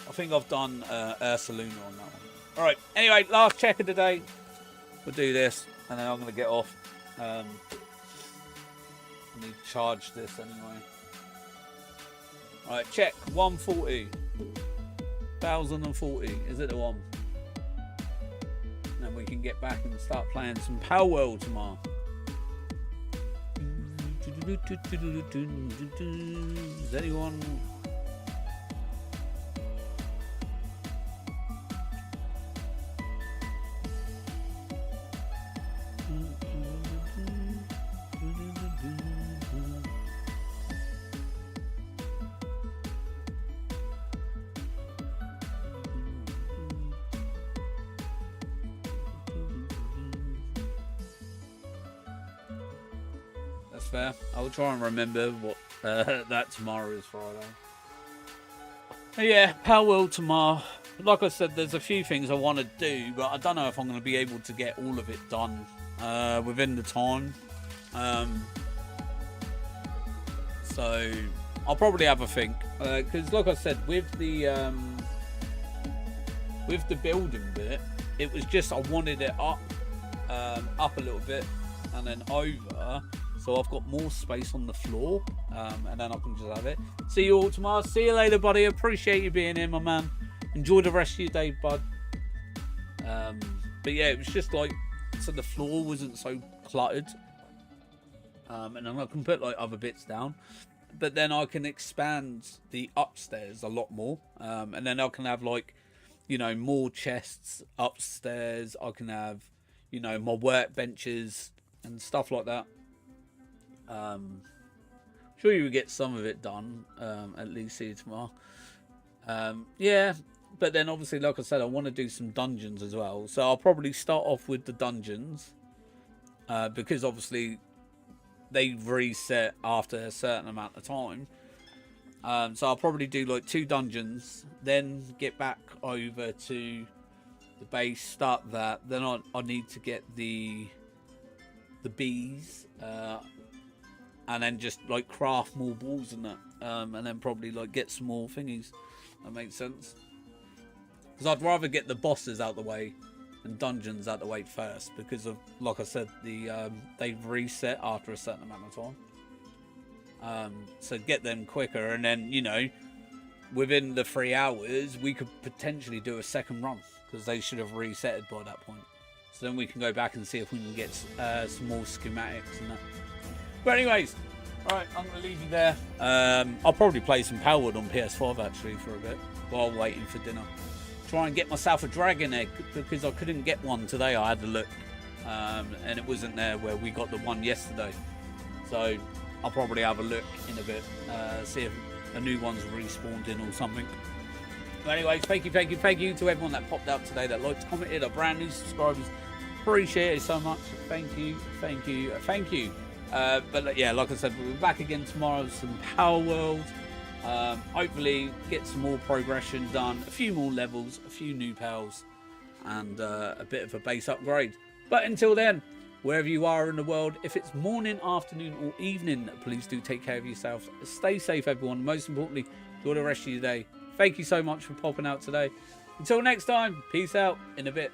I think I've done Ursaluna on that one. Alright, anyway, last check of the day. We'll do this, and then I'm going to get off. I need to charge this anyway. Alright, check 140. 1040. Is it the one? And then we can get back and start playing some Power World tomorrow. Is anyone? That's fair. I'll try and remember what that tomorrow is, Friday. But yeah, Power World tomorrow. Like I said, there's a few things I want to do, but I don't know if I'm going to be able to get all of it done within the time. So I'll probably have a think, because like I said, with the building bit, it was just I wanted it up a little bit and then over, so I've got more space on the floor, and then I can just have it. See you all tomorrow. See you later, buddy. Appreciate you being here, my man. Enjoy the rest of your day, bud. But yeah, it was just like, so the floor wasn't so cluttered, and then I can put like other bits down, but then I can expand the upstairs a lot more, and then I can have like, you know, more chests upstairs. I can have, you know, my workbenches and stuff like that. Sure you will get some of it done, at least. See you tomorrow. Yeah, but then obviously, like I said, I want to do some dungeons as well, so I'll probably start off with the dungeons, because obviously they reset after a certain amount of time. So I'll probably do like 2 dungeons, then get back over to the base, start that. Then I need to get the bees, and then just like craft more balls and that, and then probably like get some more thingies. That makes sense. Because I'd rather get the bosses out the way and dungeons out the way first, because of, like I said, they've reset after a certain amount of time. So get them quicker, and then, you know, within the 3 hours we could potentially do a second run, because they should have resetted by that point. So then we can go back and see if we can get some more schematics and that. But anyways, alright, I'm going to leave you there. I'll probably play some Powerwood on PS5 actually for a bit while waiting for dinner. Try and get myself a dragon egg, because I couldn't get one today. I had to look, and it wasn't there where we got the one yesterday. So I'll probably have a look in a bit, see if a new one's respawned in or something. But anyways, thank you to everyone that popped out today, that liked, commented, our brand new subscribers. Appreciate it so much. Thank you. But yeah, like I said, we'll be back again tomorrow with some Power World. Hopefully get some more progression done, a few more levels, a few new pals, and a bit of a base upgrade. But until then, wherever you are in the world, if it's morning, afternoon or evening, please do take care of yourself. Stay safe, everyone. Most importantly, enjoy the rest of your day. Thank you so much for popping out today. Until next time, peace out in a bit.